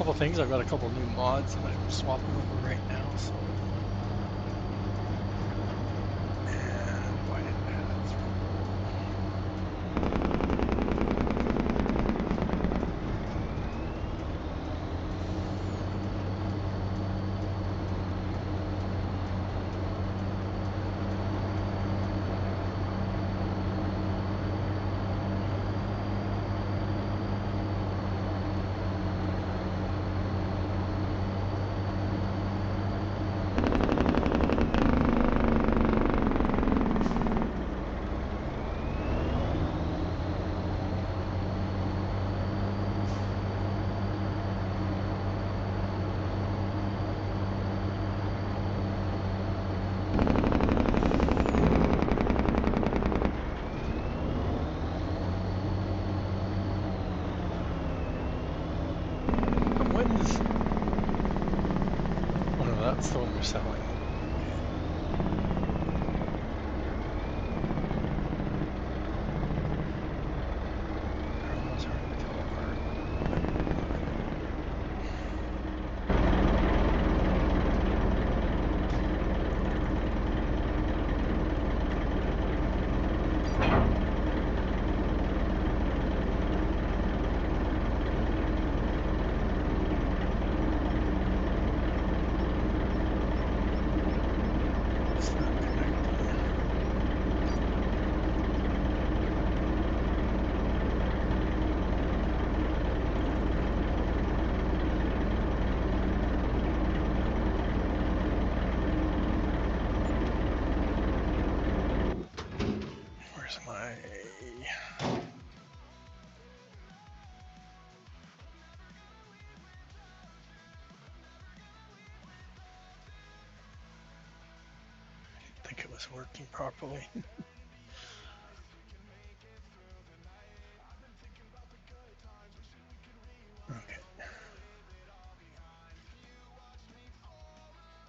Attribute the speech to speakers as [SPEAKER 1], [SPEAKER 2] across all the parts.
[SPEAKER 1] couple things. I've got a couple new mods that I'm swapping over right now. So, and why didn't I have that That's the one we're selling. It was working properly. Okay.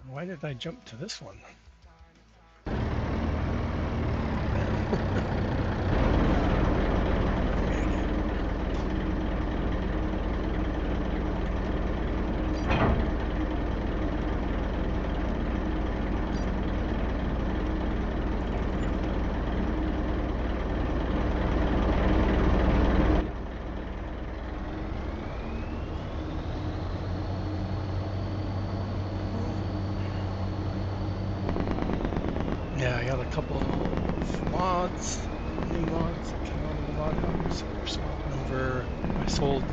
[SPEAKER 1] Why did I jump to this one? Yeah, I got a couple of mods, new mods that came out of the mod hub, so we're swapping over. I sold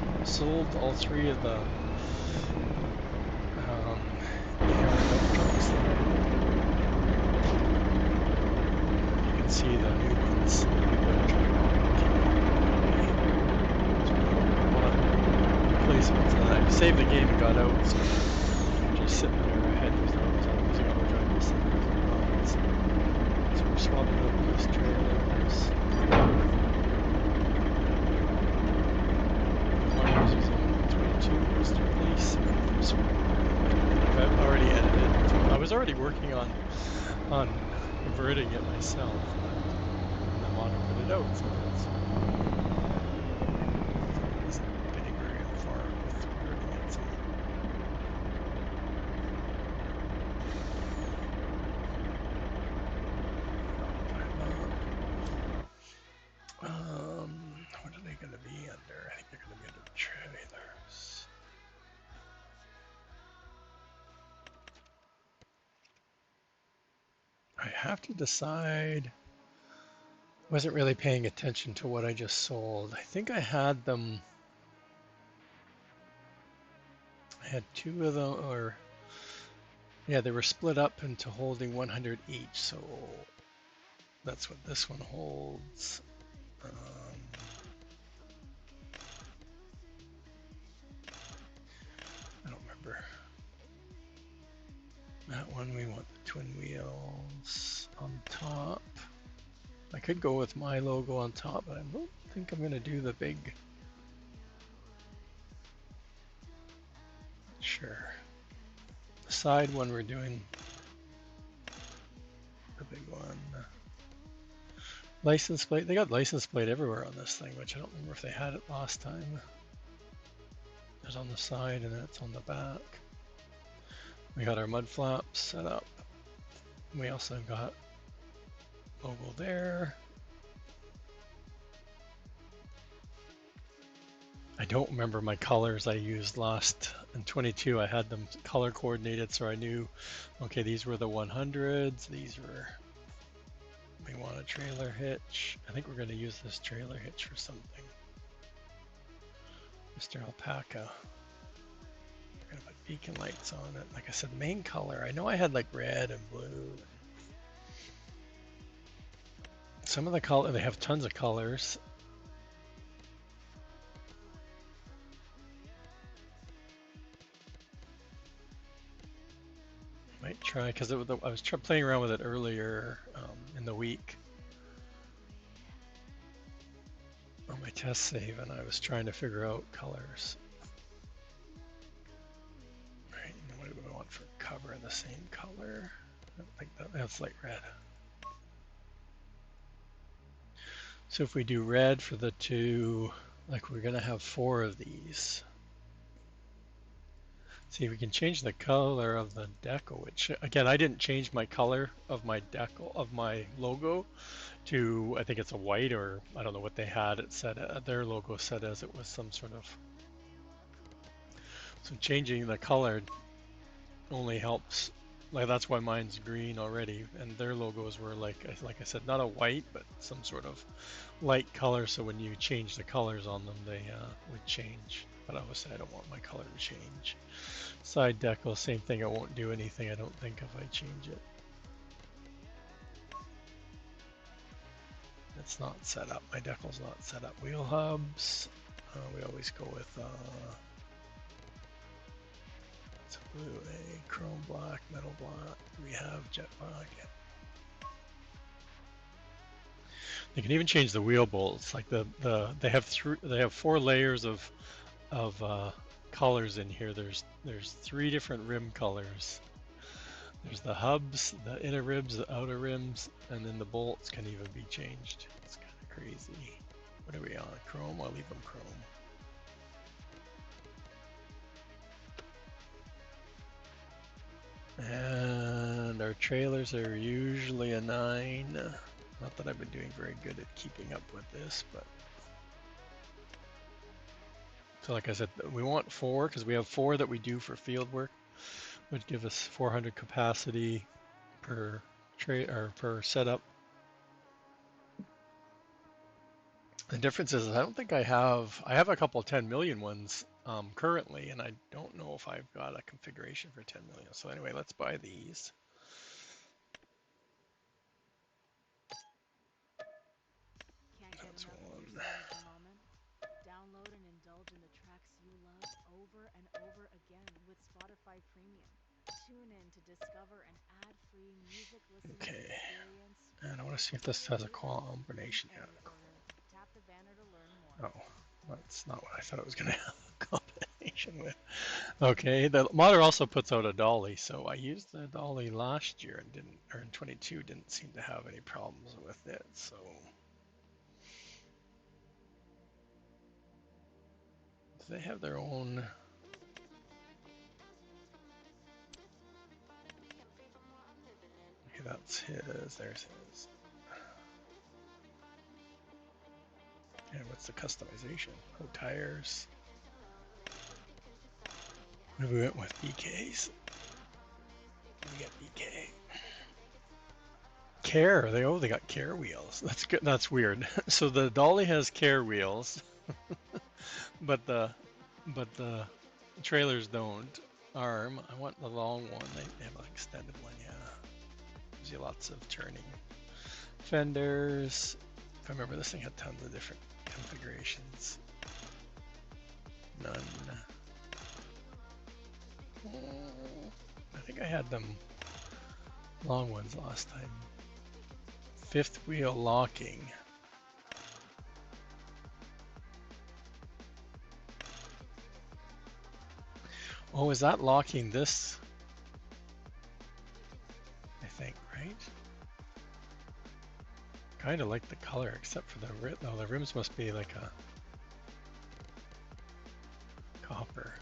[SPEAKER 1] all three of the trucks. You can see the new ones. Replacements, and I saved the game and got out, so I'm just sitting there ahead of those. I'm using overdrive this and mods. So we're swapping over these trailers. One was using 22 was the release. I've already edited. I was already working on converting it myself. And the mod put it out, so it's getting very far with converting it. So. What are they going to be under? I think they're going to be under the trailers. I have to decide. I wasn't really paying attention to what I just sold. I think I had them. I had two of them, or yeah, they were split up into holding 100 each. So that's what this one holds. I don't remember. That one we want the twin wheels on top. I could go with my logo on top, but I don't think I'm going to do the big. Sure. The side one we're doing. The big one. License plate. They got license plate everywhere on this thing, which I don't remember if they had it last time. It's on the side and it's on the back. We got our mud flaps set up. We also got logo there. I don't remember my colors I used last in 22. I had them color coordinated so I knew, okay, these were the 100s. These were, we want a trailer hitch. I think we're going to use this trailer hitch for something. Mr. Alpaca. We're going to put beacon lights on it. Like I said, the main color, I know I had like red and blue. Some of the color, they have tons of colors. Might try, because I was playing around with it earlier in the week on my test save, and I was trying to figure out colors. Right, what do we want for cover? The same color? Like that, that's light red. So if we do red for the two, like we're gonna have 4 of these. See, we can change the color of the decal, which again, I didn't change my color of my decal, of my logo to, I think it's a white, or I don't know what they had it set, their logo set as it was some sort of, so changing the color only helps, like that's why mine's green already, and their logos were like I said, not a white, but some sort of light color, so when you change the colors on them, they would change. But obviously I don't want my color to change. Side decal, same thing, it won't do anything, I don't think, if I change it. It's not set up, my decal's not set up. Wheel hubs, we always go with it's blue, chrome black, metal black, we have jet black. You can even change the wheel bolts. Like they have 4 layers of colors in here. There's 3 different rim colors. There's the hubs, the inner ribs, the outer rims, and then the bolts can even be changed. It's kind of crazy. What are we on? Chrome? I'll leave them chrome. And our trailers are usually a 9. Not that I've been doing very good at keeping up with this, but so like I said, we want 4 because we have 4 that we do for field work, which give us 400 capacity per per setup. The difference is I don't think I have a couple 10 million ones currently, and I don't know if I've got a configuration for 10 million. So anyway, let's buy these. That's one.
[SPEAKER 2] Download and indulge in the tracks you love over and over again with Spotify Premium. Tune in to discover an ad-free music listening experience.
[SPEAKER 1] And I want to see if this has a combination yet.
[SPEAKER 2] Tap the banner to learn more.
[SPEAKER 1] Oh, that's not what I thought it was going to have a combination with. Okay, the modder also puts out a dolly, so I used the dolly last year and didn't, or in 22, didn't seem to have any problems with it, so. Do they have their own? Okay, that's his, there's his. And what's the customization? Oh, tires. Maybe we went with BKs. We got BK. Care, they got care wheels. That's good. That's weird. So the dolly has care wheels, but the trailers don't. Arm. I want the long one. They have an extended one. Yeah, gives you lots of turning. Fenders. If I remember, this thing had tons of different configurations. None. I think I had them long ones last time. 5th wheel locking. Oh, is that locking this? I think, right? Kind of like the color, except for the rim. Oh, the rims must be like a copper.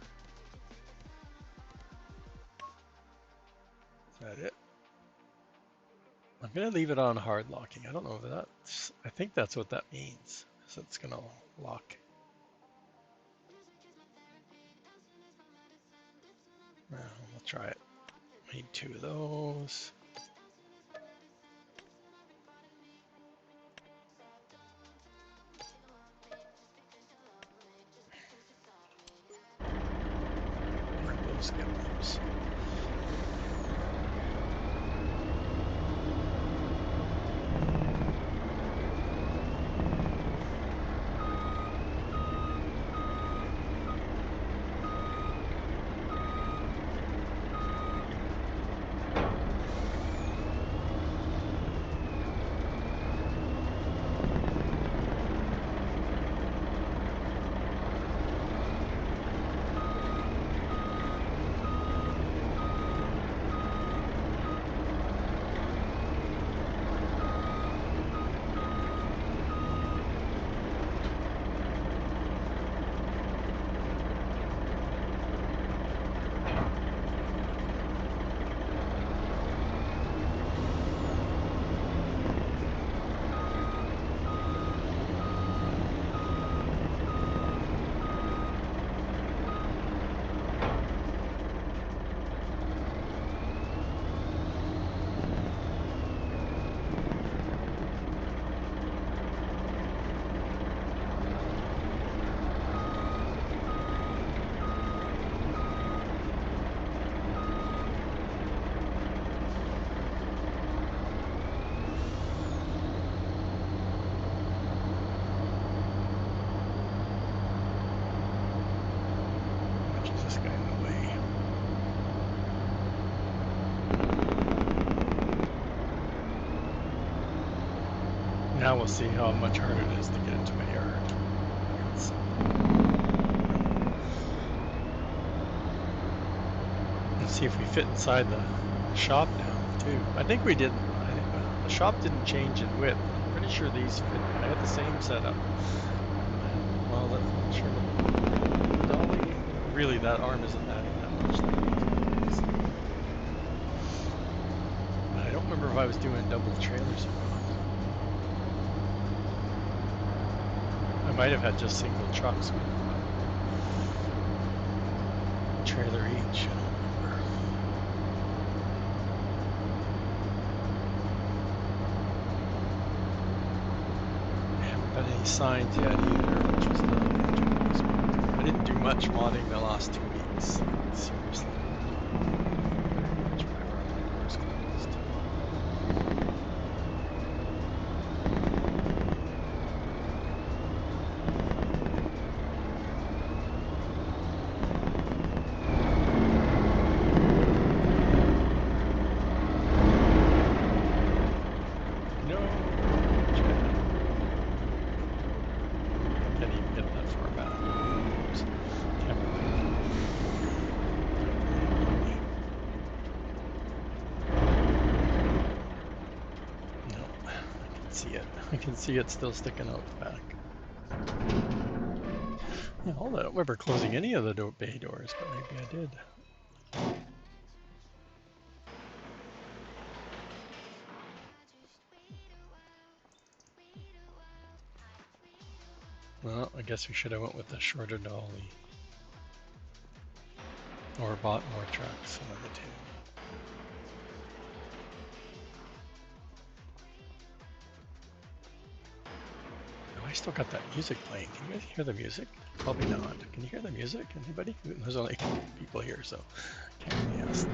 [SPEAKER 1] I'm gonna leave it on hard locking. I don't know if that's, I think that's what that means. So it's gonna lock. Well, we'll try it. Need two of those. Those geckos. Which is this guy in the way? Now we'll see how much harder it is to get into my yard. Let's see if we fit inside the shop now too. I think we didn't. The shop didn't change in width. I'm pretty sure these fit. I had the same setup. Well, that's not sure. Dolly, really, that arm isn't adding that much. I don't remember if I was doing double trailers or not. I might have had just single trucks with a trailer each. I don't remember. I haven't done any signs yet either, which was the I didn't do much modding the last 2 weeks. Seriously. Much whenever my door's closed. No, Jen. Can't even get that far back. Oops. Camera lane. No, I can see it. I can see it still sticking out the back. Yeah, hold on. I don't remember closing any of the bay doors, but maybe I did. Well, I guess we should have went with the shorter dolly. Or bought more trucks, one of the two. Oh, I still got that music playing. Can you guys hear the music? Probably not. Can you hear the music? Anybody? There's only people here, so can't really ask.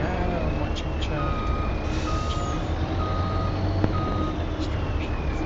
[SPEAKER 1] Yeah, I'm watching chat. Distractions.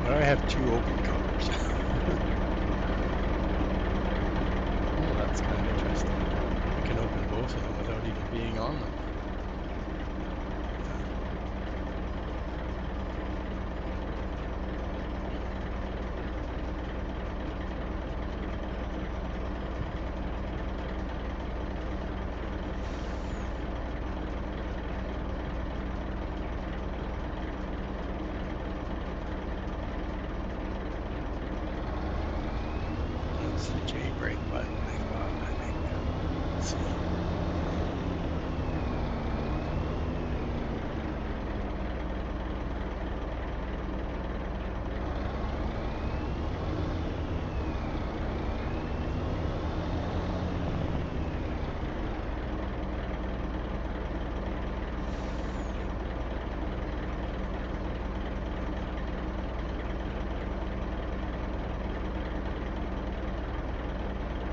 [SPEAKER 1] But I have two open covers. Oh, that's kind of interesting. I can open both of them without even being on them. That's the jailbreak button thing, I think. Let's see.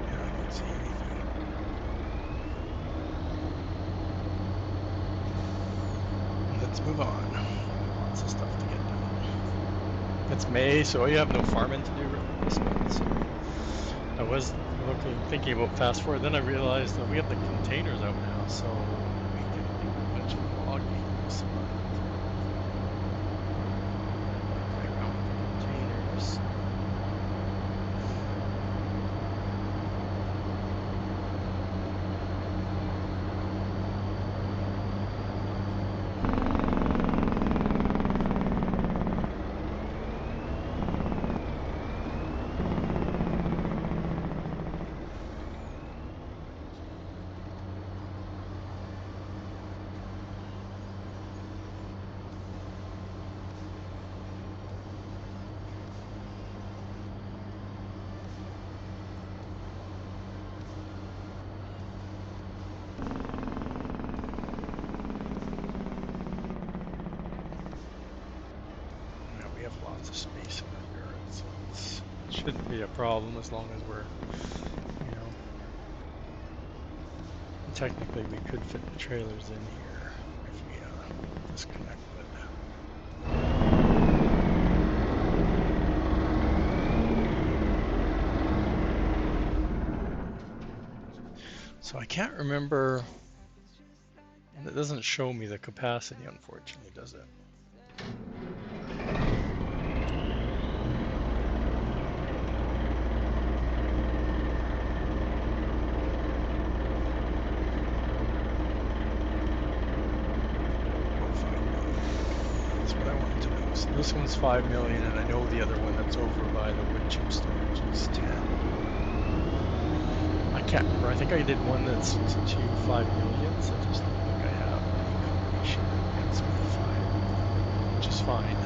[SPEAKER 1] Yeah, I don't see anything. Let's move on. Lots of stuff to get done. It's May, so you have no farming to do this month. So I was thinking about fast forward. Then I realized that we have the containers out now, so we can do a bunch of logging this month. Play around with the containers. Yeah, we have lots of space in our yard, so it shouldn't be a problem as long as we're, technically we could fit the trailers in here if we disconnect, but so I can't remember, and it doesn't show me the capacity, unfortunately, does it? That's what I wanted to know. So this one's 5 million, and I know the other one that's over by the wood chip storage is 10. I can't remember. I think I did one that's achieved 5 million, so I just don't think I have any information that gets me 5, which is fine.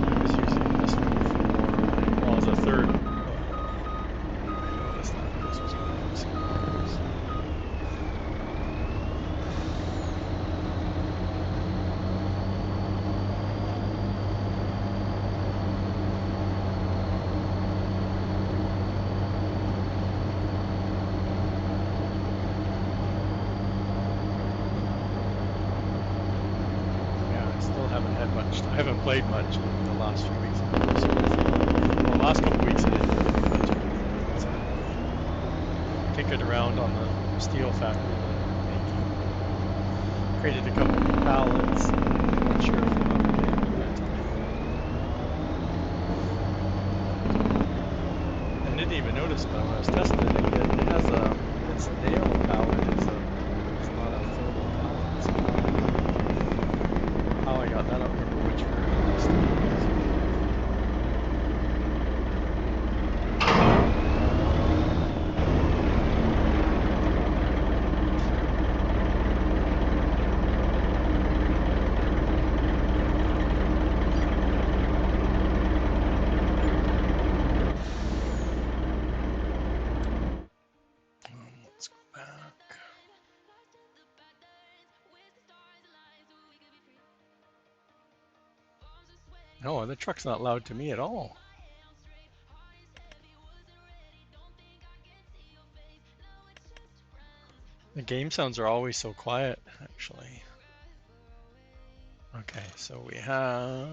[SPEAKER 1] I was using this one for, well, as a third level. I noticed that this was going to consume hours. Yeah, I still haven't had much. I haven't played much in the last few weeks. Well, the last couple of weeks I didn't really do much. So I tinkered around on the steel factory making. Created a couple of pallets. I'm not sure if I'm up to date, but that's pretty cool. I didn't even notice, but when I was testing it, it has its nail pallet is not a thermal pallet. So how I got that, I don't remember which version of Steam it was. Let's go back. No, the truck's not loud to me at all. The game sounds are always so quiet, actually. Okay, so we have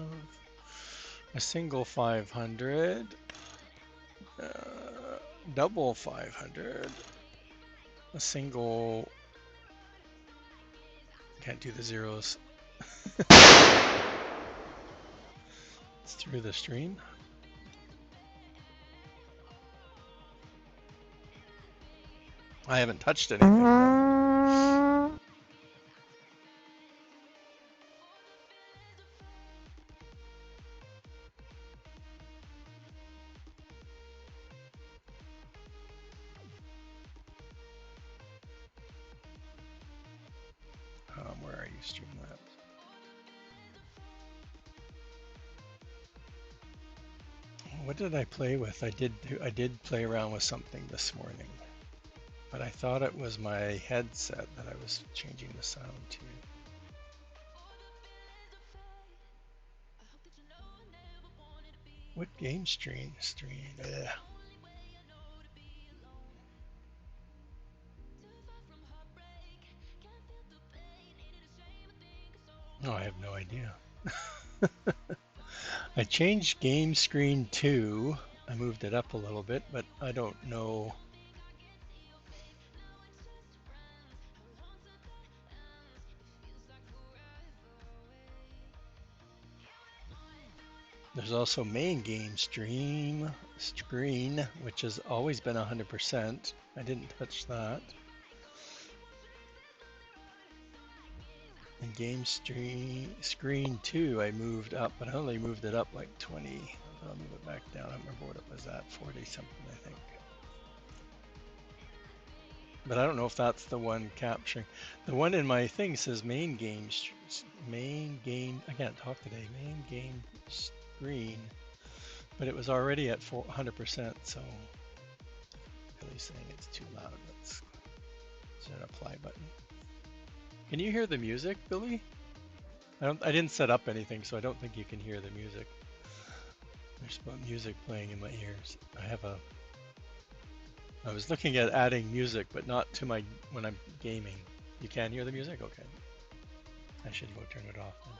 [SPEAKER 1] a single 500, double 500, a single, can't do the zeros. It's through the stream. I haven't touched anything though. Where are you, Streamlabs? What did I play with? I did play around with something this morning, but I thought it was my headset that I was changing the sound to. What game stream? Ugh. Oh, I have no idea. I changed game screen 2. I moved it up a little bit, but I don't know. There's also main game screen, which has always been 100%. I didn't touch that. And game screen 2, I moved up, but I only moved it up like 20. I'll move it back down. I don't remember what it was at, 40 something, I think. But I don't know if that's the one capturing. The one in my thing says main game, I can't talk today, main game screen, but it was already at 100%, so Billy's saying it's too loud. Is there an apply button? Can you hear the music, Billy? I didn't set up anything, so I don't think you can hear the music. There's music playing in my ears. I was looking at adding music, but not to my, when I'm gaming. You can't hear the music? Okay. I should go turn it off then.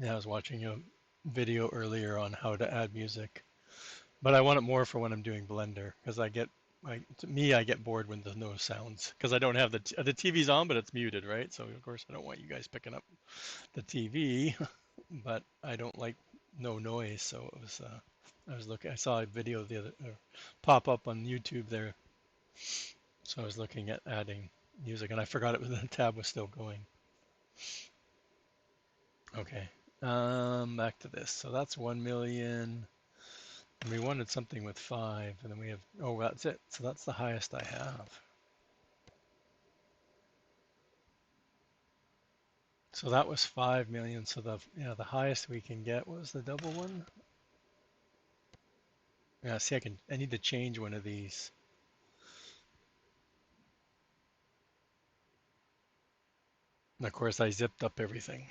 [SPEAKER 1] Yeah, I was watching a video earlier on how to add music, but I want it more for when I'm doing Blender, because I get bored when there's no sounds, because I don't have the TV's on, but it's muted, right? So of course I don't want you guys picking up the TV, but I don't like no noise. So it was, I saw a video pop up on YouTube there. So I was looking at adding music, and I forgot it was the tab was still going. Okay, back to this. So that's 1 million, and we wanted something with 5, and then we have, oh, that's it. So that's the highest I have. So that was 5 million. So the highest we can get was the double one. Yeah, see, I need to change one of these. And of course, I zipped up everything.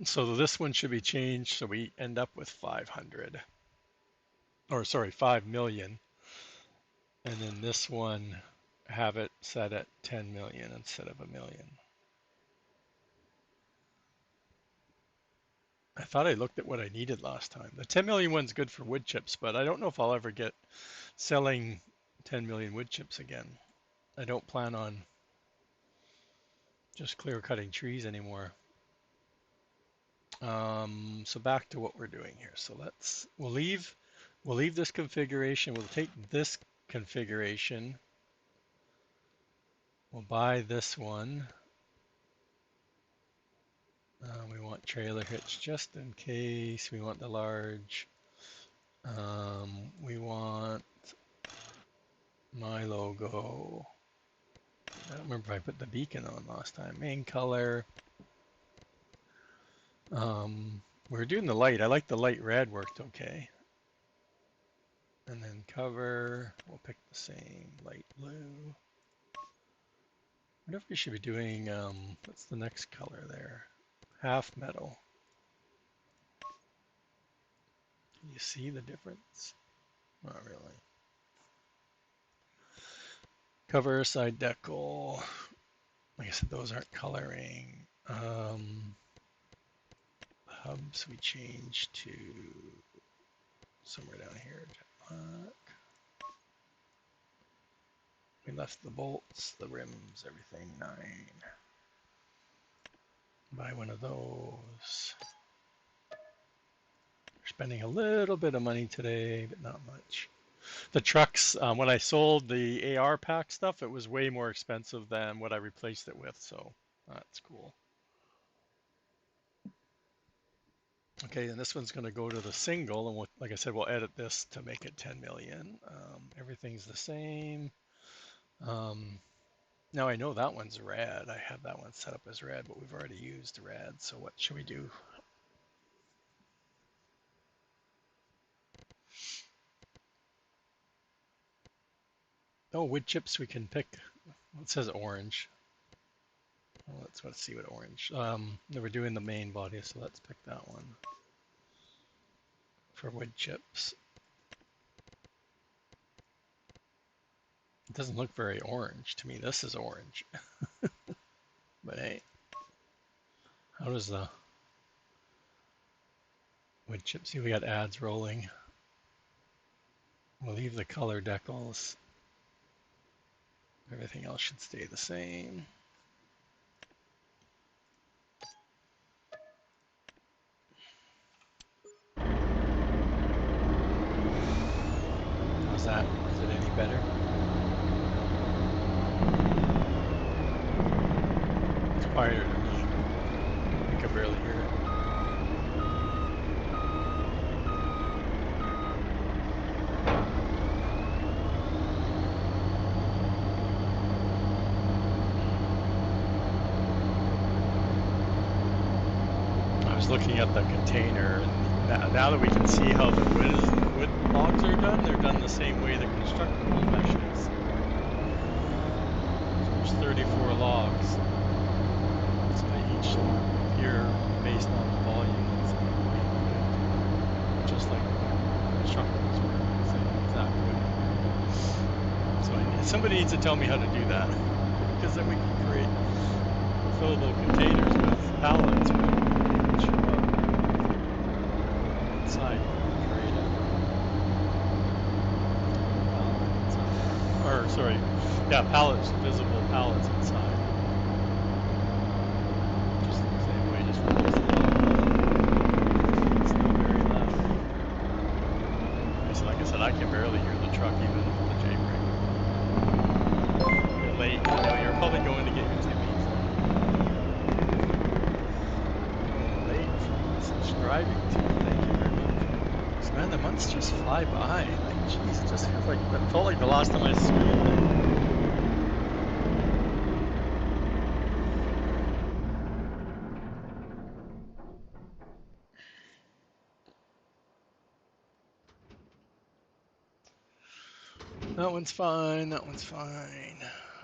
[SPEAKER 1] So this one should be changed so we end up with 500. Or sorry, 5 million. And then this one, have it set at 10 million instead of a million. I thought I looked at what I needed last time. The 10 million one's good for wood chips, but I don't know if I'll ever get selling 10 million wood chips again. I don't plan on just clear cutting trees anymore. So back to what we're doing here. So we'll leave this configuration. We'll take this configuration. We'll buy this one. We want trailer hitch just in case. We want the large. We want my logo. I don't remember if I put the beacon on last time. Main color. We were doing the light. I like the light red worked okay. And then cover, we'll pick the same light blue. I wonder if we should be doing, what's the next color there? Half metal. You see the difference? Not really. Cover, side decal. Like I said, those aren't coloring. Hubs we changed to somewhere down here. We left the bolts, the rims, everything 9. Buy one of those. Spending a little bit of money today, but not much. The trucks, when I sold the AR pack stuff, it was way more expensive than what I replaced it with, so that's cool. Okay, and this one's going to go to the single, and we'll, like I said, we'll edit this to make it 10 million. Everything's the same. Now I know that one's red. I have that one set up as red, but we've already used red, so what should we do? Oh, wood chips we can pick. It says orange. Well, let's see what orange. We're doing the main body, so let's pick that one for wood chips. It doesn't look very orange to me. This is orange, but hey, how does the wood chip? See, we got ads rolling. We'll leave the color decals. Everything else should stay the same. How's that? Is it any better? It's quieter to me. I can barely hear it. I was looking at the container, and now that we can see how the wood logs are done, they're done the same way the constructible mesh is. So there's 34 logs. So they each appear based on the volume that's input, just like constructibles were, same exact way. So somebody needs to tell me how to do that, because then we can create fillable containers with pallets. Inside create or sorry, yeah, pallets, visible pallets inside. Just the same way, just release the loud. It's not very loud. So like I said, I can barely hear the truck even with the jaybreak. You're late. I know you're probably going to get your Timmy's. Late from subscribing to. Thank you very much. So man, the months just fly by. Like, geez, it just feels like it felt like the last time I streamed. That one's fine. That one's fine.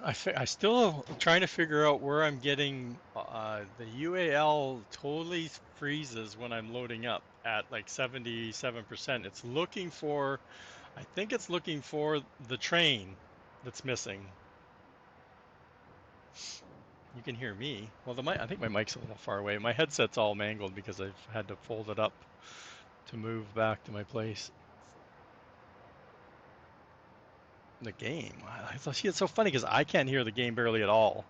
[SPEAKER 1] I still trying to figure out where I'm getting the UAL totally freezes when I'm loading up at like 77%. It's looking for, I think it's looking for the train that's missing. You can hear me. Well, the mic, I think my mic's a little far away. My headset's all mangled because I've had to fold it up to move back to my place. The game. See, it's so funny because I can't hear the game barely at all.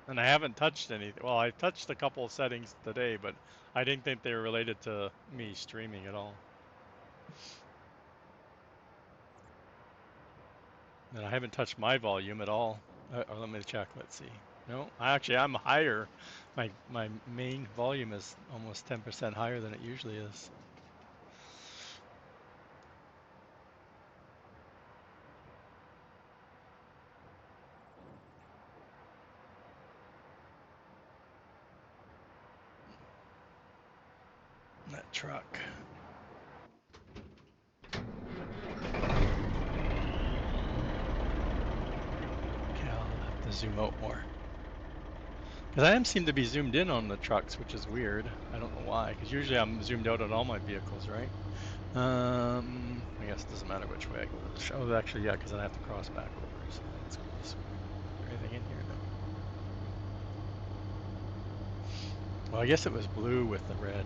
[SPEAKER 1] And I haven't touched anything. Well, I touched a couple of settings today, but I didn't think they were related to me streaming at all. And I haven't touched my volume at all. Let me check. Let's see. No, I'm higher. My main volume is almost 10% higher than it usually is. That truck. Okay, I'll have to zoom out more. Because I am seem to be zoomed in on the trucks, which is weird. I don't know why. Because usually I'm zoomed out on all my vehicles, right? I guess it doesn't matter which way I go to the show. Oh, actually, yeah, because then I have to cross back over. So let's go this way. Is there anything in here? No. Well, I guess it was blue with the red.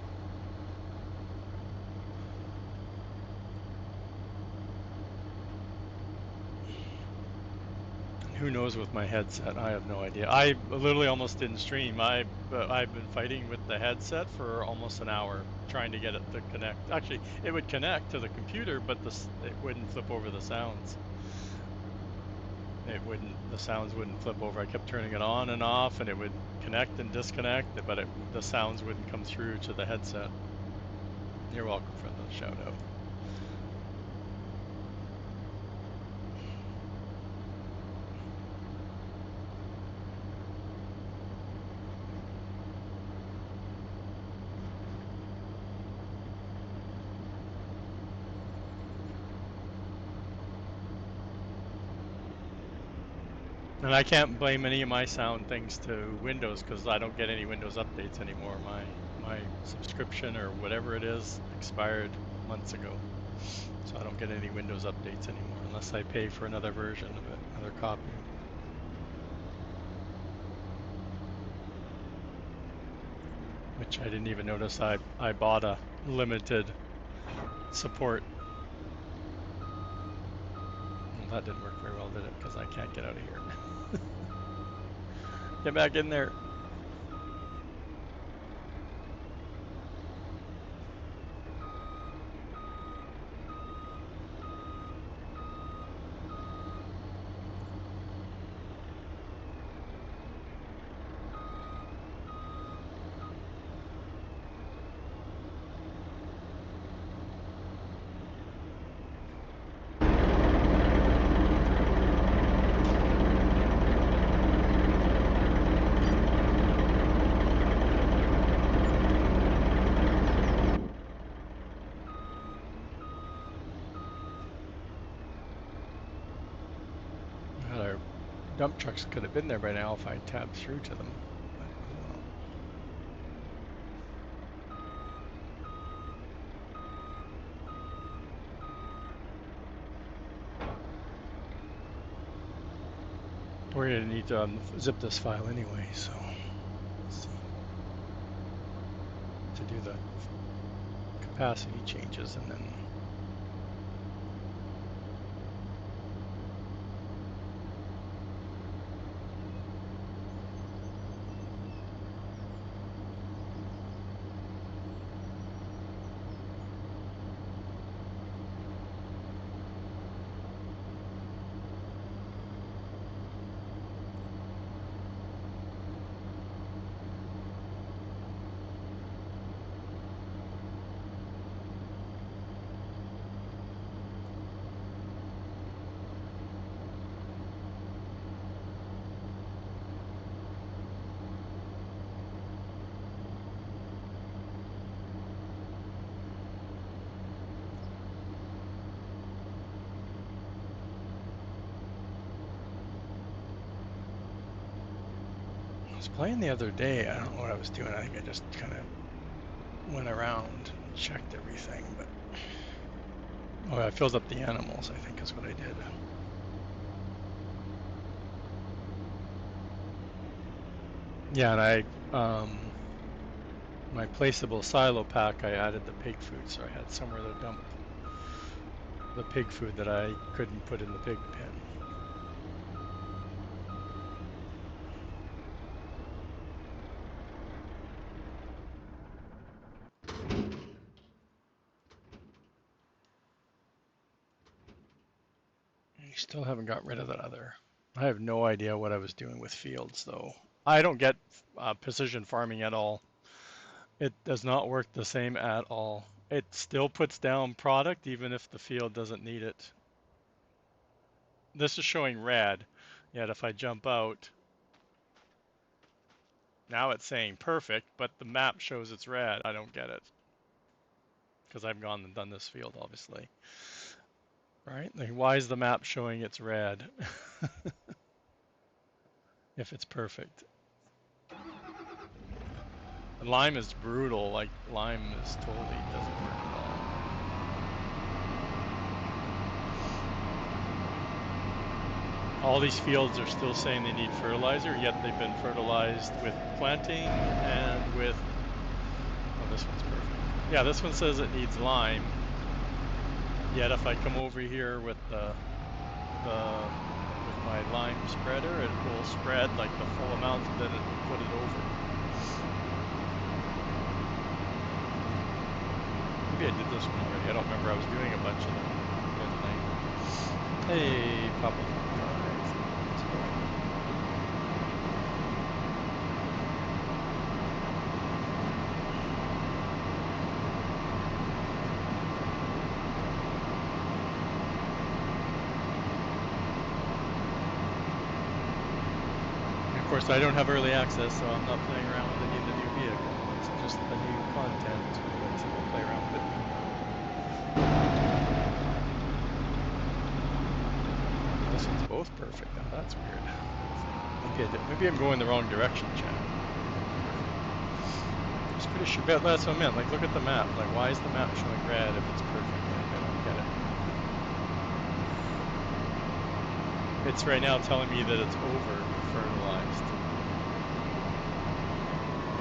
[SPEAKER 1] Who knows with my headset? I have no idea. I literally almost didn't stream. I've been fighting with the headset for almost an hour trying to get it to connect. Actually, it would connect to the computer, but it wouldn't flip over the sounds. It wouldn't. The sounds wouldn't flip over. I kept turning it on and off, and it would connect and disconnect, but the sounds wouldn't come through to the headset. You're welcome for the shout out. And I can't blame any of my sound things to Windows because I don't get any Windows updates anymore. My subscription or whatever it is expired months ago. So I don't get any Windows updates anymore unless I pay for another version of it, another copy. Which I didn't even notice I bought a limited support. Well, that didn't work very well, did it? Because I can't get out of here. Get back in there. Our dump trucks could have been there by now if I tabbed through to them. But, oh well. We're gonna need to zip this file anyway, so let's see. To do the capacity changes and then I was playing the other day. I don't know what I was doing. I think I just kind of went around and checked everything, but oh, I filled up the animals, I think is what I did. Yeah, and my placeable silo pack, I added the pig food, so I had somewhere to dump the pig food that I couldn't put in the pig pen. You still haven't got rid of that other. I have no idea what I was doing with fields, though. I don't get precision farming at all. It does not work the same at all. It still puts down product even if the field doesn't need it. This is showing red, yet if I jump out, now it's saying perfect, but the map shows it's red. I don't get it because I've gone and done this field, obviously. Right? Like, why is the map showing it's red if it's perfect? Lime is brutal. Like lime is totally doesn't work at all. All these fields are still saying they need fertilizer, yet they've been fertilized with planting and with. Oh, this one's perfect. Yeah, this one says it needs lime. Yet if I come over here with with my lime spreader, it will spread like the full amount, and then it will put it over. Maybe I did this one already. I don't remember. I was doing a bunch of them the other night. Hey, Papa 55. Of course, I don't have early access, so I'm not playing around with any of the new vehicle. It's just the new content. Let's see, we'll play around with it. This one's both perfect. Now that's weird. Maybe I'm going the wrong direction, chat. It's pretty sure. But that's what I meant. Like, look at the map. Like, why is the map showing red if it's perfect? Like, I don't get it. It's right now telling me that it's over fertilized.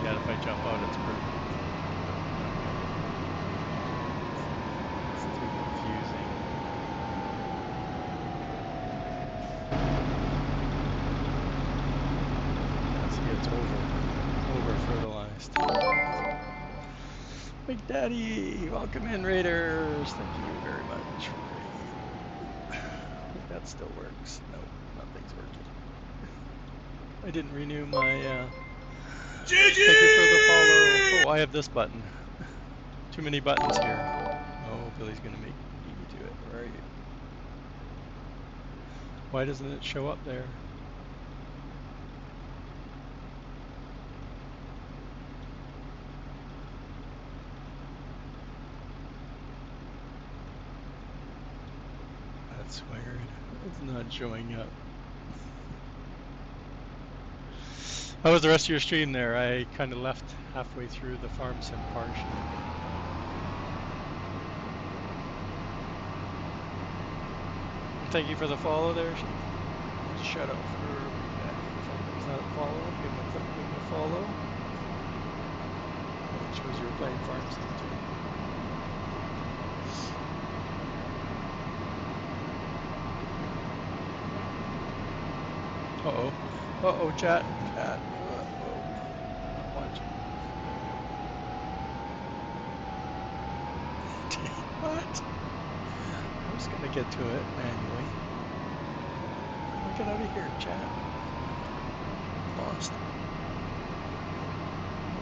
[SPEAKER 1] Yet if I jump out, it's perfect. It's too confusing. See, it's over fertilized. Big Daddy, welcome in, Raiders. Thank you very much. I think that still works. No, nothing's working. I didn't renew my. Thank you for the follow. Oh, I have this button. Too many buttons here. Oh, Billy's gonna beat me to it. Where are you? Why doesn't it show up there? That's weird. It's not showing up. How was the rest of your stream there? I kind of left halfway through the farm sim portion. Thank you for the follow there. Shout out for if anybody's not following, give him a click, give him a follow. It shows you were playing farm sim too. Uh-oh. Uh-oh, chat. Chat. Uh-oh. Not watching. What? I'm just gonna get to it manually. Get out of here, chat. Lost. I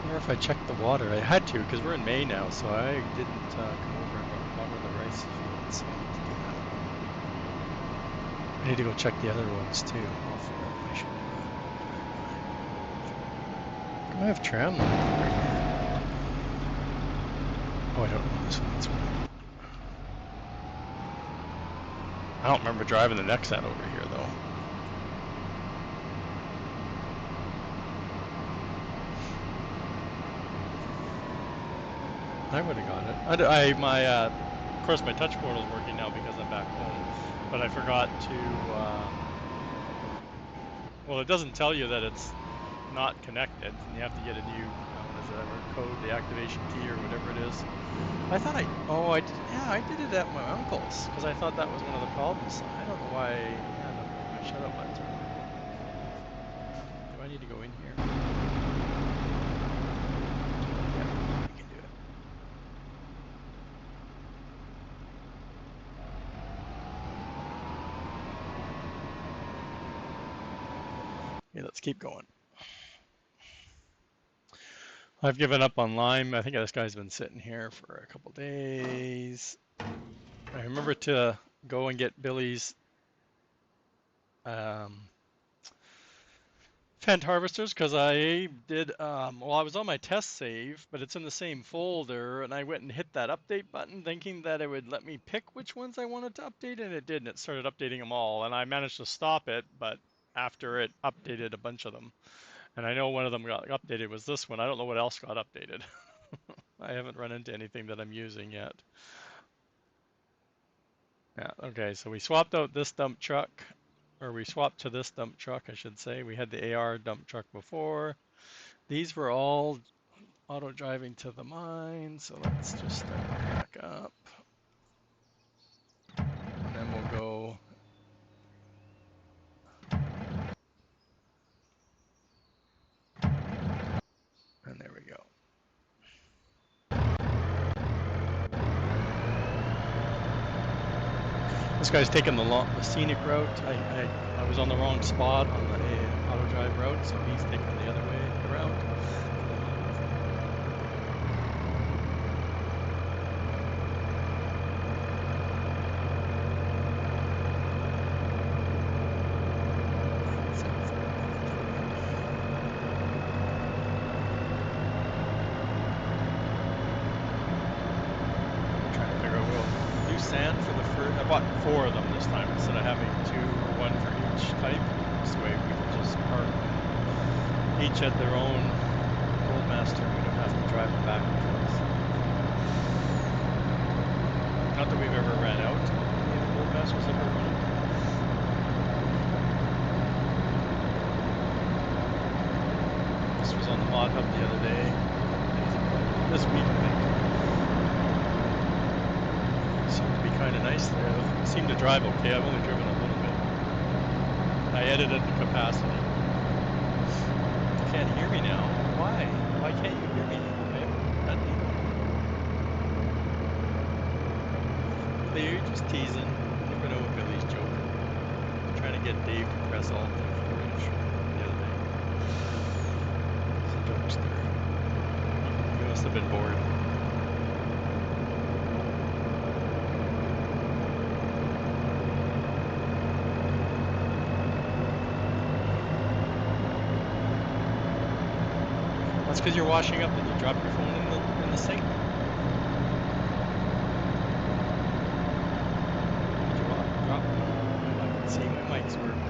[SPEAKER 1] wonder if I checked the water. I had to, because we're in May now, so I didn't come over and water the rice fields. So I need to go check the other ones too. I should. I have tram line over here. Oh, I don't know this one. That's right. I don't remember driving the Nexat over here though. I would have got it. Of course, my touch portal's working now because I'm back home, but I forgot to. Well, it doesn't tell you that it's not connected, and you have to get a new, what is it, a code, the activation key or whatever it is. I thought I did it at my uncle's because I thought that was one of the problems. I don't know why. Yeah, my shut up buttons are working. Do I need to go in here? Yeah, I can do it. Okay, let's keep going. I've given up on lime. I think this guy's been sitting here for a couple days. I remember to go and get Billy's Fent harvesters because I did, well, I was on my test save, but it's in the same folder, and I went and hit that update button thinking that it would let me pick which ones I wanted to update, and it didn't. It started updating them all, and I managed to stop it, but after it updated a bunch of them. And I know one of them got updated was this one. I don't know what else got updated. I haven't run into anything that I'm using yet. Yeah, okay, so we swapped out this dump truck, or we swapped to this dump truck, I should say. We had the AR dump truck before. These were all auto driving to the mine, so let's just start back up. And then we'll go. And there we go. This guy's taking the scenic route. I was on the wrong spot on the auto drive route, so he's taking the other way around. Sand for the first. I bought 4 of them this time instead of having 2 or 1 for each type. This way we can just park each at their own Roadmaster. We don't have to drive them back and forth. Not that we've ever ran out. The Roadmasters ever run out. This was on the mod hub the other day. This week, I think. Kind of nice there. It seemed to drive okay. I've only driven a little bit. I edited the capacity. You can't hear me now. Why? Why can't you hear me? You're just teasing. You never know what Billy's joking. I'm trying to get Dave to press Alt F4 the other day. He's a jokester. He must have been bored. That's because you're washing up and you drop your phone in the sink. Did you drop? I can see my mic's working.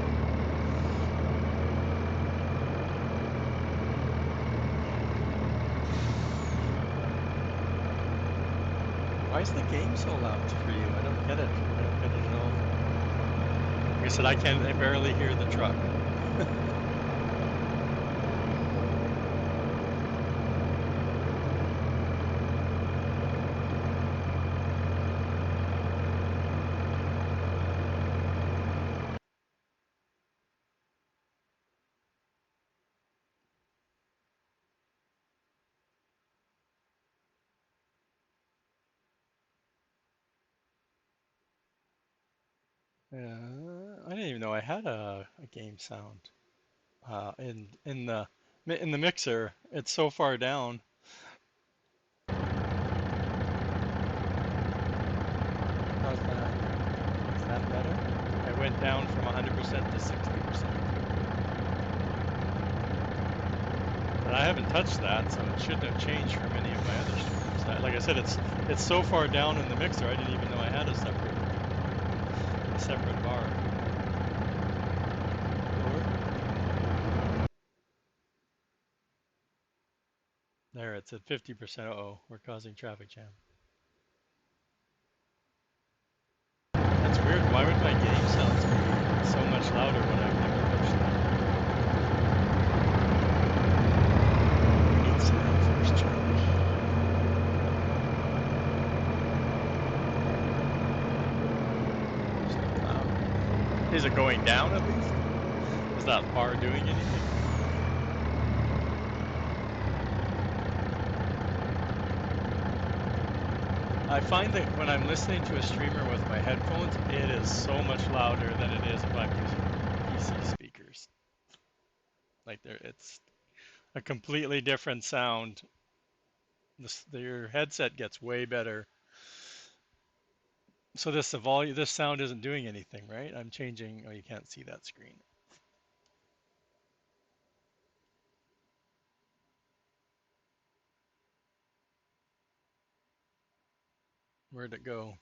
[SPEAKER 1] Why is the game so loud for you? I don't get it. I don't get it at all. Like I said, I barely hear the truck. Yeah, I didn't even know I had a game sound in the mixer. It's so far down. How's that? Is that better? I went down from 100% to 60%. And I haven't touched that, so it shouldn't have changed from any of my other streams. Like I said, it's so far down in the mixer. I didn't even know I had a separate bar. There, it's at 50%. Uh-oh, we're causing traffic jam. That's weird. Why would my game sound so much louder when I've never touched that? It's first charge. Is it going down at least? Is that bar doing anything? I find that when I'm listening to a streamer with my headphones, it is so much louder than it is if I'm using PC speakers. Like it's a completely different sound. Your headset gets way better. So this sound isn't doing anything, right? I'm changing. Oh, you can't see that screen. Where'd it go?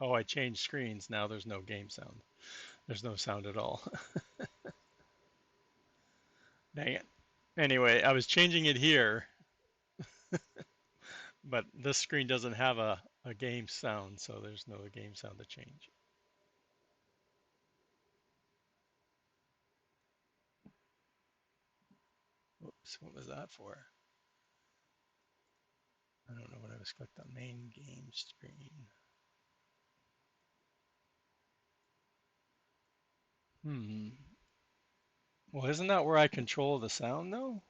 [SPEAKER 1] Oh, I changed screens. Now there's no game sound. There's no sound at all. Dang it. Anyway, I was changing it here, but this screen doesn't have a game sound, so there's no game sound to change. Oops, what was that for? I don't know what I was clicked on. Main game screen. Hmm. Well, isn't that where I control the sound though?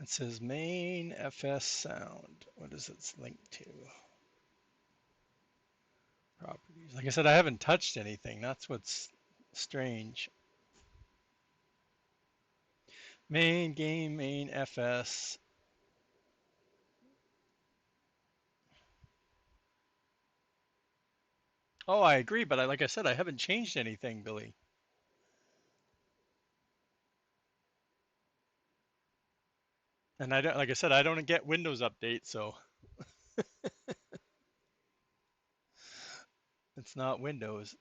[SPEAKER 1] It says main FS sound. What is it linked to? Properties. Like I said, I haven't touched anything. That's what's strange. Main game, main FS. Oh, I agree, but like I said, I haven't changed anything, Billy. And I don't, like I said, I don't get Windows updates, so it's not Windows.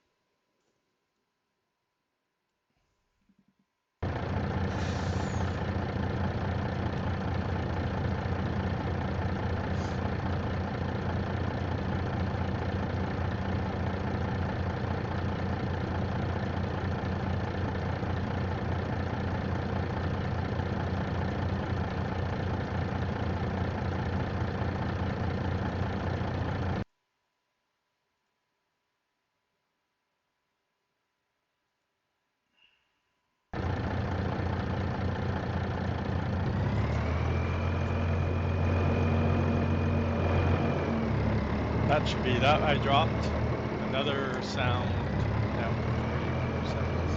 [SPEAKER 1] That should be that. I dropped another sound down to 41 seconds.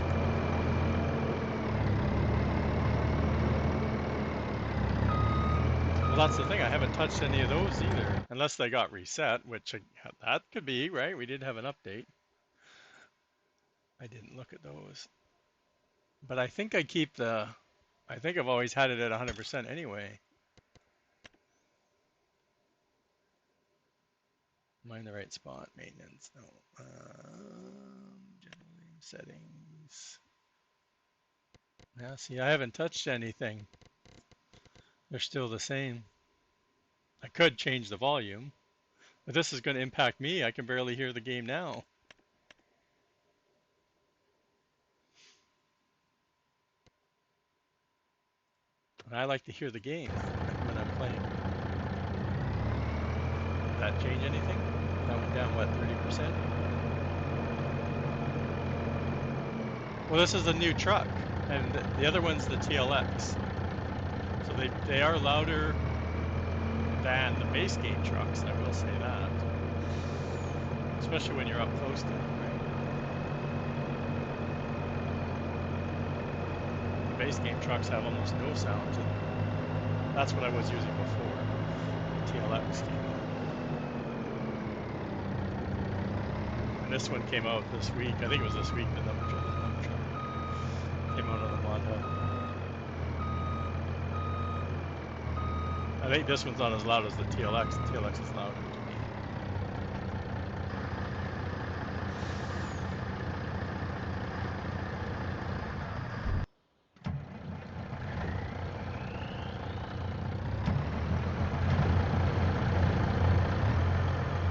[SPEAKER 1] Well, that's the thing. I haven't touched any of those either, unless they got reset, which that could be, right? We did have an update. I didn't look at those. But I think I keep the, I think I've always had it at 100% anyway. Am I in the right spot? Maintenance, no. General settings. Now, see, I haven't touched anything. They're still the same. I could change the volume, but this is going to impact me. I can barely hear the game now. And I like to hear the game when I'm playing. Did that change anything? That went down, what, 30%? Well, this is a new truck, and the other one's the TLX. So they are louder than the base game trucks, I will say that. Especially when you're up close to them, right? The base game trucks have almost no sound to them. That's what I was using before the TLX came out. And this one came out this week. I think it was this week, the number truck came out on the Honda. I think this one's not as loud as the TLX. The TLX is louder to me.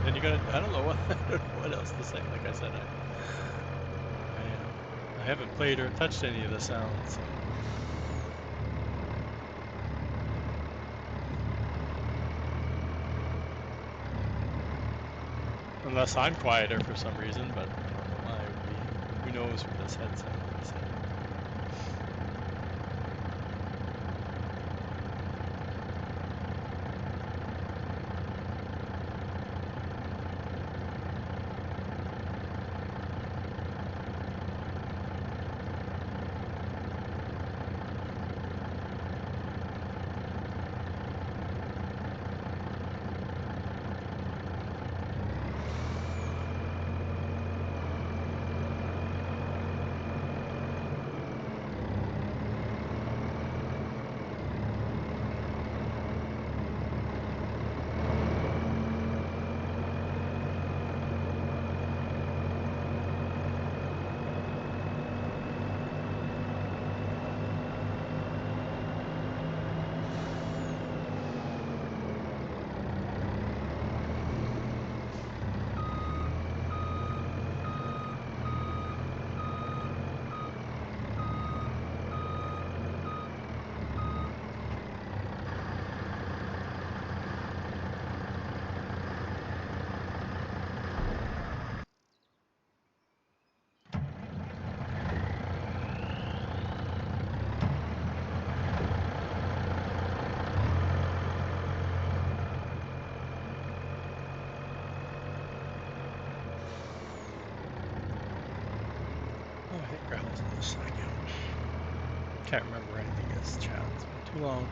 [SPEAKER 1] Then you got, I don't know what, I don't know what else to say. Like I said, I haven't played or touched any of the sounds. So. Unless I'm quieter for some reason, but I don't know why it would be. Who knows with this headset, like I said. Can't remember anything else, chat. It's been too long.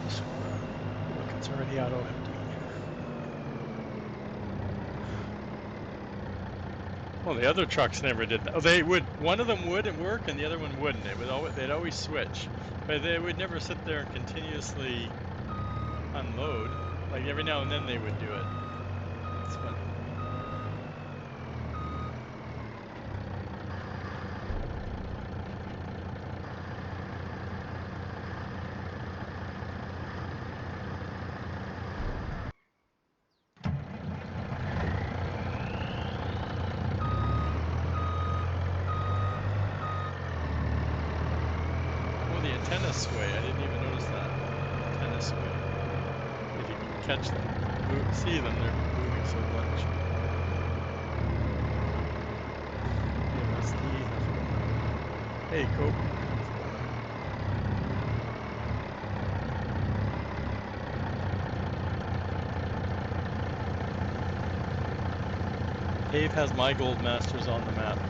[SPEAKER 1] Look, it's already auto empty. Well, the other trucks never did that. Oh, they would. One of them would work, and the other one wouldn't. It would always. They'd always switch, but they would never sit there and continuously unload. Like every now and then they would do it. It's funny. Oh, the antenna sway. I didn't even notice that. Antenna sway. If you can catch them, see them, they're moving so much. Hey, Rusty. Hey, Cope. Dave has my gold masters on the map. Yeah.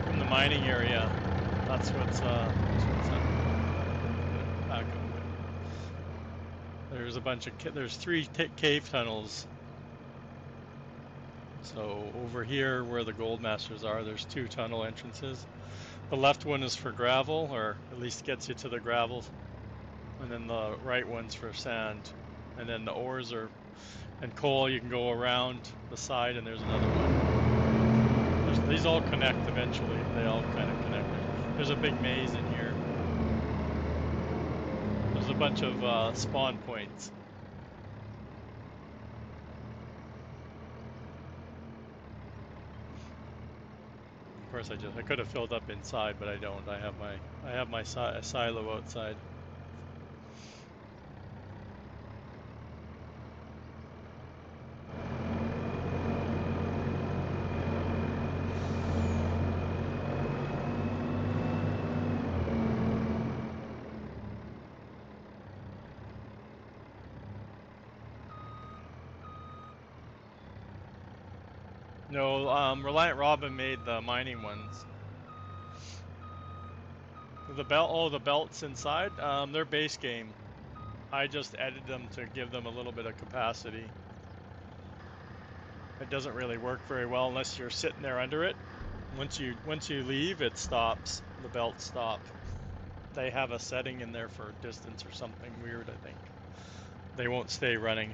[SPEAKER 1] From the mining area, that's what's back up a bit. There's a bunch of there's three cave tunnels. So over here where the gold masters are, there's two tunnel entrances. The left one is for gravel, or at least gets you to the gravel, and then the right one's for sand. And then the ores are and coal. You can go around the side, and there's another one. These all connect eventually. They all kind of connect. There's a big maze in here. There's a bunch of spawn points. Of course, I could have filled up inside, but I don't. I have my silo outside. No, Reliant Robin made the mining ones. The belts inside, they're base game. I just edited them to give them a little bit of capacity. It doesn't really work very well unless you're sitting there under it. Once you leave, it stops. The belts stop. They have a setting in there for distance or something weird, I think. They won't stay running.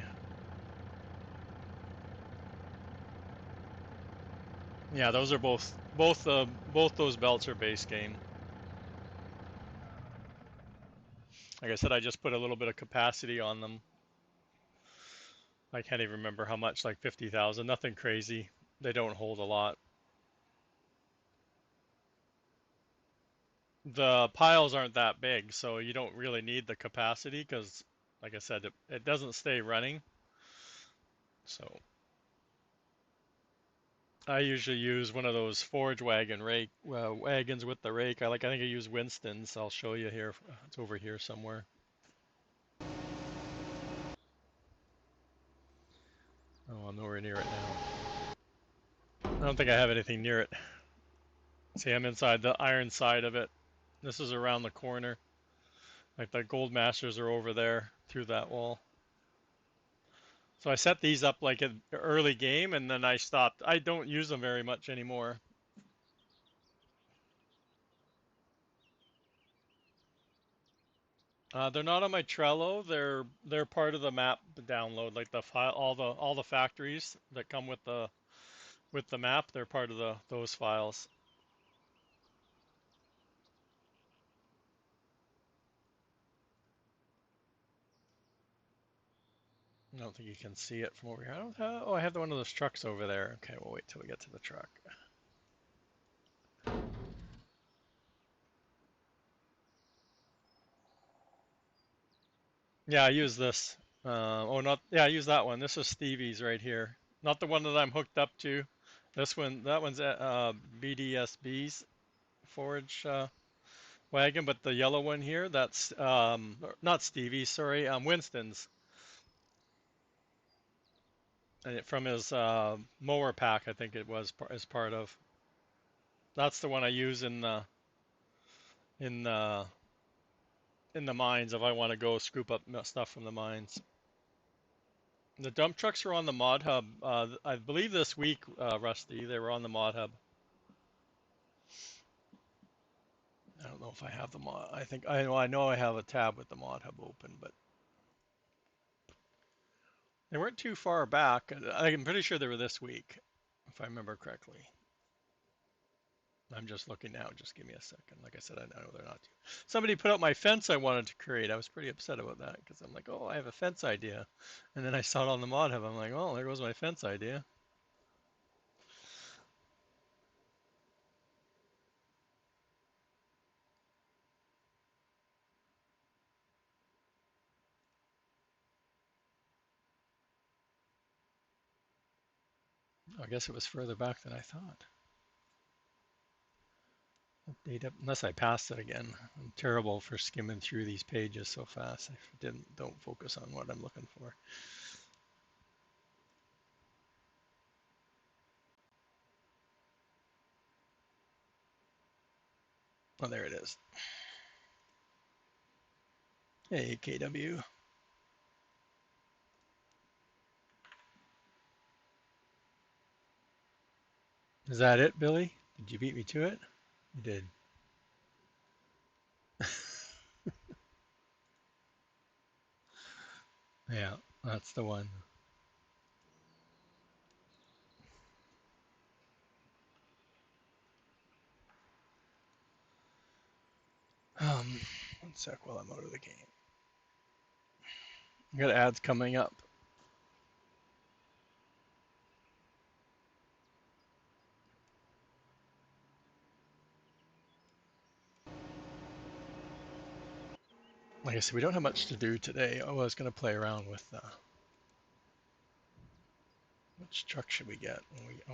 [SPEAKER 1] Yeah, those are both those belts are base game. Like I said, I just put a little bit of capacity on them. I can't even remember how much, like 50,000, nothing crazy. They don't hold a lot. The piles aren't that big, so you don't really need the capacity because, like I said, it doesn't stay running. So I usually use one of those forage wagon wagons with the rake. I think I use Winston's. I'll show you here. It's over here somewhere. Oh, I'm nowhere near it now. I don't think I have anything near it. See, I'm inside the iron side of it. This is around the corner. Like the gold masters are over there through that wall. So I set these up like an early game, and then I stopped. I don't use them very much anymore. They're not on my Trello. They're part of the map download, like the file, all the factories that come with the map. They're part of the those files. I don't think you can see it from over here. I don't have, oh, I have one of those trucks over there. Okay, we'll wait till we get to the truck. Yeah, I use this. Oh, not, yeah, I use that one. This is Stevie's right here. Not the one that I'm hooked up to. This one, that one's BDSB's forage wagon, but the yellow one here, that's not Stevie's, sorry, Winston's. And from his mower pack, I think it was as part of. That's the one I use in the in the mines if I want to go scoop up stuff from the mines. The dump trucks are on the mod hub. I believe this week, Rusty, they were on the mod hub. I don't know if I have the mod. I think I know I have a tab with the mod hub open, but they weren't too far back. I'm pretty sure they were this week, if I remember correctly. I'm just looking now. Just give me a second. Like I said, I know they're not. Somebody put up my fence I wanted to create. I was pretty upset about that because I'm like, oh, I have a fence idea, and then I saw it on the mod hub. I'm like, oh, there goes my fence idea. I guess it was further back than I thought. Update up, unless I passed it again. I'm terrible for skimming through these pages so fast. I don't focus on what I'm looking for. Oh, there it is. Hey, KW. Is that it, Billy? Did you beat me to it? You did. Yeah, that's the one. Um, One sec while I'm out of the game. I got ads coming up. Like I said, we don't have much to do today. Oh, I was going to play around with which truck should we get?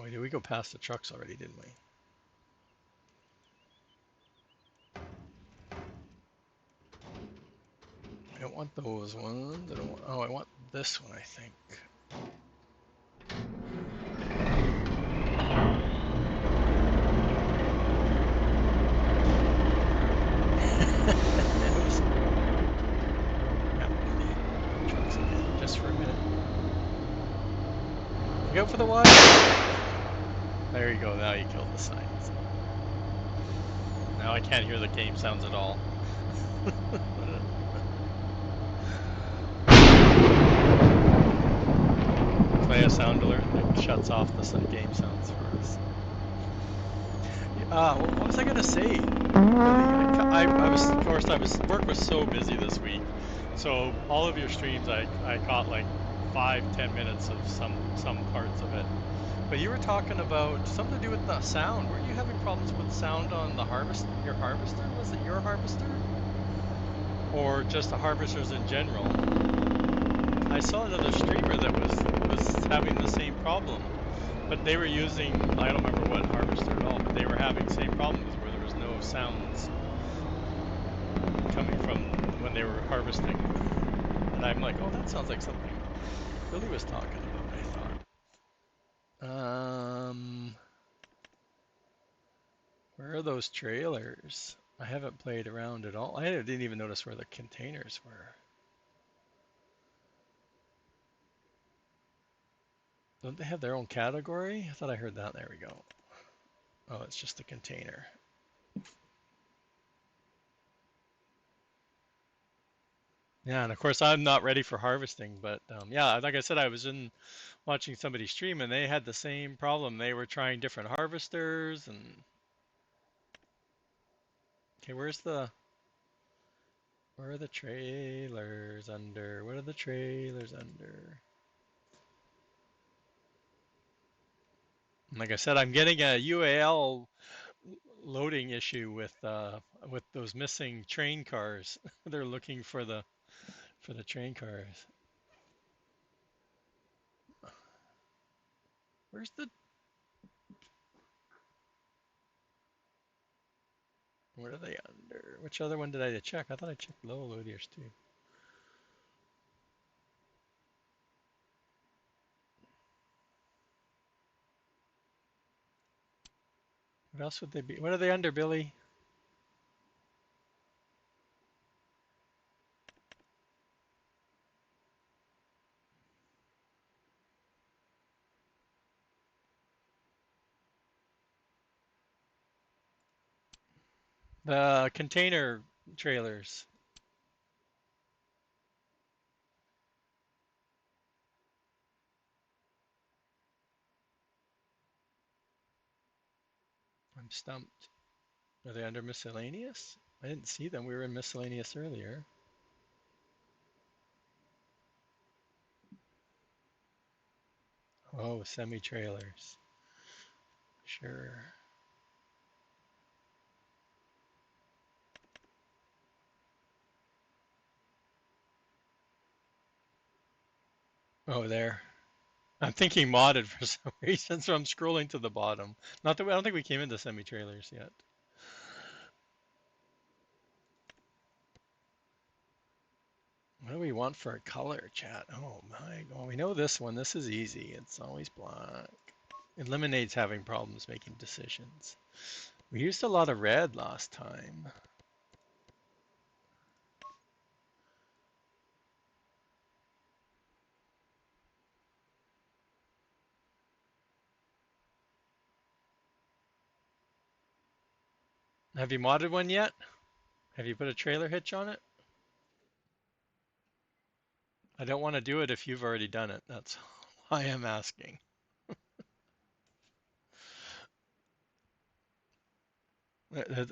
[SPEAKER 1] Did we go past the trucks already, didn't we? I don't want those ones. Oh, I want this one, I think. Oops. Yeah, the trucks again, just for a minute. Look out for the water. There you go. Now you killed the signs. Now I can't hear the game sounds at all. Play a sound alert that shuts off the game sounds for us. What was I gonna say? I was, of course, work was so busy this week, so all of your streams I caught like 5-10 minutes of some parts of it. But you were talking about something to do with the sound. Weren't you having problems with sound on the harvest? Your harvester? Was it your harvester? Or just the harvesters in general? I saw another streamer that was having the same problem, but they were using, I don't remember what harvester at all, but they were having the same problems where there was no sounds coming from when they were harvesting. And I'm like, oh, that sounds like something Billy was talking about, I thought. Where are those trailers? I haven't played around at all. I didn't even notice where the containers were. Don't they have their own category? I thought I heard that. There we go. Oh, it's just the container. Yeah, and of course I'm not ready for harvesting, but yeah, like I said, I was in watching somebody stream and they had the same problem. They were trying different harvesters and okay, where are the trailers under? What are the trailers under? And like I said, I'm getting a UAL loading issue with those missing train cars. They're looking for the train cars. Where's the what are they under? Which other one did I check? I thought I checked low loaders too. What else would they be? What are they under, Billy? The container trailers. I'm stumped. Are they under miscellaneous? I didn't see them. We were in miscellaneous earlier. Oh, semi-trailers. Sure. Oh, there. I'm thinking modded for some reason, so I'm scrolling to the bottom. Not that I don't think we came into semi-trailers yet. What do we want for a color, chat? Oh my, well, we know this one. This is easy. It's always black. Eliminates having problems making decisions. We used a lot of red last time. Have you modded one yet? Have you put a trailer hitch on it? I don't want to do it if you've already done it. That's why I'm asking.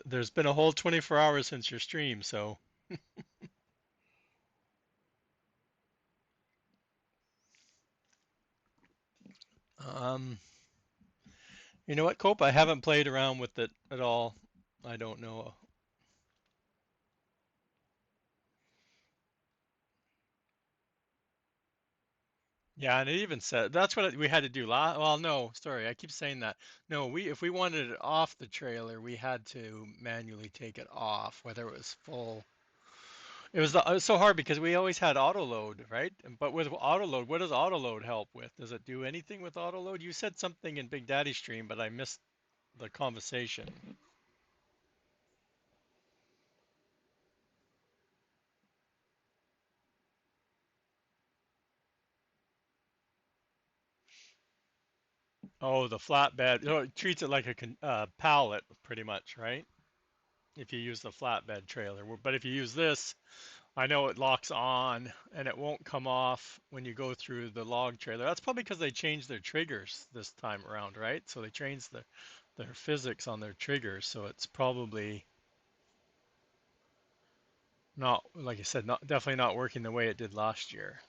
[SPEAKER 1] There's been a whole 24 hours since your stream, so um, you know what, Cope? I haven't played around with it at all. I don't know. Yeah, and it even said that's what we had to do. Well, no, sorry, I keep saying that. No, we if we wanted it off the trailer, we had to manually take it off, whether it was full. It was so hard because we always had auto load, right? But with auto load, what does auto load help with? Does it do anything with auto load? You said something in Big Daddy stream, but I missed the conversation. Oh, the flatbed. Oh, it treats it like a pallet, pretty much, right? If you use the flatbed trailer. But if you use this, I know it locks on and it won't come off when you go through the log trailer. That's probably because they changed their triggers this time around, right? So they changed their physics on their triggers. So it's probably not, like I said, not definitely not working the way it did last year.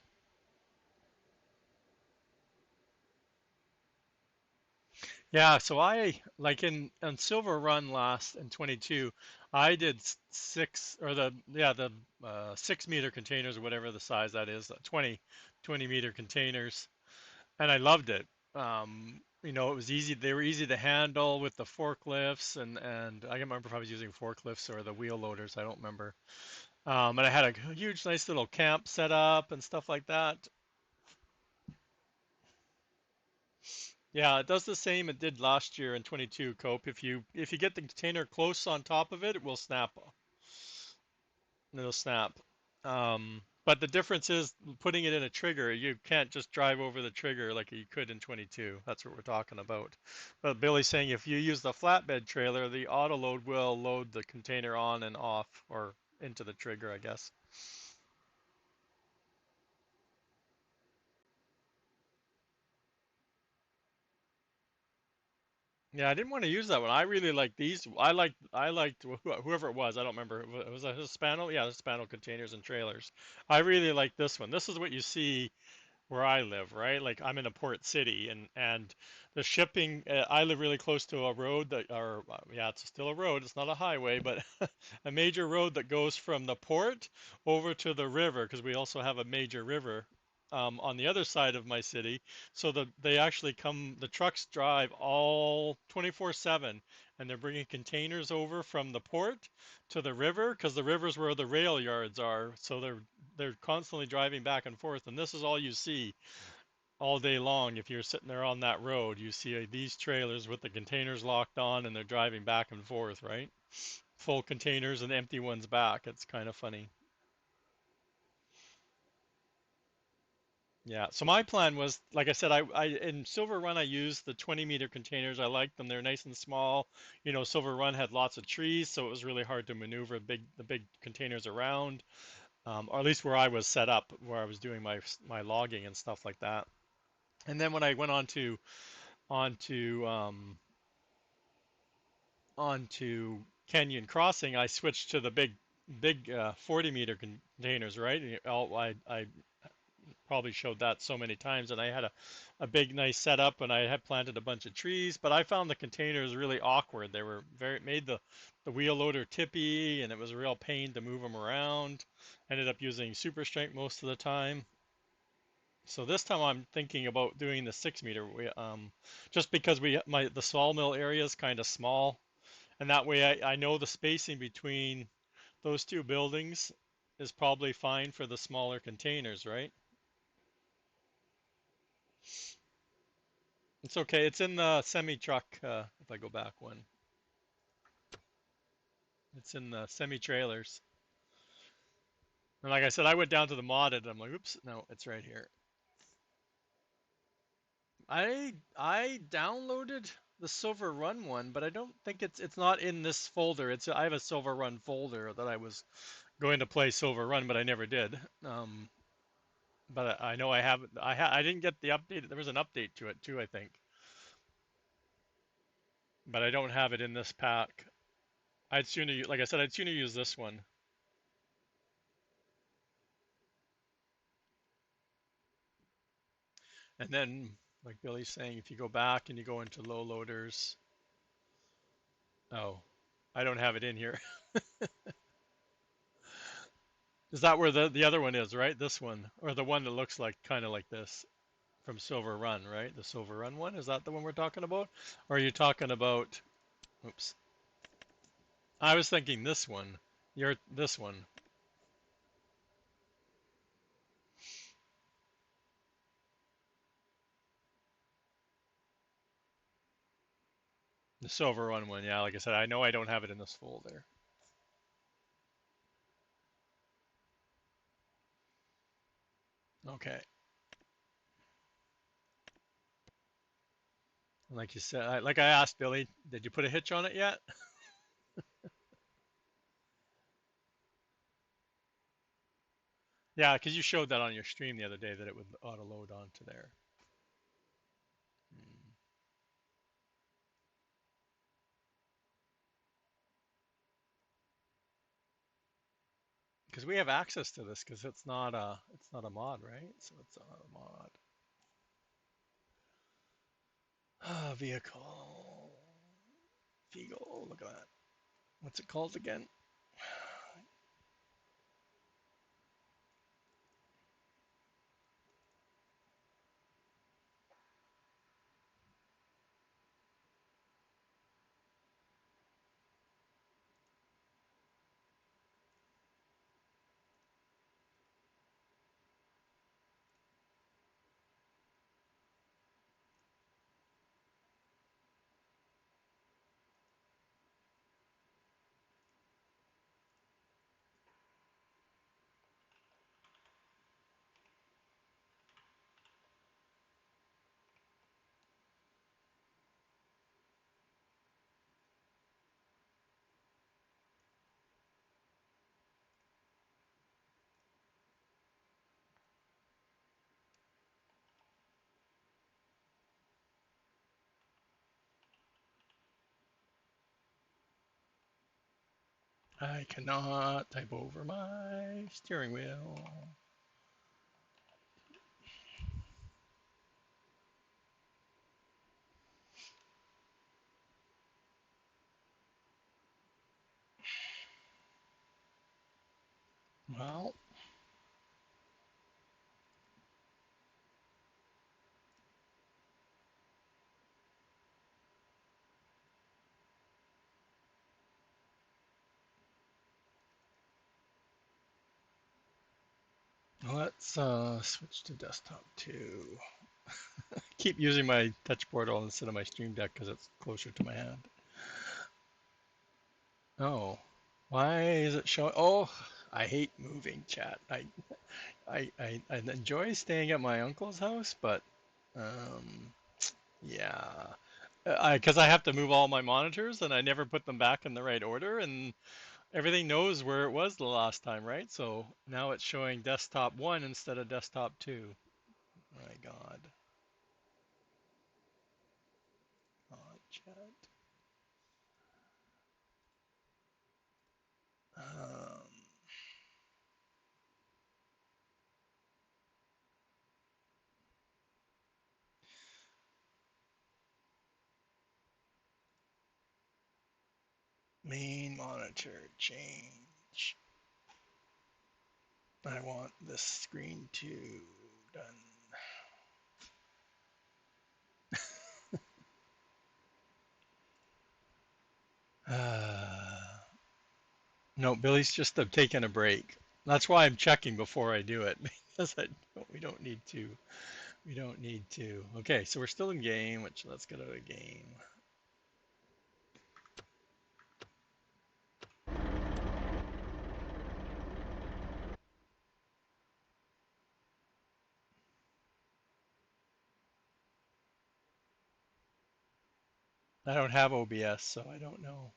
[SPEAKER 1] Yeah, so I like in on Silver Run last in 22, I did six or the 6 meter containers or whatever the size that is, 20 meter containers, and I loved it. It was easy. They were easy to handle with the forklifts, and I can't remember if I was using forklifts or the wheel loaders. I don't remember. And I had a huge, nice little camp set up and stuff like that. Yeah, it does the same it did last year in 22, Cope. If you get the container close on top of it, it will snap. It'll snap. But the difference is putting it in a trigger. You can't just drive over the trigger like you could in 22. That's what we're talking about. But Billy's saying if you use the flatbed trailer, the auto load will load the container on and off or into the trigger, I guess. Yeah, I didn't want to use that one. I really like these. I liked whoever it was. I don't remember. It was a Hispano. Yeah, Hispano containers and trailers. I really like this one. This is what you see where I live, right? Like I'm in a port city, and the shipping. I live really close to a road that, or yeah, it's still a road. It's not a highway, but a major road that goes from the port over to the river, because we also have a major river on the other side of my city. So they actually come. The trucks drive all 24/7, and they're bringing containers over from the port to the river, because the river's where the rail yards are. So they're constantly driving back and forth, and this is all you see all day long. If you're sitting there on that road, you see these trailers with the containers locked on, and they're driving back and forth, right? Full containers and empty ones back. It's kind of funny. Yeah. So my plan was, like I said, I in Silver Run I used the 20-meter containers. I liked them. They're nice and small. Silver Run had lots of trees, so it was really hard to maneuver the big containers around. Or at least where I was set up, where I was doing my logging and stuff like that. And then when I went onto onto Canyon Crossing, I switched to the big 40-meter containers, right? I probably showed that so many times, and I had a big nice setup, and I had planted a bunch of trees, but I found the containers really awkward. They were very made the wheel loader tippy, and it was a real pain to move them around. Ended up using super strength most of the time. So this time I'm thinking about doing the 6 meter, just because the sawmill area is kind of small, and that way I know the spacing between those two buildings is probably fine for the smaller containers, right? It's okay. It's in the semi truck. If I go back one, it's in the semi trailers. And like I said, I went down to the modded. I'm like, oops, no, it's right here. I downloaded the Silver Run one, but I don't think it's not in this folder. I have a Silver Run folder that I was going to play Silver Run, but I never did. But I know I have. I didn't get the update. There was an update to it too, I think, but I don't have it in this pack. Like I said, I'd sooner use this one. And then, like Billy's saying, if you go back and you go into low loaders, oh, I don't have it in here. Is that where the other one is, right? This one, or the one that looks like kind of like this from Silver Run, right? The Silver Run one. Is that the one we're talking about? Or are you talking about? Oops. I was thinking this one. You're this one, the Silver Run one. Yeah, like I said, I know I don't have it in this folder. Okay. Like you said, like I asked Billy, did you put a hitch on it yet? Yeah, because you showed that on your stream the other day that it would auto load onto there. Because we have access to this because it's not a mod, right? So it's not a mod. Vehicle. Vehicle. Look at that. What's it called again? I cannot type over my steering wheel. Well, let's switch to desktop 2. Keep using my touch portal instead of my stream deck because it's closer to my hand. Oh, why is it showing? Oh, I hate moving, chat. I enjoy staying at my uncle's house, but um, yeah, because I have to move all my monitors and I never put them back in the right order, and everything knows where it was the last time, right? So now it's showing desktop 1 instead of desktop 2. My God. Oh, chat. Um, main monitor change. I want this screen to done. No, Billy's just taking a break. That's why I'm checking before I do it because we don't need to. We don't need to. Okay, so we're still in game, which let's go to a game. I don't have OBS, so I don't know.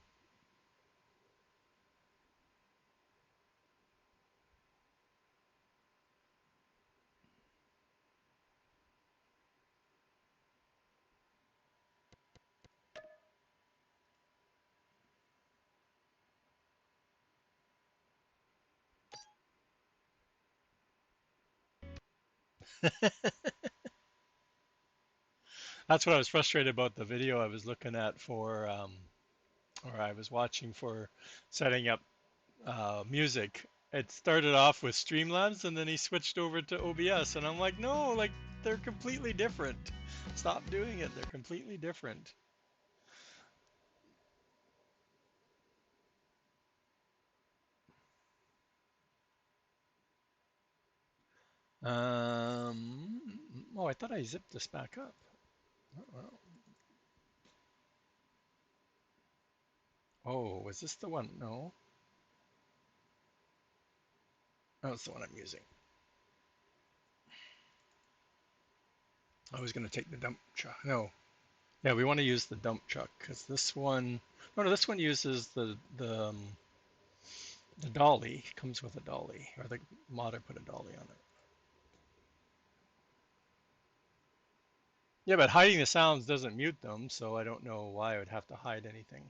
[SPEAKER 1] That's what I was frustrated about the video I was looking at for, or I was watching for setting up music. It started off with Streamlabs and then he switched over to OBS, and I'm like, no, like they're completely different. Stop doing it. They're completely different. Oh, I thought I zipped this back up. Oh, well. Oh, was this the one? No. Oh, it's the one I'm using. I was going to take the dump truck. No. Yeah, we want to use the dump truck because this one, oh no, this one uses the dolly. Comes with a dolly, or the modder put a dolly on it. Yeah, but hiding the sounds doesn't mute them, so I don't know why I would have to hide anything.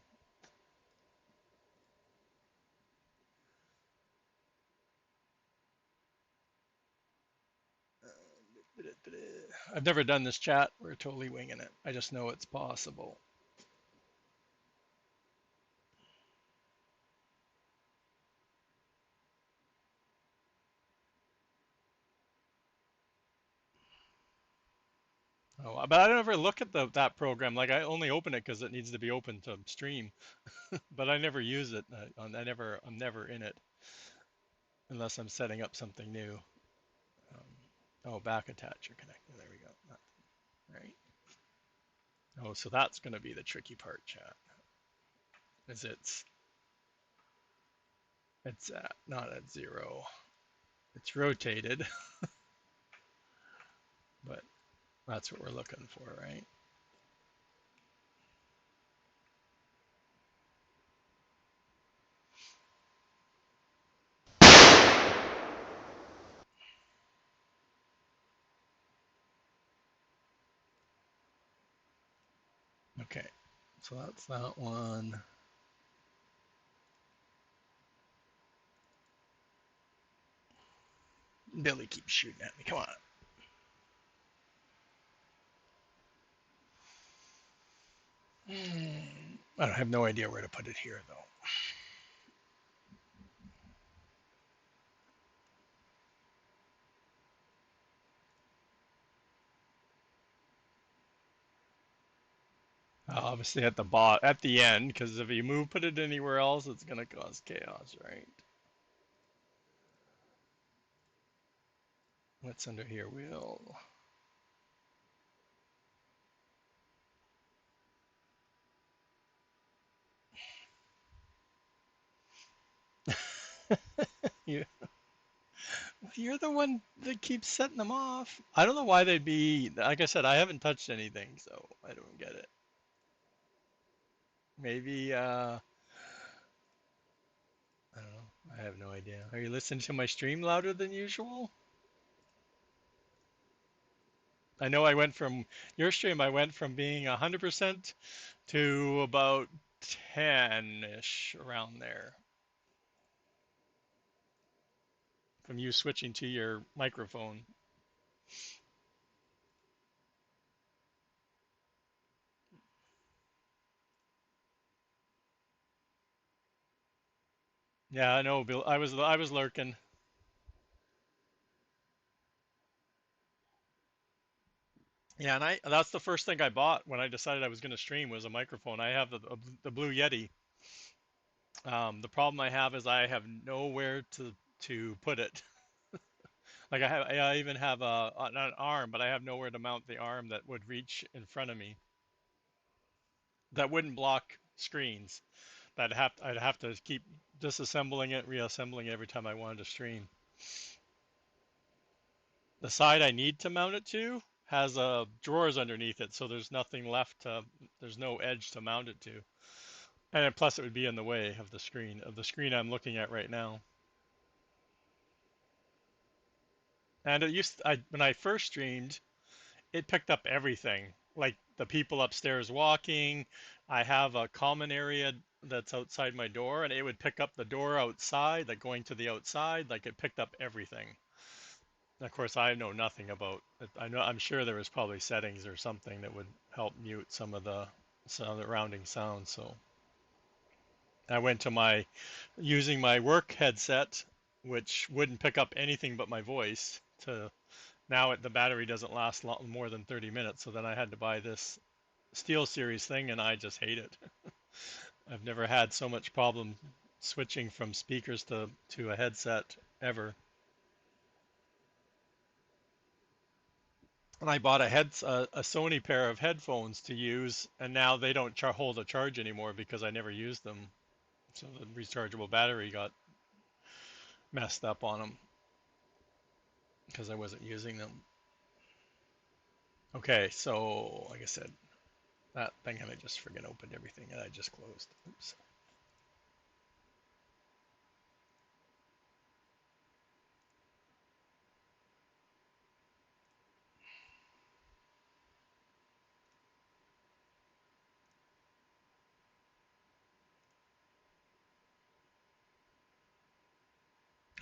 [SPEAKER 1] I've never done this chat. We're totally winging it. I just know it's possible. Oh, but I don't ever look at that program. Like I only open it because it needs to be open to stream, but I never use it. I'm never in it unless I'm setting up something new. Oh, back attacher connector. There we go. Right. Oh, so that's going to be the tricky part, chat. Is it's not at 0. It's rotated, but that's what we're looking for, right? Okay, so that's that one. Billy keeps shooting at me. Come on. I have no idea where to put it here, though. Obviously at the end, because if you put it anywhere else, it's gonna cause chaos, right? What's under here? Wheel. you, you're the one that keeps setting them off. I don't know why they'd be. Like I said, I haven't touched anything, so I don't get it. Maybe. I don't know. I have no idea. Are you listening to my stream louder than usual? I know I went from your stream. I went from being 100% to about 10-ish around there. From you switching to your microphone. Yeah, I know, Bill. I was lurking. Yeah, and that's the first thing I bought when I decided I was going to stream was a microphone. I have the Blue Yeti. The problem I have is I have nowhere to put it. Like I even have not an arm, but I have nowhere to mount the arm that would reach in front of me. That wouldn't block screens. I'd have to keep disassembling it, reassembling it every time I wanted to stream. The side I need to mount it to has drawers underneath it, so there's nothing left there's no edge to mount it to. And plus it would be in the way of the screen I'm looking at right now. And when I first streamed, it picked up everything, like the people upstairs walking. I have a common area that's outside my door, and it would pick up the door outside, like going to the outside, like it picked up everything. Of course, I know nothing about it. I'm sure there was probably settings or something that would help mute some of the surrounding sounds. So I went to using my work headset, which wouldn't pick up anything but my voice. To now, the battery doesn't last more than 30 minutes. So then I had to buy this Steel Series thing, and I just hate it. I've never had so much problem switching from speakers to a headset ever. And I bought a Sony pair of headphones to use, and now they don't hold a charge anymore because I never used them. So the rechargeable battery got messed up on them because I wasn't using them. Okay, so like I said, that thing and I just friggin' opened everything and I just closed. Oops.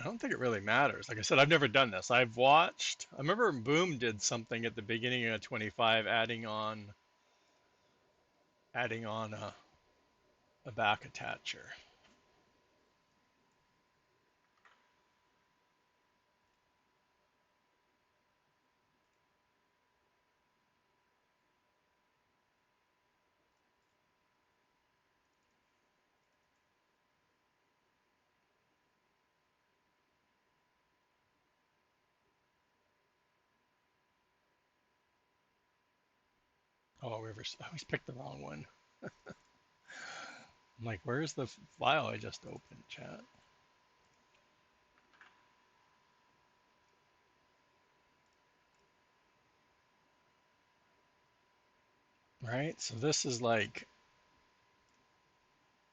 [SPEAKER 1] I don't think it really matters. Like I said, I've never done this. I've watched. I remember Boom did something at the beginning of 25, adding on a back attacher. Oh, Rivers. I always picked the wrong one. I'm like, where's the file I just opened, chat? Right? So this is like,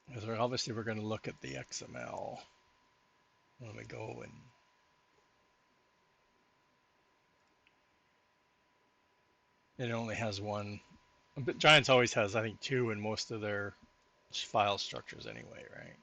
[SPEAKER 1] because obviously we're going to look at the XML when we go and it only has one. But Giants always has, I think, two in most of their file structures anyway, right?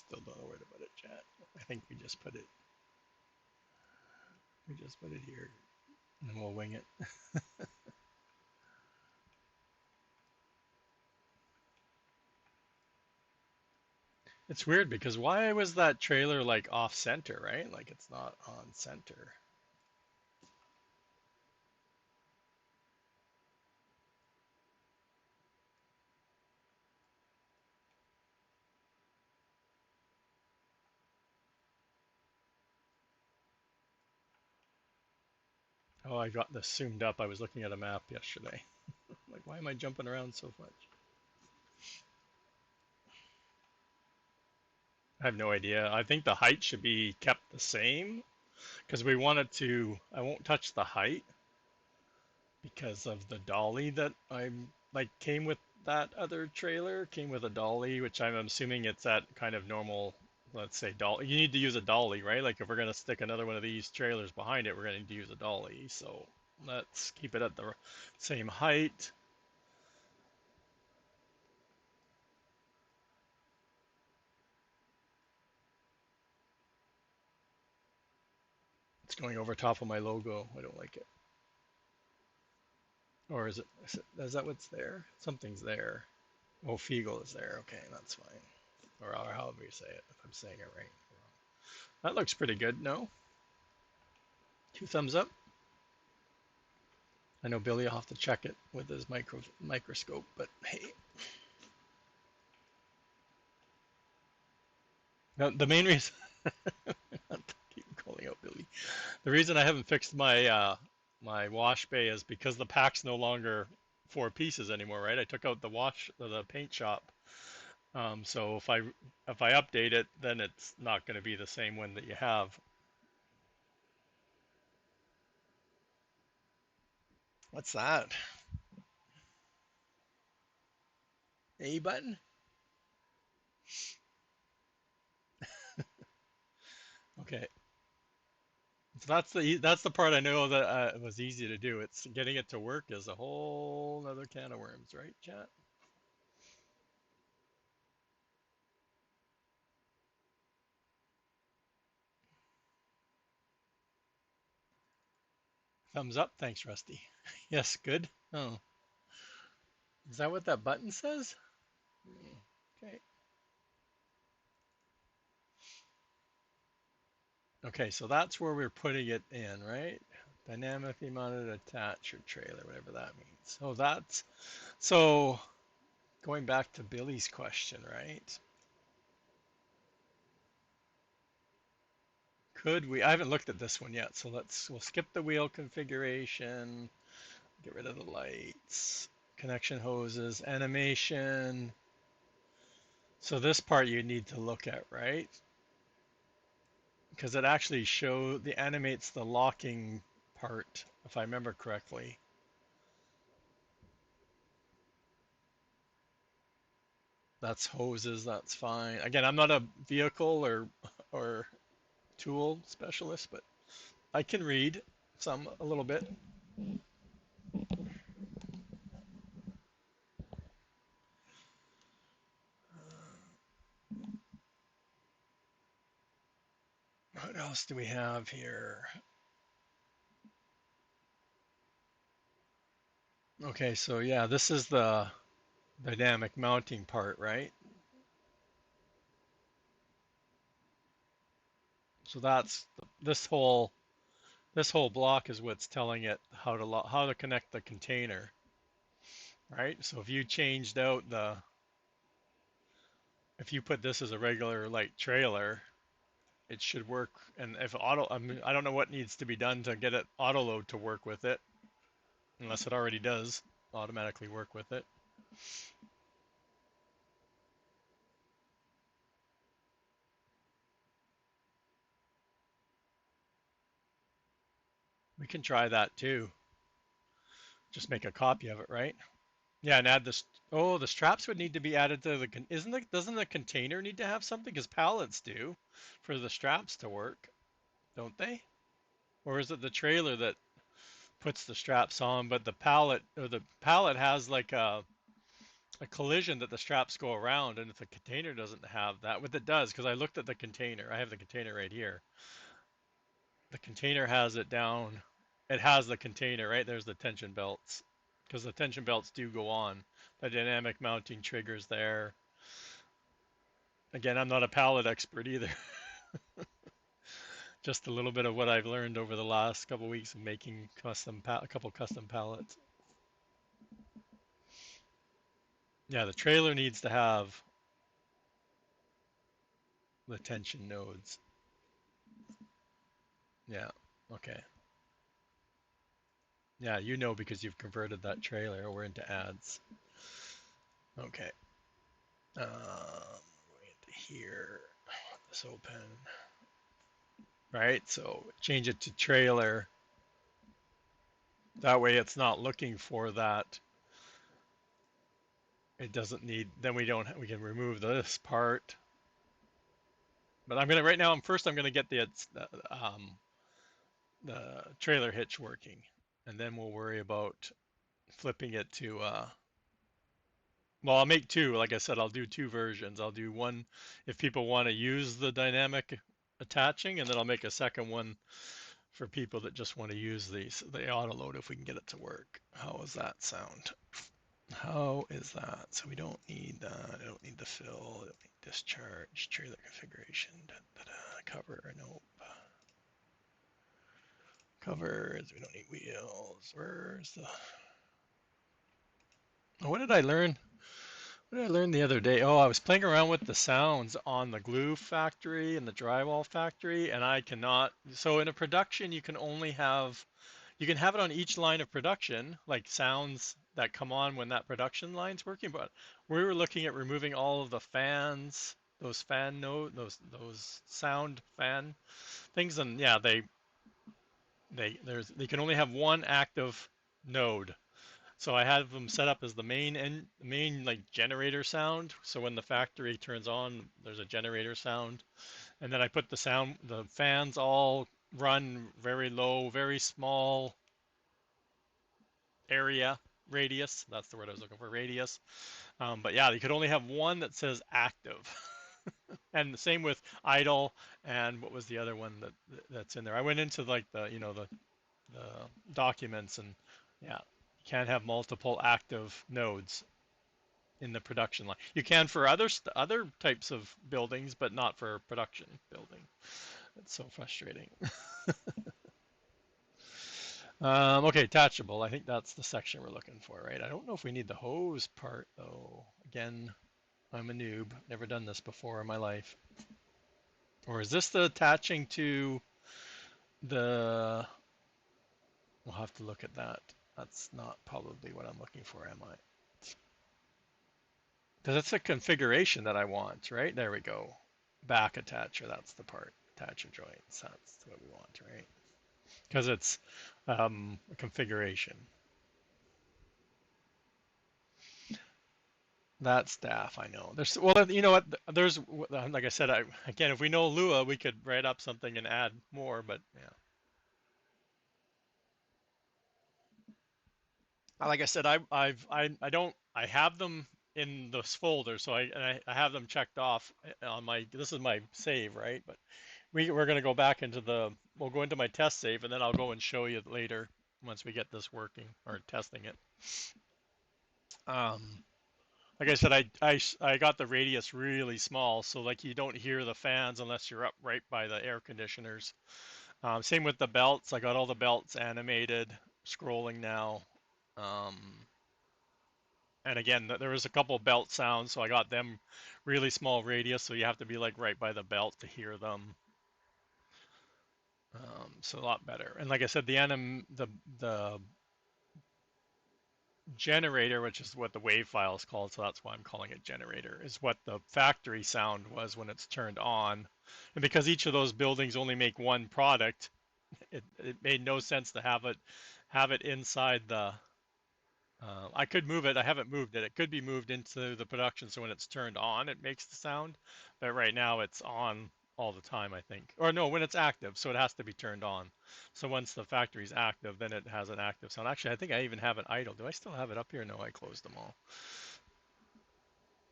[SPEAKER 1] Still don't know where to put it, chat. I think we just put it. We just put it here, and we'll wing it. It's weird because why was that trailer like off center, right? Like it's not on center. Oh, I got this zoomed up. I was looking at a map yesterday. Like, why am I jumping around so much? I have no idea. I think the height should be kept the same because we wanted to. I won't touch the height because of the dolly that I'm like came with that other trailer. Came with a dolly, which I'm assuming it's at kind of normal. Let's say dolly. You need to use a dolly, right? Like if we're gonna stick another one of these trailers behind it, we're gonna need to use a dolly. So let's keep it at the same height. It's going over top of my logo. I don't like it. Or is that what's there? Something's there. Oh, Fiegel is there. Okay, that's fine. Or however you say it, if I'm saying it right or wrong. That looks pretty good, no? Two thumbs up. I know Billy will have to check it with his microscope, but hey. No, the main reason I keep calling out Billy. The reason I haven't fixed my wash bay is because the pack's no longer 4 pieces anymore, right? I took out the paint shop. So if I update it, then it's not going to be the same one that you have. What's that? A button? Okay. So that's the part I know that was easy to do. It's getting it to work is a whole other can of worms, right, chat? Thumbs up. Thanks, Rusty. Yes, good. Oh, is that what that button says? Okay. Okay, so that's where we're putting it in, right? Dynamically mounted attach or trailer, whatever that means. So going back to Billy's question, right? Could we? I haven't looked at this one yet, so we'll skip the wheel configuration, get rid of the lights, connection hoses, animation. So this part you need to look at, right? Because it actually the animates the locking part, if I remember correctly. That's hoses, that's fine. Again, I'm not a vehicle or tool specialist, but I can read a little bit. What else do we have here? Okay, so yeah, this is the dynamic mounting part, right? So this whole block is what's telling it how to connect the container, right? So if you put this as a regular like trailer, it should work. And if I don't know what needs to be done to get it auto load to work with it, unless it already does automatically work with it. We can try that too. Just make a copy of it, right? Yeah, and add this. Oh, the straps would need to be added to doesn't the container need to have something? Because pallets do for the straps to work, don't they? Or is it the trailer that puts the straps on, but the pallet has like a collision that the straps go around, and if the container doesn't have that, what it does, because I looked at the container, I have the container right here. The container has it down. It has the container, right? There's the tension belts. Because the tension belts do go on. The dynamic mounting triggers there. Again, I'm not a pallet expert either. Just a little bit of what I've learned over the last couple of weeks of making a couple custom pallets. Yeah, the trailer needs to have the tension nodes. Yeah. Okay. Yeah, you know because you've converted that trailer over into ads. Okay. Going into here. Let this open. Right? So change it to trailer. That way it's not looking for that. It doesn't need, then we can remove this part. But I'm gonna, right now, I'm gonna get the trailer hitch working. And then we'll worry about flipping it to, well, I'll make two. Like I said, I'll do two versions. I'll do one if people want to use the dynamic attaching, and then I'll make a second one for people that just want to use the auto load if we can get it to work. How does that sound? How is that? So we don't need that. I don't need the fill. I don't need discharge. Trailer configuration. Da, da, da. Cover. Nope. Covers. We don't need wheels. Where's the? Oh, what did I learn? What did I learn the other day? Oh, I was playing around with the sounds on the glue factory and the drywall factory, and I cannot. So in a production, you can have it on each line of production, like sounds that come on when that production line's working. But we were looking at removing all of the fans, those fan note, those sound fan things, and yeah, they can only have one active node. So I have them set up as the main like generator sound. So when the factory turns on, there's a generator sound, and then I put the fans all run very low, very small area radius. That's the word I was looking for, radius. But yeah, you could only have one that says active, and the same with idle. And what was the other one that's in there? I went into like the documents, and yeah, you can't have multiple active nodes in the production line. You can for other types of buildings, but not for a production building. It's so frustrating. Okay, attachable. I think that's the section we're looking for, right? I don't know if we need the hose part though. Again, I'm a noob. Never done this before in my life. Or is this the attaching to the? We'll have to look at that. That's not probably what I'm looking for, am I? Because it's a configuration that I want, right? There we go. Back attacher, that's the part. Attacher joints, that's what we want, right? Because it's a configuration. That staff, I know. There's well, you know what? There's like I said, again, if we know Lua, we could write up something and add more. But yeah, like I said, I don't I have them in this folder, so I have them checked off on my. This is my save, right? But we're gonna go back into we'll go into my test save, and then I'll go and show you later once we get this working or testing it. Um, like I said, I got the radius really small, so like you don't hear the fans unless you're up right by the air conditioners. Same with the belts. I got all the belts animated, scrolling now. Um, and again, there was a couple belt sounds, so I got them really small radius, so you have to be like right by the belt to hear them. So a lot better. And like I said, the generator, which is what the wave file is called, so that's why I'm calling it generator, is what the factory sound was when it's turned on. And because each of those buildings only make one product, it made no sense to have it inside the. I could move it. I haven't moved it. It could be moved into the production, so when it's turned on, it makes the sound. But right now, it's on all the time, I think. Or no, when it's active, so it has to be turned on. So once the factory's active, then it has an active sound. Actually, I think I even have it idle. Do I still have it up here? No, I closed them all.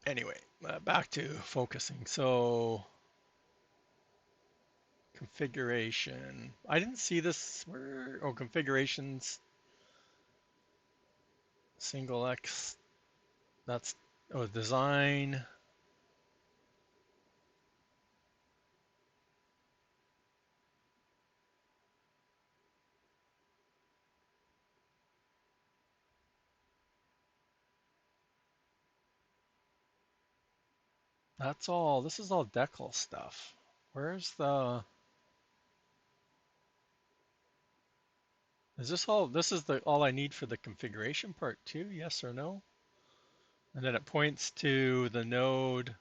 [SPEAKER 1] Anyway, back to focusing. So configuration. I didn't see this. Where? Oh, configurations. Single X. That's oh design. That's all. This is all decal stuff. Where's the? Is this all? This is the all I need for the configuration part too? Yes or no? And then it points to the node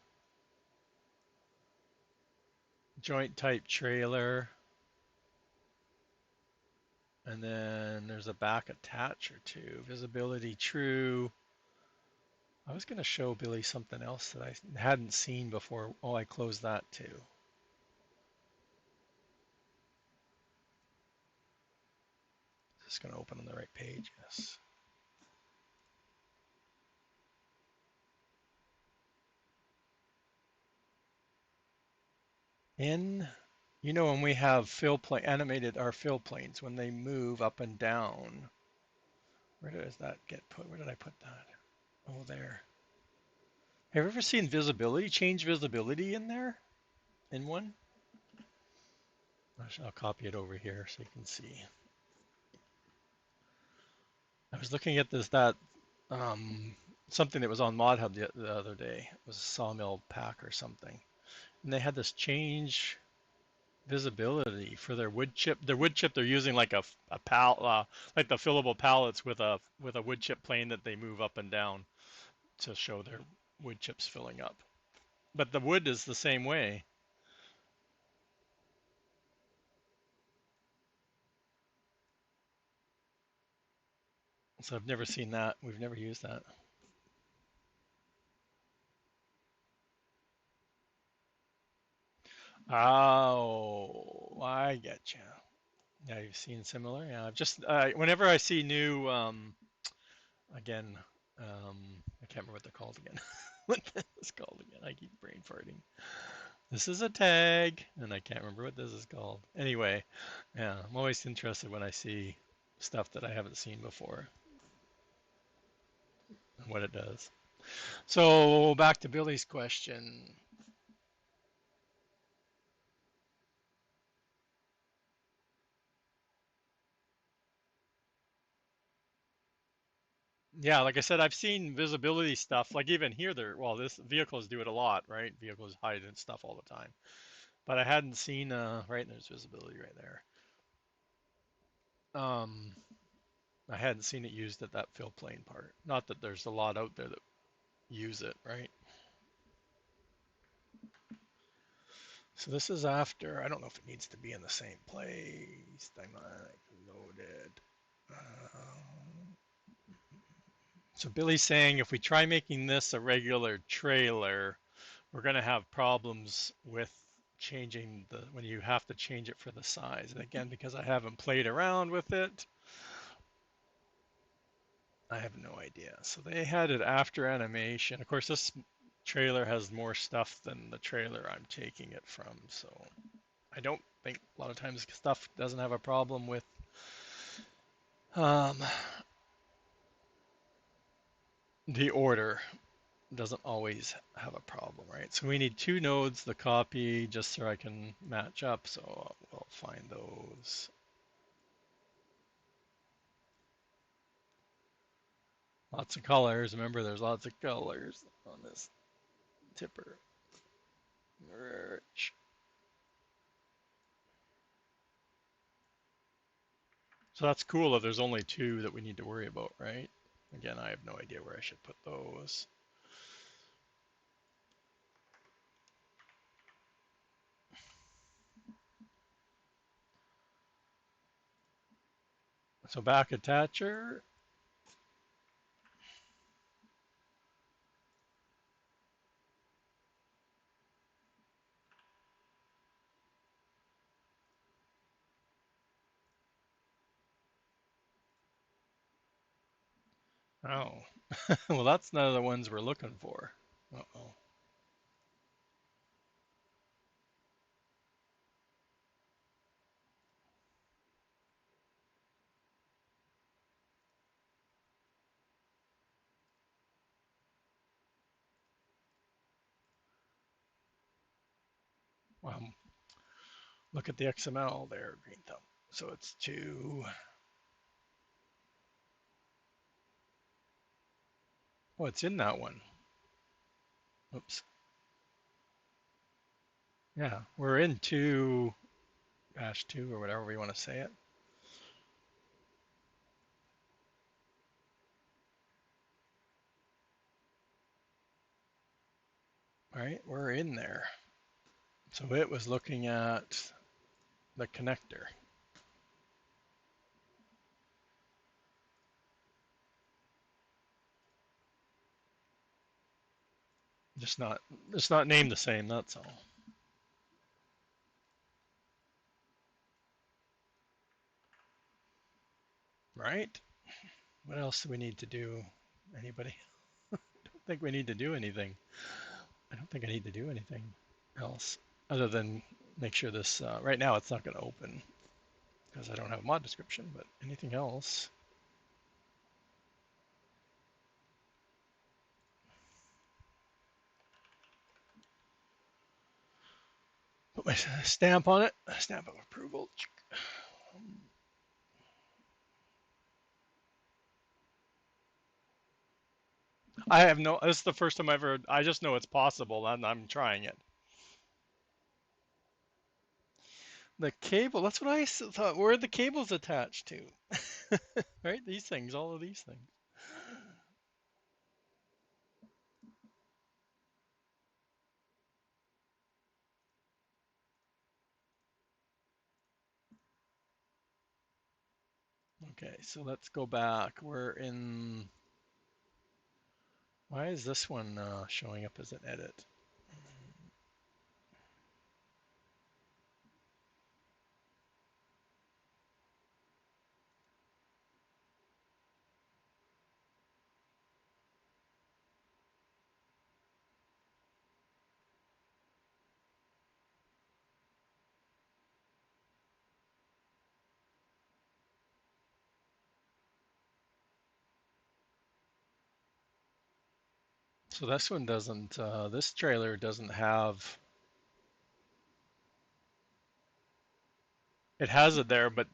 [SPEAKER 1] joint type trailer. And then there's a back attach or two. Visibility true. I was going to show Billy something else that I hadn't seen before. Oh, I closed that too. Just going to open on the right page. Yes. In, when we have fill plane animated our fill planes when they move up and down. Where does that get put? Where did I put that? Oh, there. Have you ever seen visibility? Change visibility in there? In one? I'll copy it over here so you can see. I was looking at um, something that was on ModHub the other day. It was a sawmill pack or something, and they had this change visibility for their wood chip. Their wood chip they're using like a like the fillable pallets with a wood chip plane that they move up and down to show their wood chips filling up. But the wood is the same way. So I've never seen that. We've never used that. Oh, I get you. Yeah, you've seen similar. Yeah, I've just whenever I see new again, I can't remember what they're called again. What it's called again? I keep brain farting. This is a tag, and I can't remember what this is called. Anyway, yeah, I'm always interested when I see stuff that I haven't seen before and what it does. So back to Billy's question. Yeah, like I said, I've seen visibility stuff. Like even here, this vehicles do it a lot, right? Vehicles hide and stuff all the time. But I hadn't seen, right, there's visibility right there. Um, I hadn't seen it used at that fill plane part. Not that there's a lot out there that use it, right? So this is after, I don't know if it needs to be in the same place. Dynamic loaded. Um, so Billy's saying if we try making this a regular trailer, we're going to have problems with changing when you have to change it for the size. And again, because I haven't played around with it, I have no idea. So they had it after animation. Of course, this trailer has more stuff than the trailer I'm taking it from. So I don't think a lot of times stuff doesn't have a problem with um, the order. Doesn't always have a problem, right? So we need two nodes to copy just so I can match up. So we'll find those. Lots of colors. Remember, there's lots of colors on this tipper. Merge. So that's cool if there's only two that we need to worry about, right? Again, I have no idea where I should put those. So back attacher. Oh, well, that's none of the ones we're looking for. Uh-oh. Well, look at the XML there, green thumb. So it's two. Oh, it's in that one. Oops. Yeah, we're in 2-2 or whatever we want to say it. All right, we're in there. So it was looking at the connector. Just not it's not named the same, that's all. Right? What else do we need to do? Anybody? I don't think we need to do anything. I don't think I need to do anything else other than make sure this, right now it's not going to open because I don't have a mod description, but anything else? Put my stamp on it, stamp of approval. I have no, this is the first time I've ever, I just know it's possible and I'm trying it. The cable, that's what I thought. Where are the cables attached to? Right? These things, all of these things. Okay, so let's go back. We're in, why is this one showing up as an edit? So this one doesn't, this trailer doesn't have, it has it there, but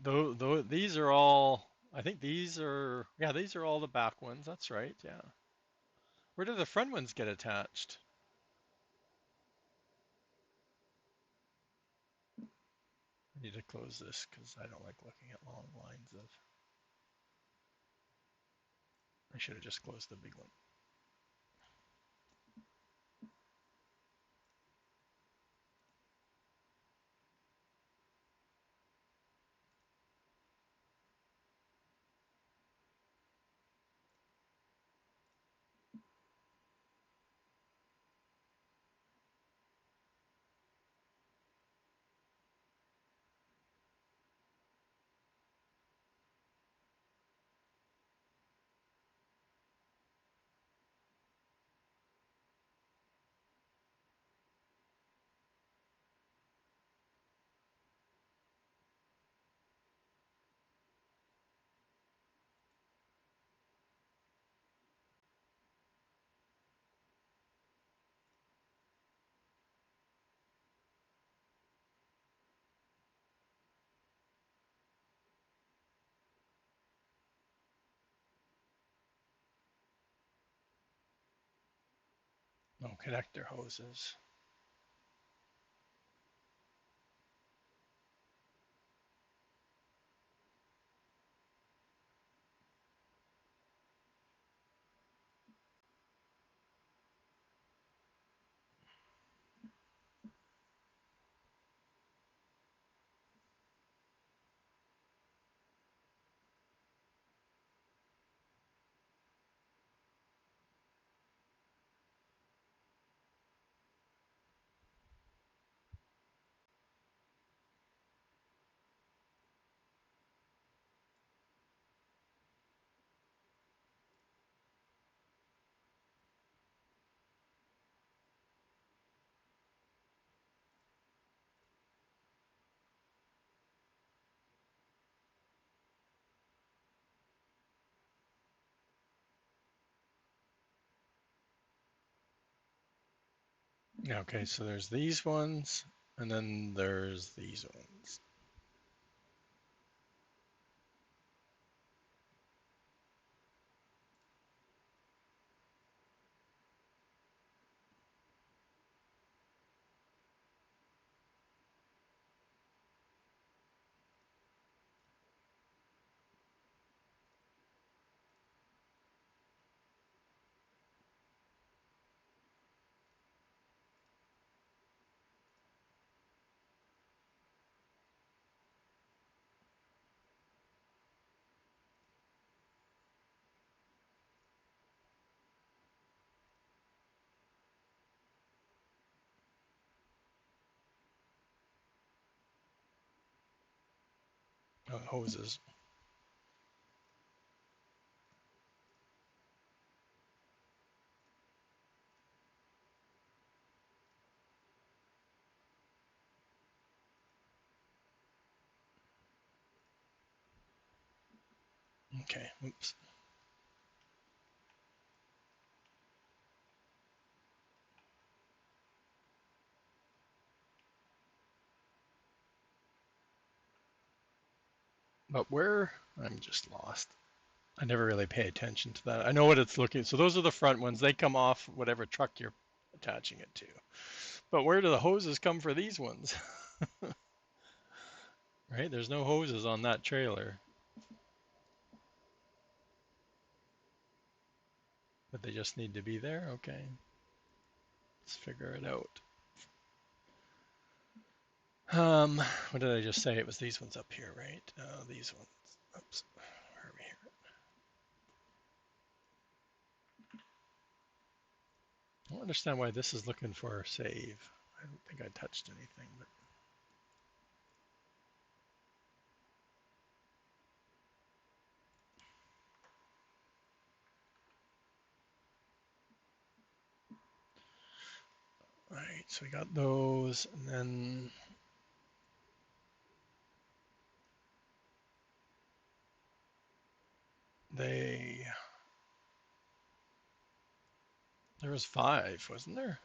[SPEAKER 1] these are all, I think these are, yeah, these are all the back ones. That's right, yeah. Where do the front ones get attached? I need to close this because I don't like looking at long lines of, I should have just closed the big one. No connector hoses. Okay, so there's these ones, and then there's these ones. Hoses. Okay, oops. But where? I'm just lost. I never really pay attention to that. I know what it's looking. So those are the front ones. They come off whatever truck you're attaching it to. But where do the hoses come for these ones? Right? There's no hoses on that trailer. But they just need to be there? Okay. Let's figure it out. What did I just say? It was these ones up here, right? These ones. Oops. Where are we here? I don't understand why this is looking for save. I don't think I touched anything, but all right, so we got those, and then they, there was 5, wasn't there?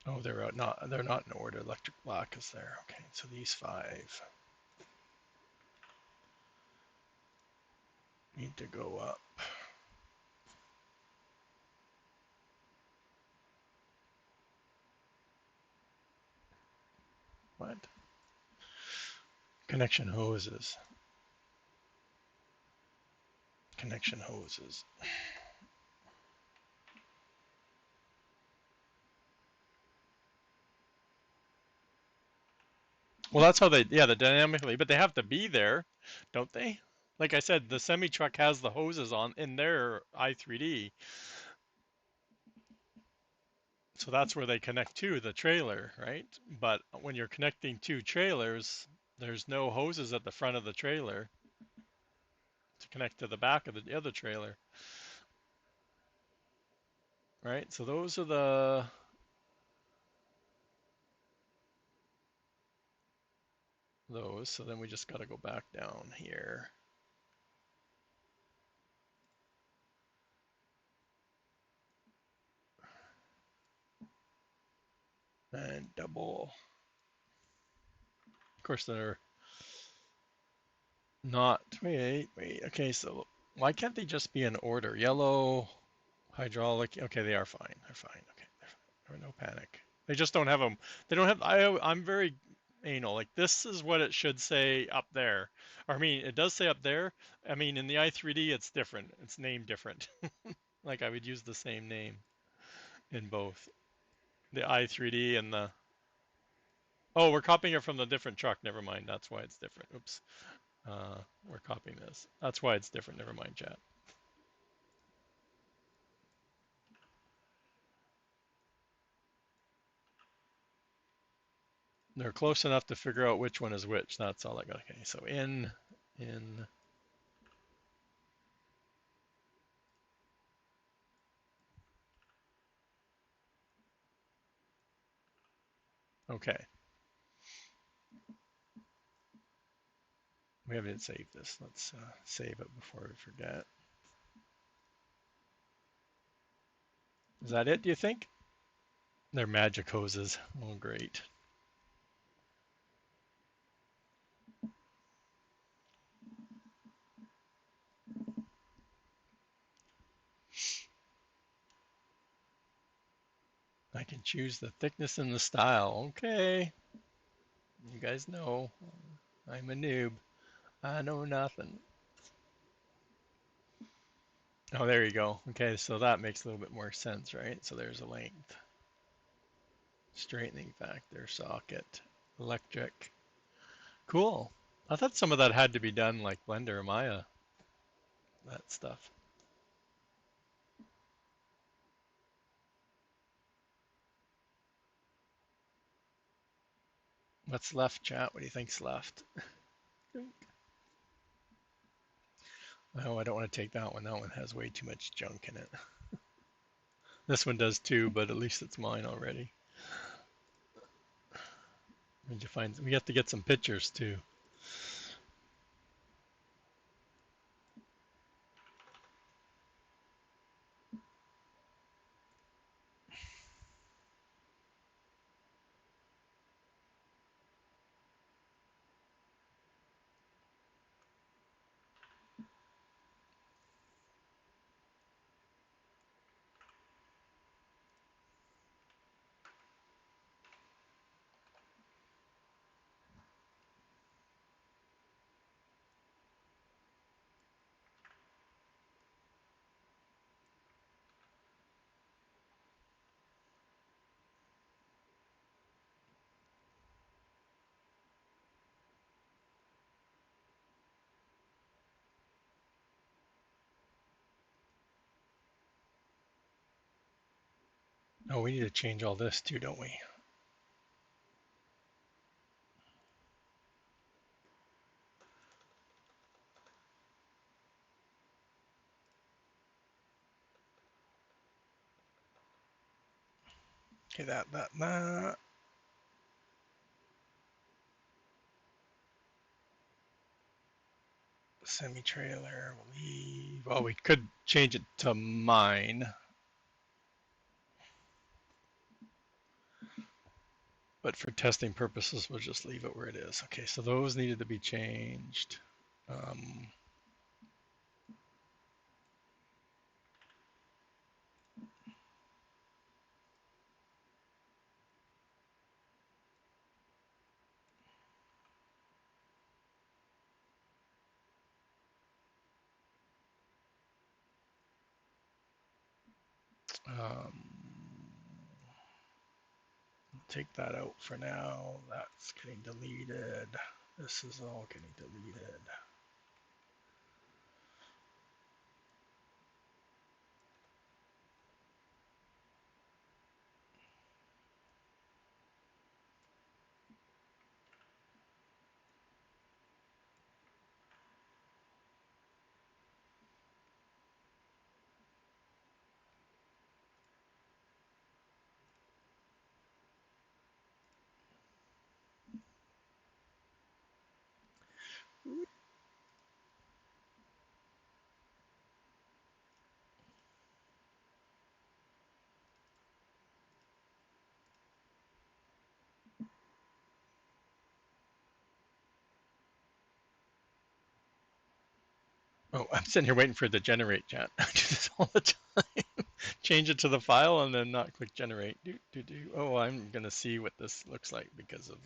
[SPEAKER 1] Oh, they're not in order. Electric black is there. Okay, so these 5 need to go up. What? Connection hoses. Connection hoses. Well, that's how they, yeah, the dynamically, but they have to be there, don't they? Like I said, the semi truck has the hoses on in their i3D, so that's where they connect to the trailer, right? But when you're connecting 2 trailers, there's no hoses at the front of the trailer to connect to the back of the other trailer, right? So those are those. So then we just got to go back down here and double. Of course, they're not. Wait. Okay, so why can't they just be in order? Yellow, hydraulic. Okay, they are fine. They're fine. Okay, no panic. They just don't have them. They don't have. I'm very anal. Like this is what it should say up there. Or, I mean, it does say up there. I mean, in the i3D, it's different. It's named different. Like I would use the same name in both the i3D and the. Oh, we're copying it from the different truck. Never mind. That's why it's different. Oops. We're copying this. That's why it's different. Never mind, chat. They're close enough to figure out which one is which. That's all I got. Okay, so in. Okay, we haven't saved this. Let's save it before we forget. Is that it, do you think? They're magic hoses. Oh, great. I can choose the thickness and the style. Okay. You guys know I'm a noob. I know nothing. Oh, there you go. Okay, so that makes a little bit more sense, right? So there's a length. Straightening factor, socket, electric. Cool. I thought some of that had to be done like Blender or Maya, that stuff. What's left, chat? What do you think's left? Oh, I don't want to take that one. That one has way too much junk in it. This one does too, but at least it's mine already. Did you find? We have to get some pictures too. Oh, we need to change all this too, don't we? Okay, that. Semi-trailer, leave. Well, we could change it to mine, but for testing purposes, we'll just leave it where it is. Okay, so those needed to be changed. Um, um, take that out for now. That's getting deleted. This is all getting deleted. Oh, I'm sitting here waiting for it to generate, chat. I do this all the time. Change it to the file and then not click generate. Oh, I'm gonna see what this looks like because of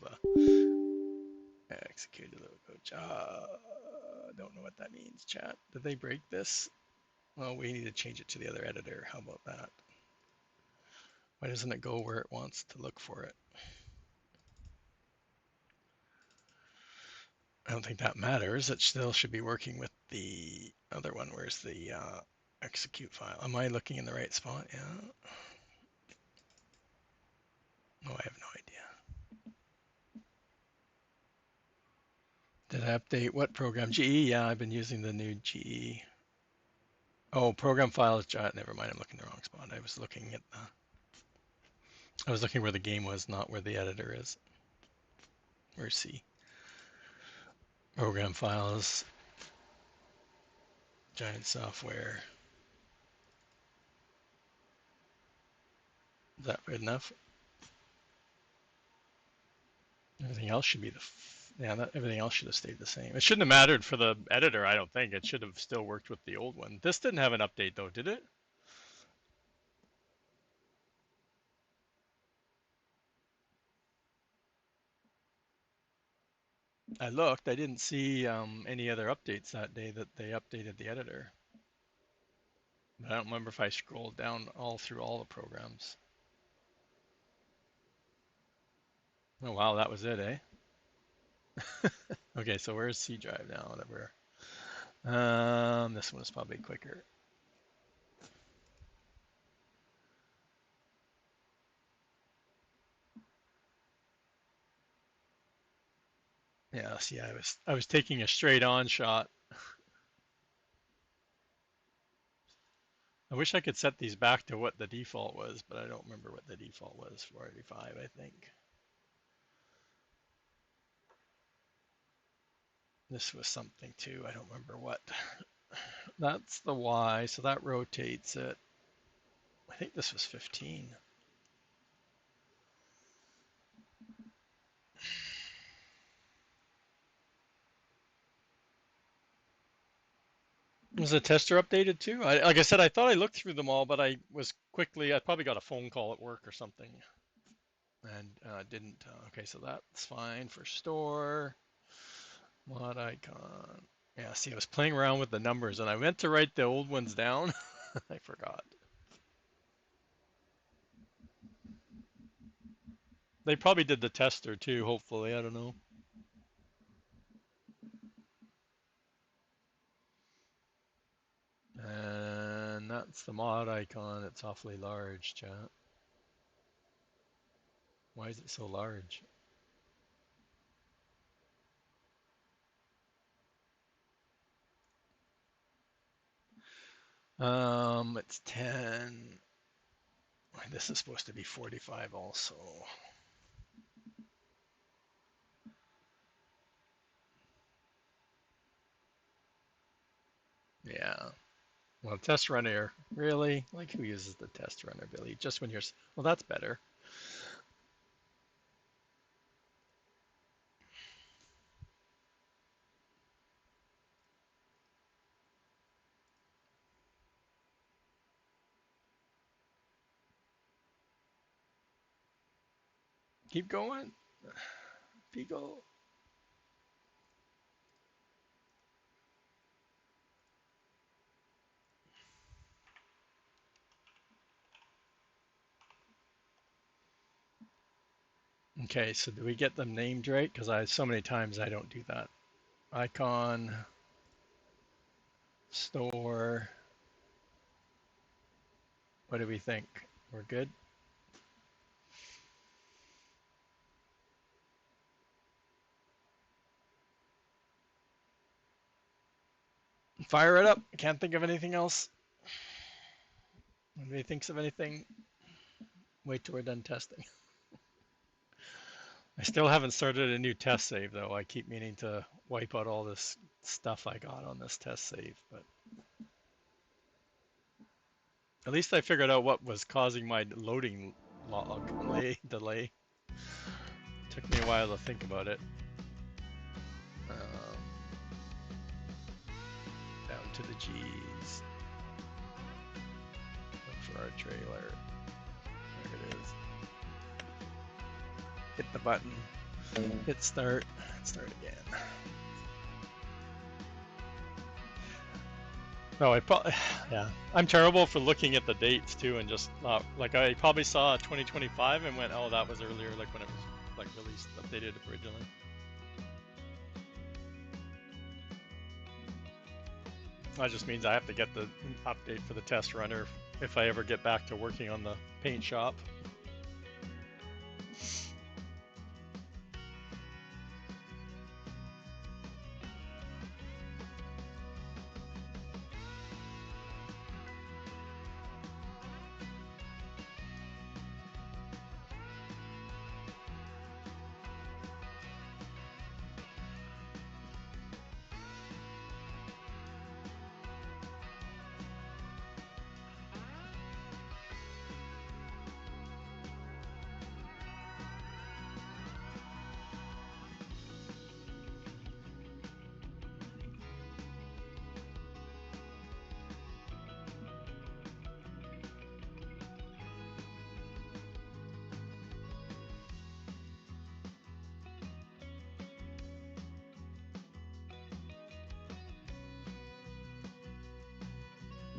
[SPEAKER 1] executed logo. Don't know what that means, chat. Did they break this? Well, we need to change it to the other editor. How about that? Why doesn't it go where it wants to look for it? I don't think that matters. It still should be working with the other one. Where's the execute file? Am I looking in the right spot? Yeah. Oh, I have no idea. Did I update what program? GE? Yeah, I've been using the new GE. Oh, program files. Never mind. I'm looking in the wrong spot. I was looking at the. I was looking where the game was, not where the editor is. Where's C? Program files. Giant software. Is that good enough? Everything else should be everything else should have stayed the same. It shouldn't have mattered for the editor, I don't think. It should have still worked with the old one. This didn't have an update though, did it? I looked. I didn't see any other updates that day that they updated the editor. But I don't remember if I scrolled down all through all the programs. Oh wow, that was it, eh? Okay, so where's C drive now? Whatever. This one is probably quicker. Yeah, see, I was taking a straight on shot. I wish I could set these back to what the default was, but I don't remember what the default was. 485, I think. This was something too. I don't remember what. That's the Y, so that rotates it. I think this was 15. Was the tester updated too? Like I said, I thought I looked through them all, but I probably got a phone call at work or something and didn't. Okay, so that's fine for store. Mod icon. Yeah, see, I was playing around with the numbers and I meant to write the old ones down. I forgot. They probably did the tester too, hopefully. I don't know. And that's the mod icon. It's awfully large, chat. Why is it so large? It's 10. This is supposed to be 45 also. Yeah. Well, test runner, really? Like who uses the test runner, Billy? Just when you're, well, that's better. Keep going. Beagle. Okay, so do we get them named right? Because so many times I don't do that. Icon, store. What do we think? We're good? Fire it up. I can't think of anything else. Anybody thinks of anything? Wait till we're done testing. I still haven't started a new test save though. I keep meaning to wipe out all this stuff I got on this test save, but at least I figured out what was causing my loading log delay. Took me a while to think about it. Down to the G's. Look for our trailer. There it is. Hit the button. Hit start. Start again. No, yeah. I'm terrible for looking at the dates too, and just like I probably saw 2025 and went, oh, that was earlier, like when it was like released, updated originally. That just means I have to get the update for the test runner if I ever get back to working on the paint shop.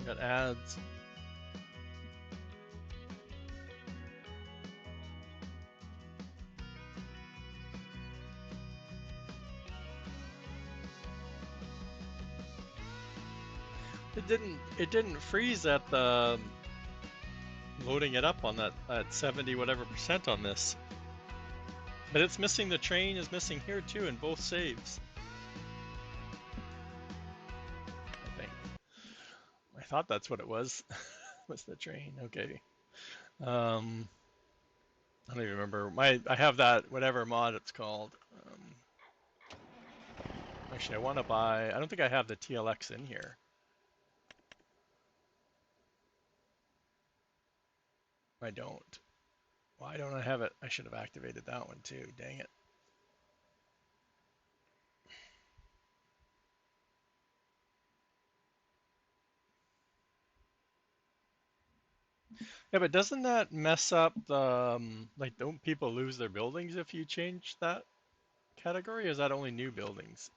[SPEAKER 1] Got ads. It didn't freeze at the loading it up on that at 70 whatever percent on this. But it's missing, the train is missing here too in both saves. I think. I thought that's what it was. Was the train. Okay. I don't even remember. I have that whatever mod it's called. Actually, I want to buy. I don't think I have the TLX in here. I don't. Why don't I have it? I should have activated that one too. Dang it. Yeah, but doesn't that mess up the like? Don't people lose their buildings if you change that category? Or is that only new buildings?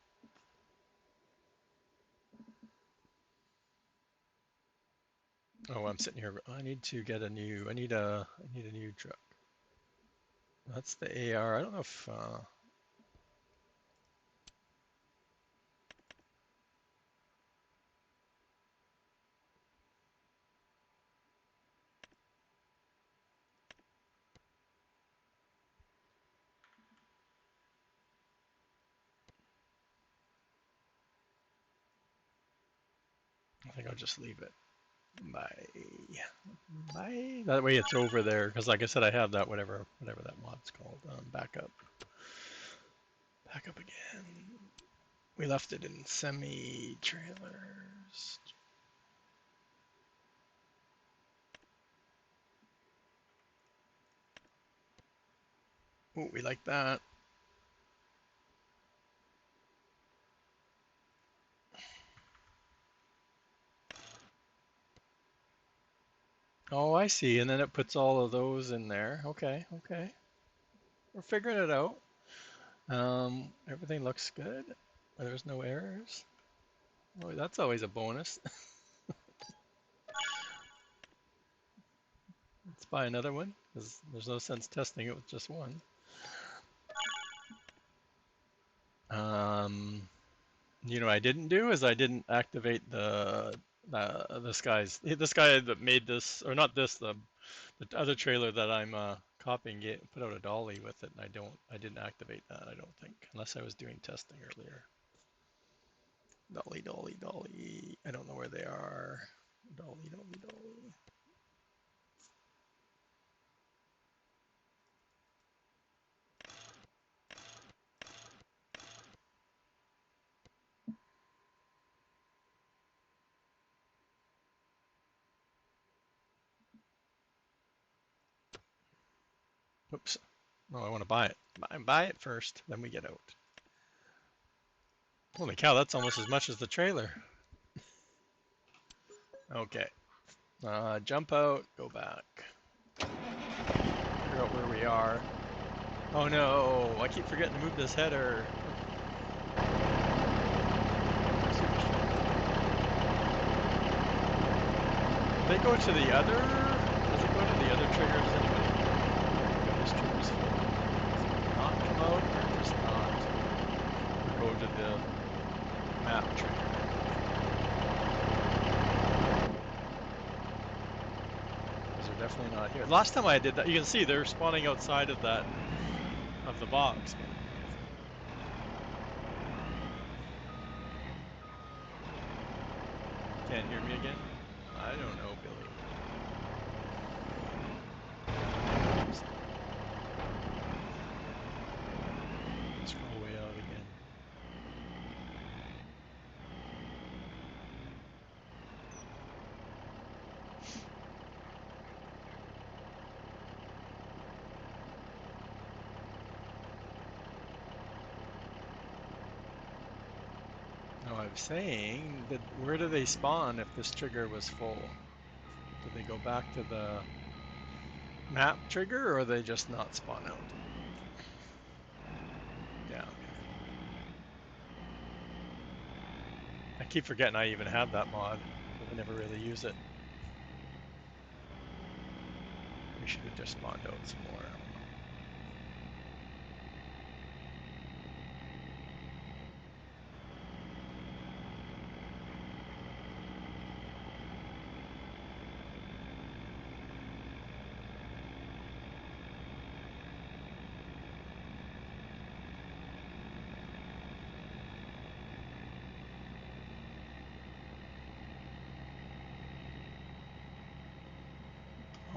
[SPEAKER 1] Oh, I'm sitting here. I need to get a new. I need a new truck. That's the AR. I don't know if. I think I'll just leave it. Bye. Bye. That way it's over there, because like I said, I have that whatever that mod's called. Backup. Backup again. We left it in semi trailers. Oh, we like that. Oh, I see. And then it puts all of those in there. Okay, okay. We're figuring it out. Everything looks good. There's no errors. Oh, that's always a bonus. Let's buy another one, because there's no sense testing it with just one. You know what I didn't do is I didn't activate this guy that made this, or not this, the other trailer that I'm copying it, put out a dolly with it, and I didn't activate that, I don't think, unless I was doing testing earlier. Dolly, dolly, dolly. I don't know where they are. Dolly, dolly, dolly. Oops. No, I want to buy it. Buy it first, then we get out. Holy cow, that's almost as much as the trailer. Okay. Jump out, go back. Figure out where we are. Oh no, I keep forgetting to move this header. Do they go to the other? Does it go to the other trigger? Does anybody know? If this trigger's full, does it not come out or just not? Or go to the map trigger? Because they're definitely not here. Last time I did that, you can see they're spawning outside of that, of the box. Can't hear me again? I don't know, Billy. Scroll way out again. No, I was saying, where do they spawn if this trigger was full? Do they go back to the map trigger, or they just not spawn out? Yeah, okay. I keep forgetting I even have that mod. but we never really use it. We should have just spawned out some more. I don't know.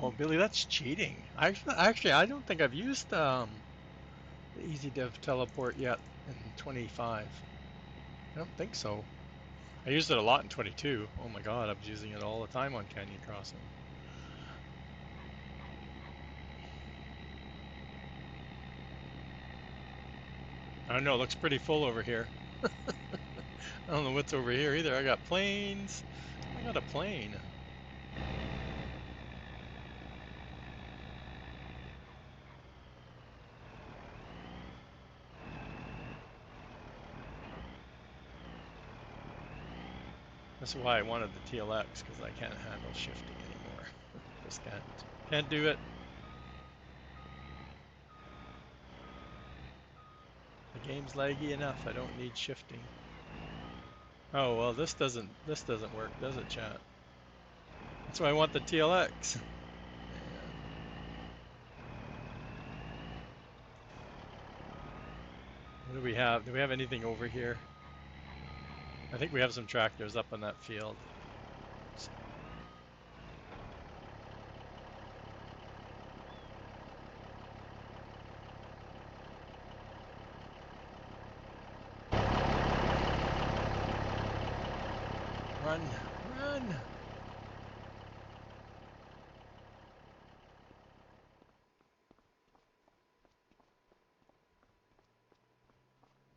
[SPEAKER 1] Oh, Billy, that's cheating. Actually, I don't think I've used the Easy Dev teleport yet in 25. I don't think so. I used it a lot in 22. Oh my god, I was using it all the time on Canyon Crossing. I don't know, it looks pretty full over here. I don't know what's over here either. I got planes. I got a plane. That's why I wanted the TLX, because I can't handle shifting anymore. Just can't. Can't do it. The game's laggy enough. I don't need shifting. Oh well, this doesn't work, does it, chat? That's why I want the TLX. Man. What do we have? Do we have anything over here? I think we have some tractors up on that field. Run, run!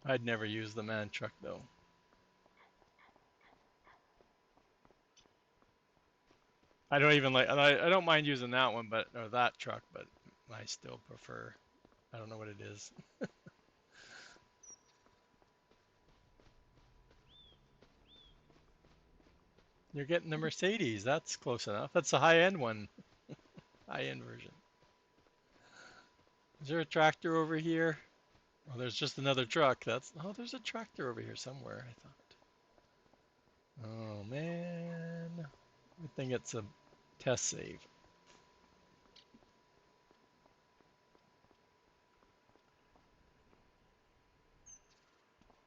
[SPEAKER 1] I'd never use the man truck though. I don't even like. I don't mind using that one, but or that truck, but I still prefer. I don't know what it is. You're getting the Mercedes. That's close enough. That's the high-end one, high-end version. Is there a tractor over here? Oh, there's just another truck. There's a tractor over here somewhere, I thought. Oh man. Good thing it's a test save.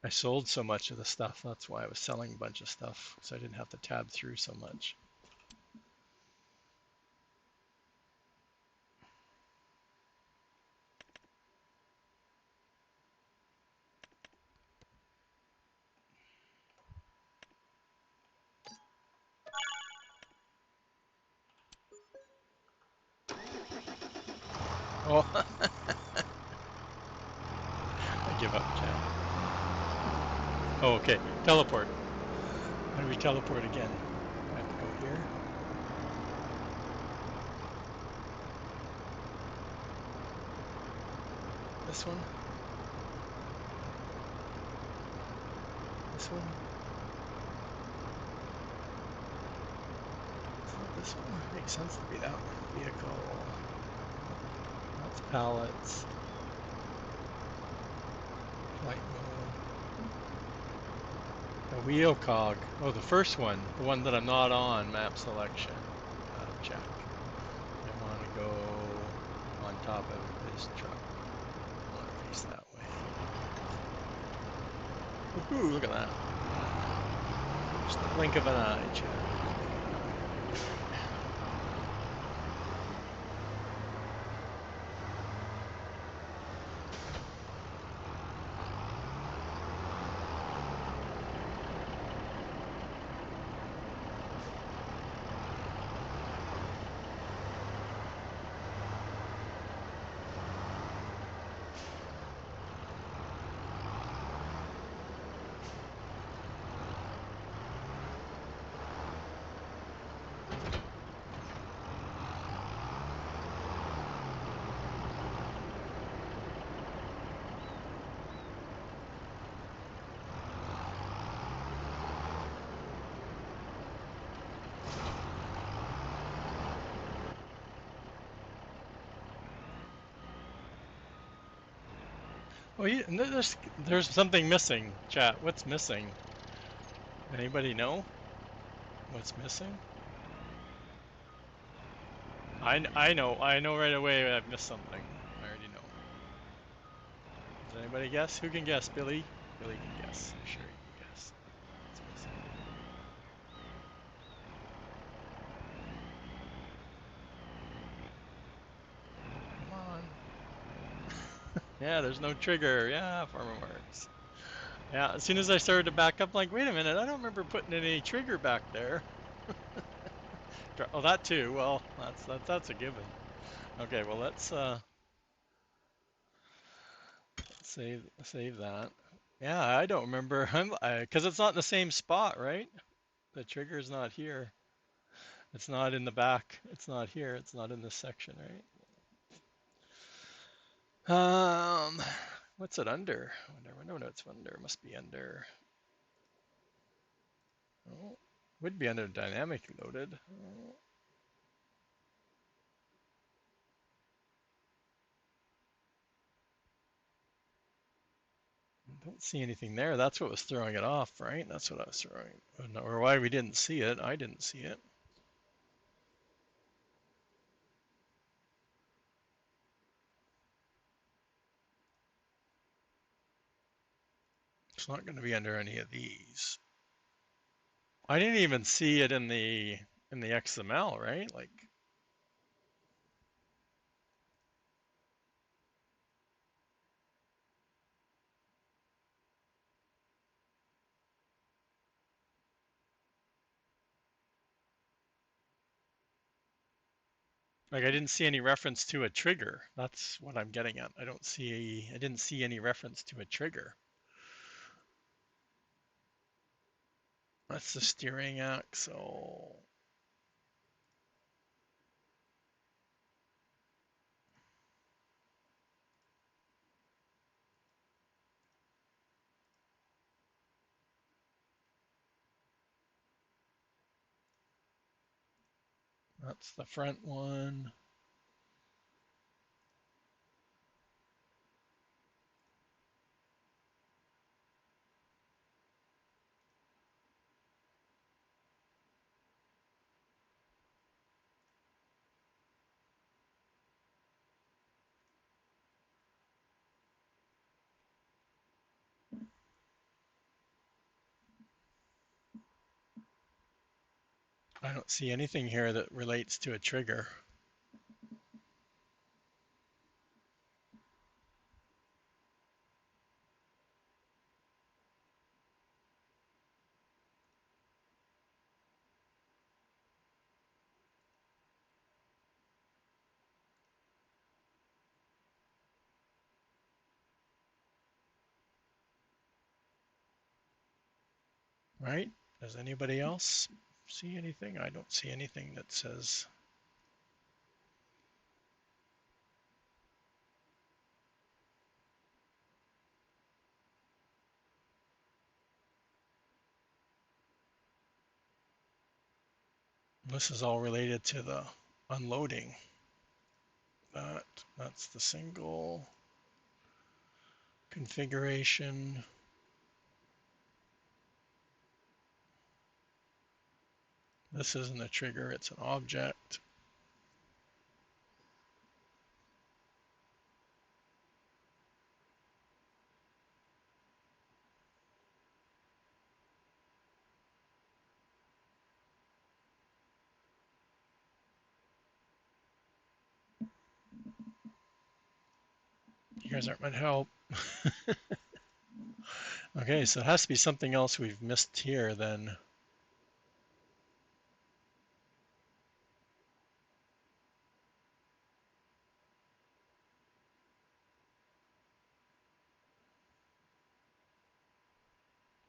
[SPEAKER 1] I sold so much of the stuff. That's why I was selling a bunch of stuff, so I didn't have to tab through so much. Oh, I give up, chat. Oh, okay. Teleport. How do we teleport again? I have to go here. This one. This one. It's not this one. It makes sense to be that one. Vehicle. That's pallets. Flight mode. A wheel cog. Oh, the first one. The one that I'm not on. Map selection. Check. I want to go on top of this truck. I want to face that way. Woohoo, look at that. Just the blink of an eye, chat. Oh, there's something missing, chat. What's missing? Anybody know what's missing? I know right away I've missed something. I already know. Does anybody guess? Who can guess? Billy? Billy can guess. I'm sure he can guess. What's missing? Come on. Yeah, there's no trigger. Yeah, Farmer Marks. Yeah, as soon as I started to back up, like, wait a minute, I don't remember putting any trigger back there. Oh, that too. Well, that's a given. Okay, well let's save that. Yeah, I don't remember. Because it's not in the same spot, right? The trigger's not here. It's not in the back. It's not here. It's not in this section, right? What's it under? No, it's under. It must be under. Oh, would be under dynamic loaded. Oh, don't see anything there. That's what was throwing it off, right? That's what I was throwing. Or why we didn't see it. I didn't see it. It's not going to be under any of these. I didn't even see it in the XML, right? Like I didn't see any reference to a trigger. That's what I'm getting at. I didn't see any reference to a trigger. That's the steering axle. That's the front one. I don't see anything here that relates to a trigger. Right? Does anybody else see anything? I don't see anything that says. This is all related to the unloading. That's the single configuration. This isn't a trigger, it's an object. You guys aren't much help. Okay, so it has to be something else we've missed here then.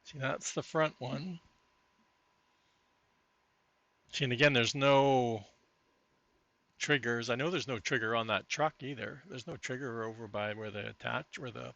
[SPEAKER 1] See, that's the front one. See, and again, there's no triggers. I know there's no trigger on that truck either. There's no trigger over by where the attach, where the.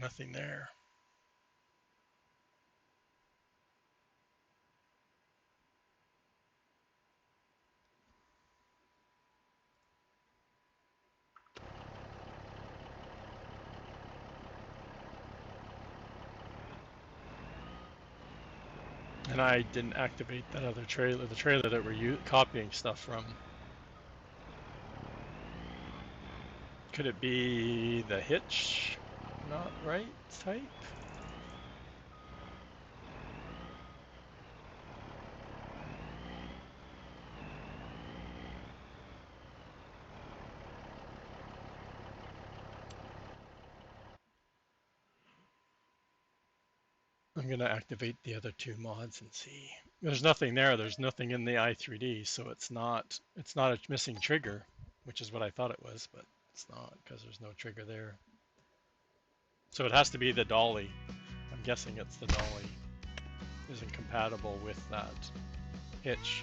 [SPEAKER 1] Nothing there. And I didn't activate that other trailer, the trailer that we're copying stuff from. Could it be the hitch not right type? I'm gonna activate the other two mods and see. There's nothing there. There's nothing in the i3D, so it's not a missing trigger, which is what I thought it was, but it's not because there's no trigger there. So it has to be the dolly. I'm guessing it's the dolly isn't compatible with that hitch.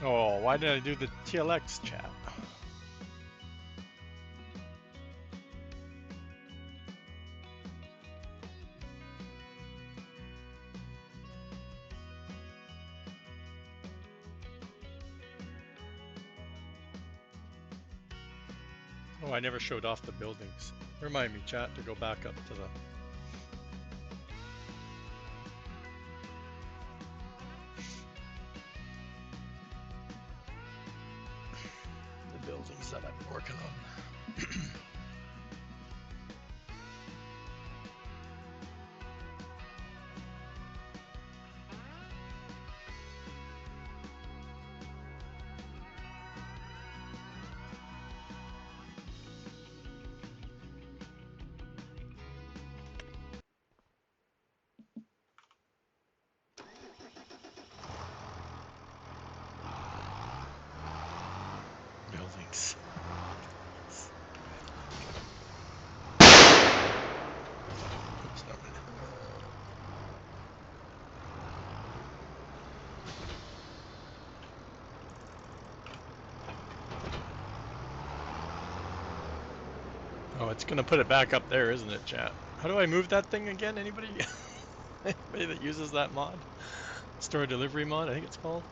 [SPEAKER 1] Oh, why did I do the TLX chat? Oh, I never showed off the buildings. Remind me, chat, to go back up to the buildings that I've been working on. Buildings. Oops, no. Oh, it's gonna put it back up there, isn't it, chat? How do I move that thing again? Anybody? Anybody that uses that mod? Store delivery mod, I think it's called.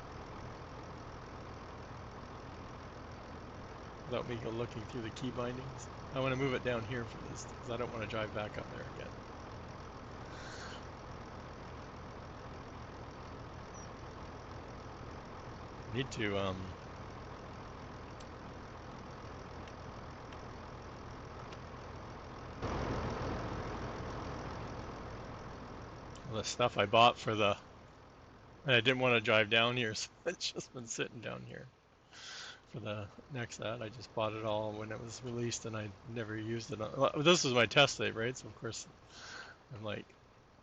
[SPEAKER 1] Without me go looking through the key bindings. I want to move it down here for this, because I don't want to drive back up there again. Need to, the stuff I bought for the, and I didn't want to drive down here, so it's just been sitting down here. For the next ad, I just bought it all when it was released, and I never used it. Well, this was my test save, right? So of course, I'm like,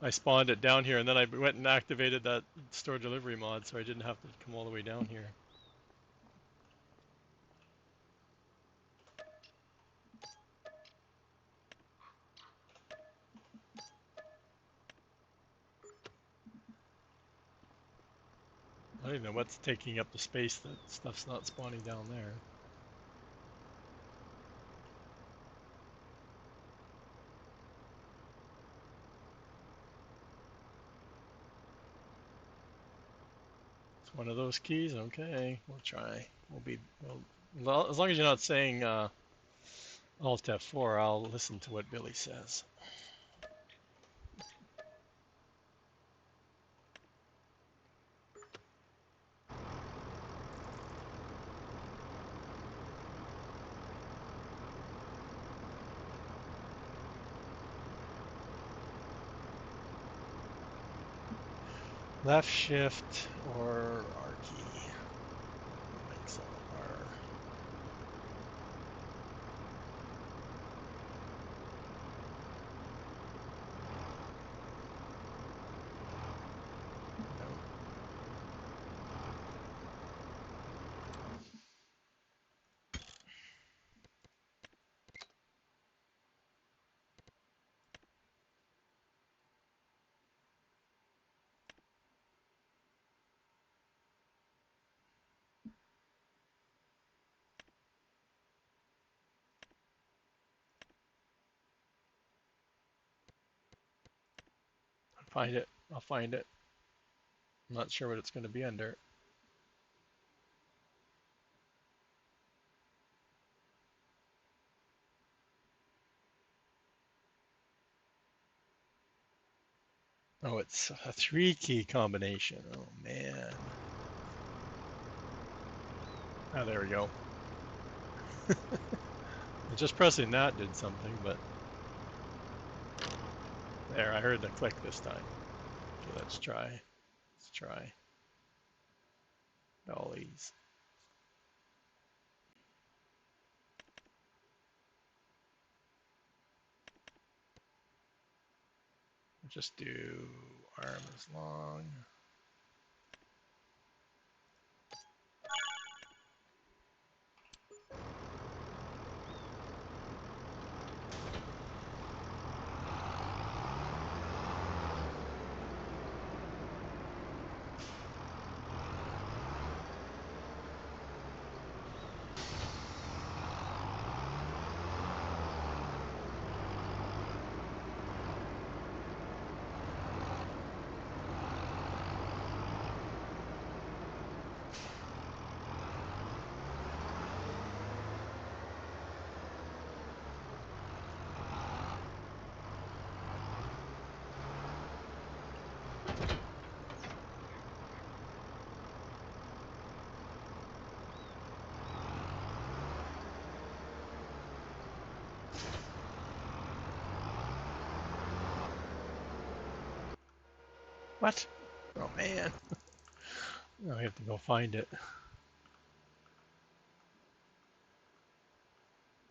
[SPEAKER 1] I spawned it down here, and then I went and activated that store delivery mod, so I didn't have to come all the way down here. I don't even know what's taking up the space. That stuff's not spawning down there. It's one of those keys. Okay, we'll try. Well, as long as you're not saying Alt F4, I'll listen to what Billy says. Left shift or R key. Makes R. No. Find it. I'll find it. I'm not sure what it's going to be under. Oh, it's a 3-key combination. Oh, man. Oh, there we go. Just pressing that did something, but there, I heard the click this time. Okay, let's try. Let's try. Dollies. Just do arm as long. What? Oh, man. Now I have to go find it.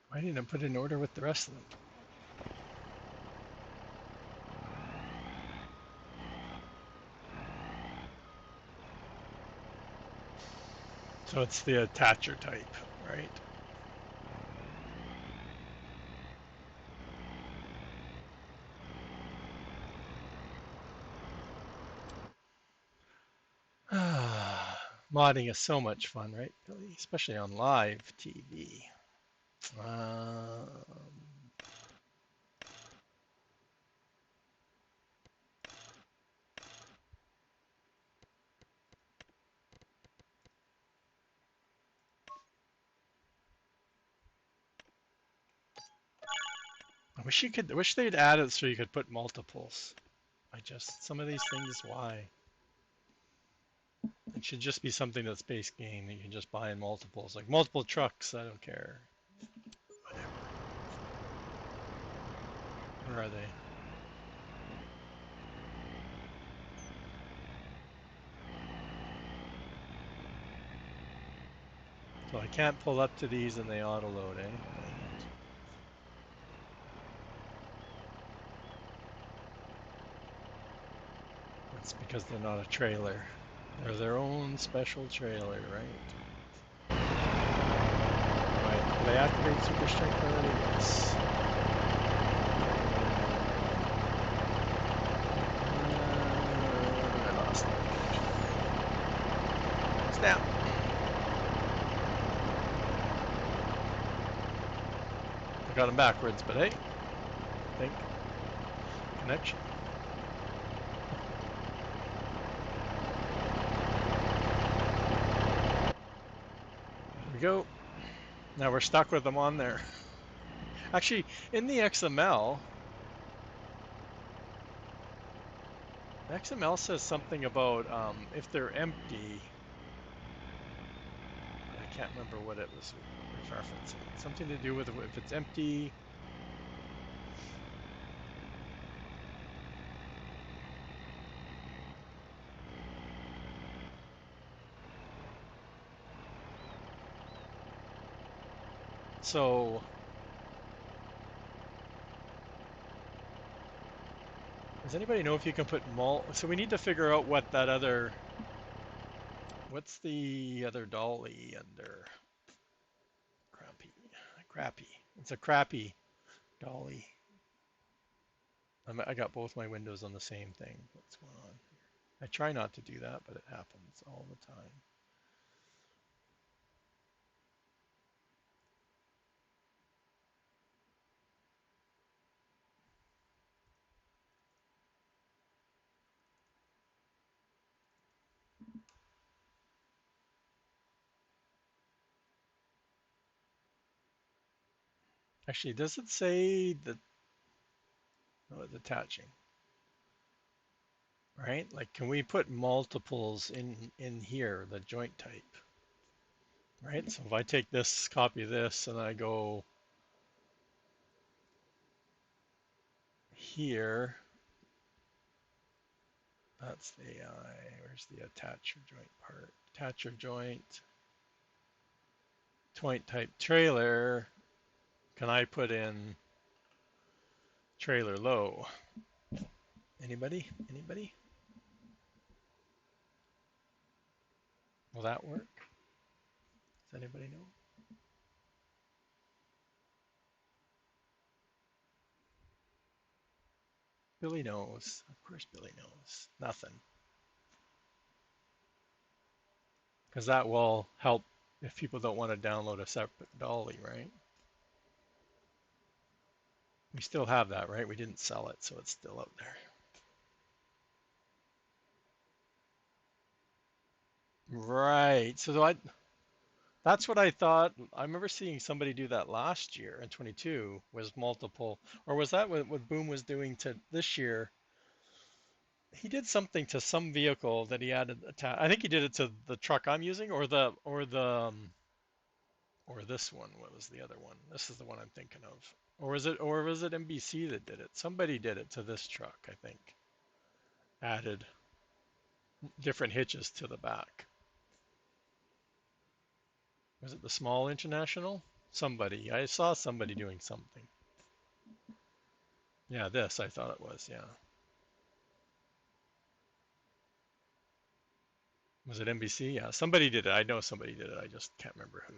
[SPEAKER 1] Why didn't I put it in order with the rest of them? So it's the attacher type, right? Modding is so much fun, right, Billy? Especially on live TV. I wish you could. I wish they'd add it so you could put multiples. Some of these things. Why? It should just be something that's base game that you can just buy in multiples, like multiple trucks. I don't care. Whatever. Where are they? So I can't pull up to these and they auto load, eh? It's because they're not a trailer. They're their own special trailer, right? Alright, did I activate super strength already? Yes. I lost it. Snap! I got him backwards, but hey, think connection. There we go. Now we're stuck with them on there. Actually, in the XML says something about if they're empty. I can't remember what it was referencing. Something to do with if it's empty. So, does anybody know if you can put So we need to figure out what that other. What's the other dolly under? Crappy. Crappy. It's a crappy dolly. I got both my windows on the same thing. What's going on here? I try not to do that, but it happens all the time. Actually, does it say that oh, it's attaching? Right? Like, can we put multiples in here, the joint type? Right? So if I take this, copy this, and I go here, that's the AI. Where's the attacher joint part? Attacher joint, joint type trailer. Can I put in trailer low? Anybody? Anybody? Will that work? Does anybody know? Billy knows. Of course Billy knows. Nothing. Because that will help if people don't want to download a separate dolly, right? We still have that, right? We didn't sell it, so it's still out there. Right. So that's what I thought. I remember seeing somebody do that last year in 22 was multiple, or was that what Boom was doing to this year? He did something to some vehicle that he added. I think he did it to the truck I'm using, or this one. What was the other one? This is the one I'm thinking of. Or was it NBC that did it? Somebody did it to this truck, I think. Added different hitches to the back. Was it the Small International? Somebody. I saw somebody doing something. Yeah, this I thought it was. Yeah. Was it NBC? Yeah, somebody did it. I know somebody did it. I just can't remember who.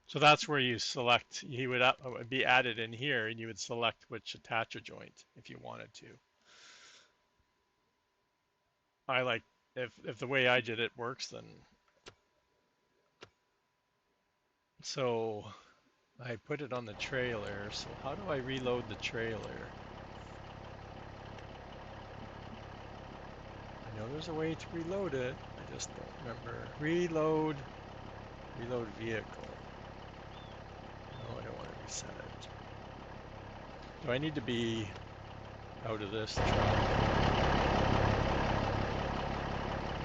[SPEAKER 1] So that's where you select. He would be added in here, and you would select which attacher joint if you wanted to. I like if the way I did it works, then so I put it on the trailer. So how do I reload the trailer? I know there's a way to reload it. I just don't remember. Reload vehicle. No, I don't want to reset it. Do I need to be out of this truck?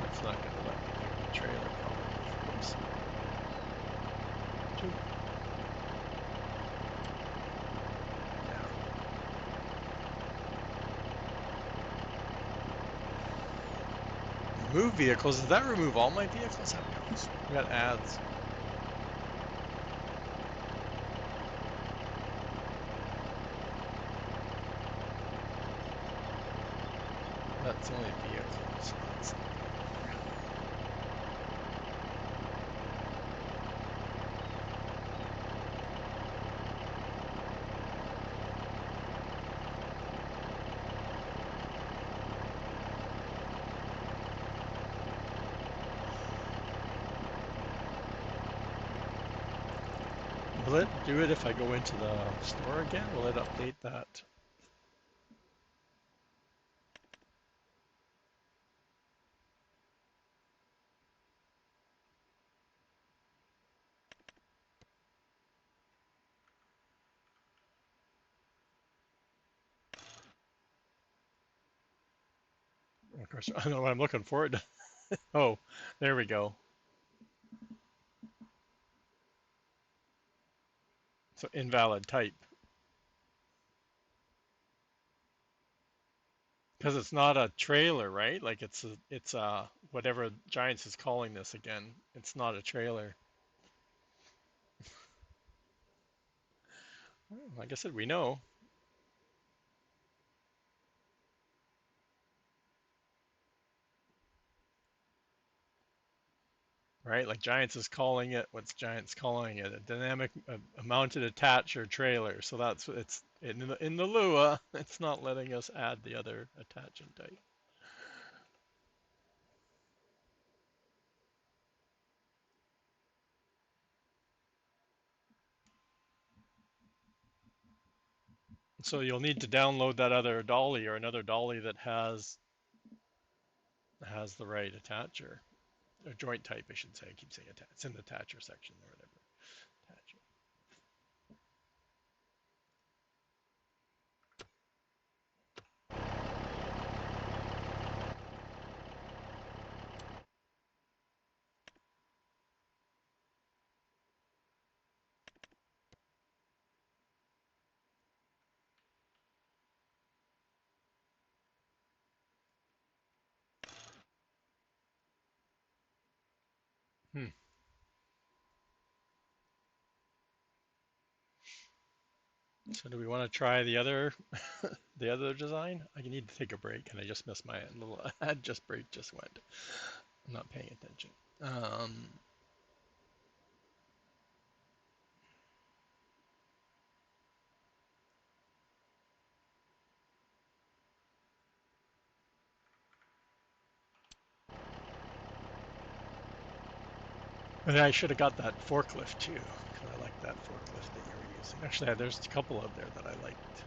[SPEAKER 1] That's not going to let me pick the trailer probably. Whoops. Zoom. Yeah. Remove vehicles. Does that remove all my vehicles? How knows? We got ads. That's only vehicle, so that's not going to work. Will it do it if I go into the store again? Will it update that? Of course, I know what I'm looking for. It. Oh, there we go. So invalid type. Because it's not a trailer, right? Like it's a whatever Giants is calling this again. It's not a trailer. Well, like I said, we know, right? Like Giants is calling it. What's Giants calling it? A dynamic, a mounted attacher trailer. So that's it's in the Lua. It's not letting us add the other attaching type. So you'll need to download that other dolly or another dolly that has the right attacher. or joint type, I should say. I keep saying attach. It's in the attacher section or whatever. Attacher. Hmm. So do we want to try the other the other design? I need to take a break, and I just missed my little ad just break just went. I'm not paying attention. And I should have got that forklift too, because I like that forklift that you were using. Actually, there's a couple out there that I liked.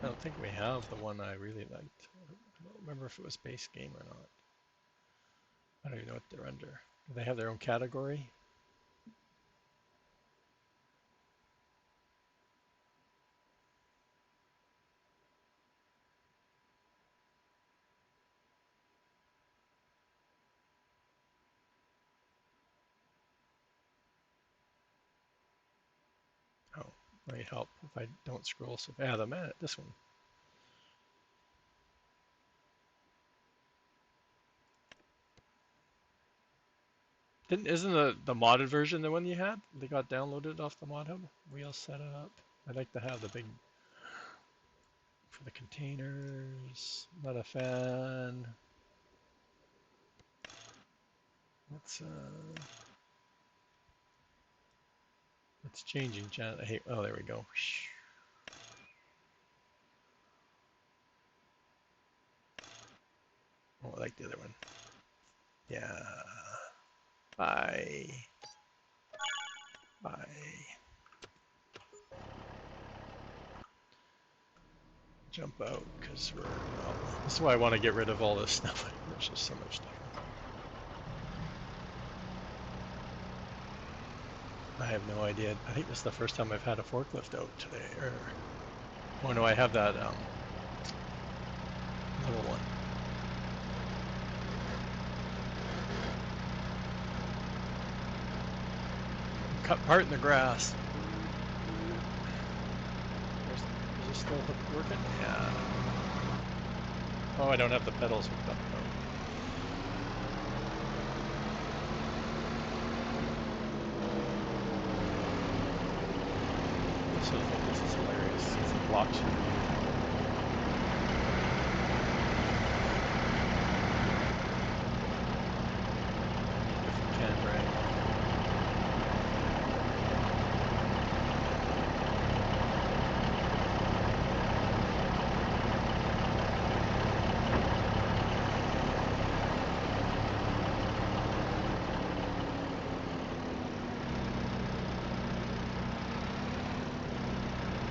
[SPEAKER 1] I don't think we have the one I really liked. I don't remember if it was base game or not. I don't even know what they're under. Do they have their own category? Oh, might help if I don't scroll so fast. Yeah, the man, this one. Isn't the modded version the one you had? They got downloaded off the mod hub? We all set it up. I'd like to have the big for the containers. Not a fan. It's changing, Jan. Hey, oh, there we go. Oh, I like the other one. Yeah. Bye. Bye. Jump out because we're. Well, this is why I want to get rid of all this stuff. There's just so much stuff. I have no idea. I think this is the first time I've had a forklift out today. Or, oh no, I have that little one. Cut part in the grass. Is this still working? Yeah. Oh, I don't have the pedals hooked up though. So I think this is hilarious. It blocks you. Different camera angle.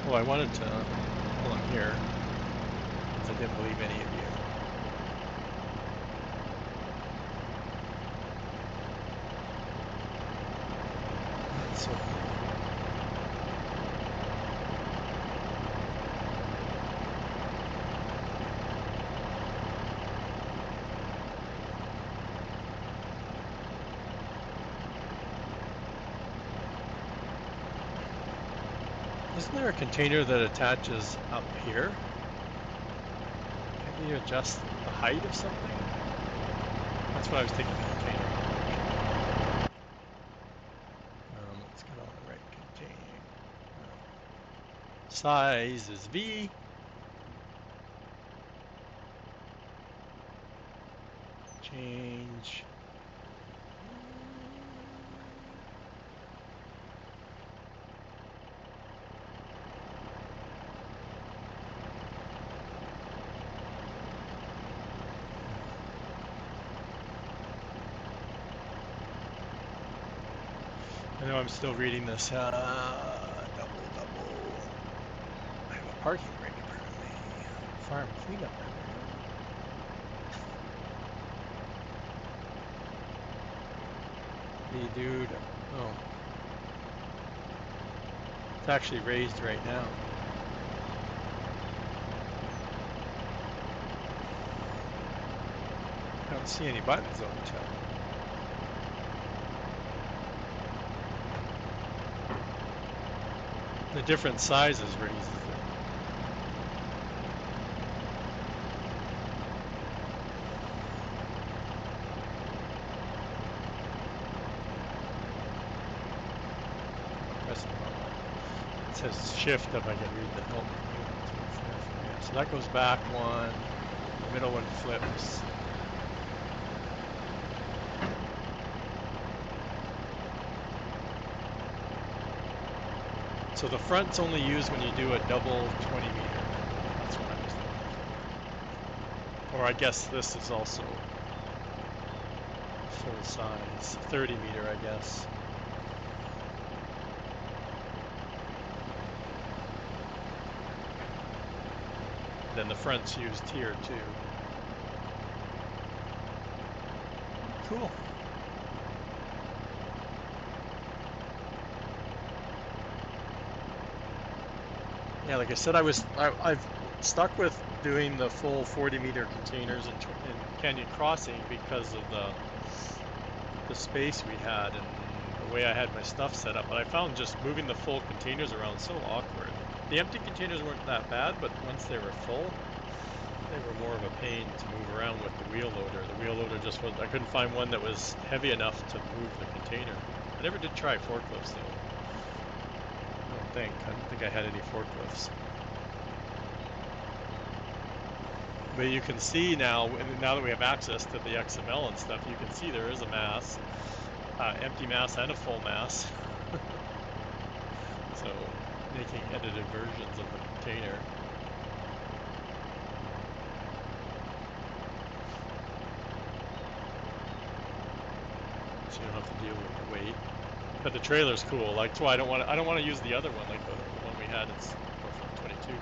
[SPEAKER 1] Oh, I wanted to pull in here because I didn't believe any of you. That's so cool. Isn't there a container that attaches up here? Can you adjust the height of something? That's what I was thinking the container. Let's get on the right container. Size is V. Change. I know I'm still reading this. Double. I have a parking brake apparently. Farm cleanup. Hey, dude. Oh, it's actually raised right now. I don't see any buttons though to the different sizes raises it. I'm pressing the wrong one. It says shift if I can read the help menu. That's what it's there for. Yeah. So that goes back one. The middle one flips. So the front's only used when you do a double 20 meter. That's what I was looking for. Or I guess this is also a full size, 30 meter, I guess. Then the front's used here too. Cool. Yeah, like I said, I've stuck with doing the full 40-meter containers in Canyon Crossing because of the space we had and the way I had my stuff set up. But I found just moving the full containers around so awkward. The empty containers weren't that bad, but once they were full, they were more of a pain to move around with the wheel loader. The wheel loader just was, I couldn't find one that was heavy enough to move the container. I never did try forklifts though. I don't think. I don't think I had any forklifts. But you can see now, and now that we have access to the XML and stuff, you can see there is a mass, empty mass and a full mass. So making edited versions of the container, so you don't have to deal with the weight. But the trailer's cool. Like, that's why I don't want to use the other one, like the one we had in for 22.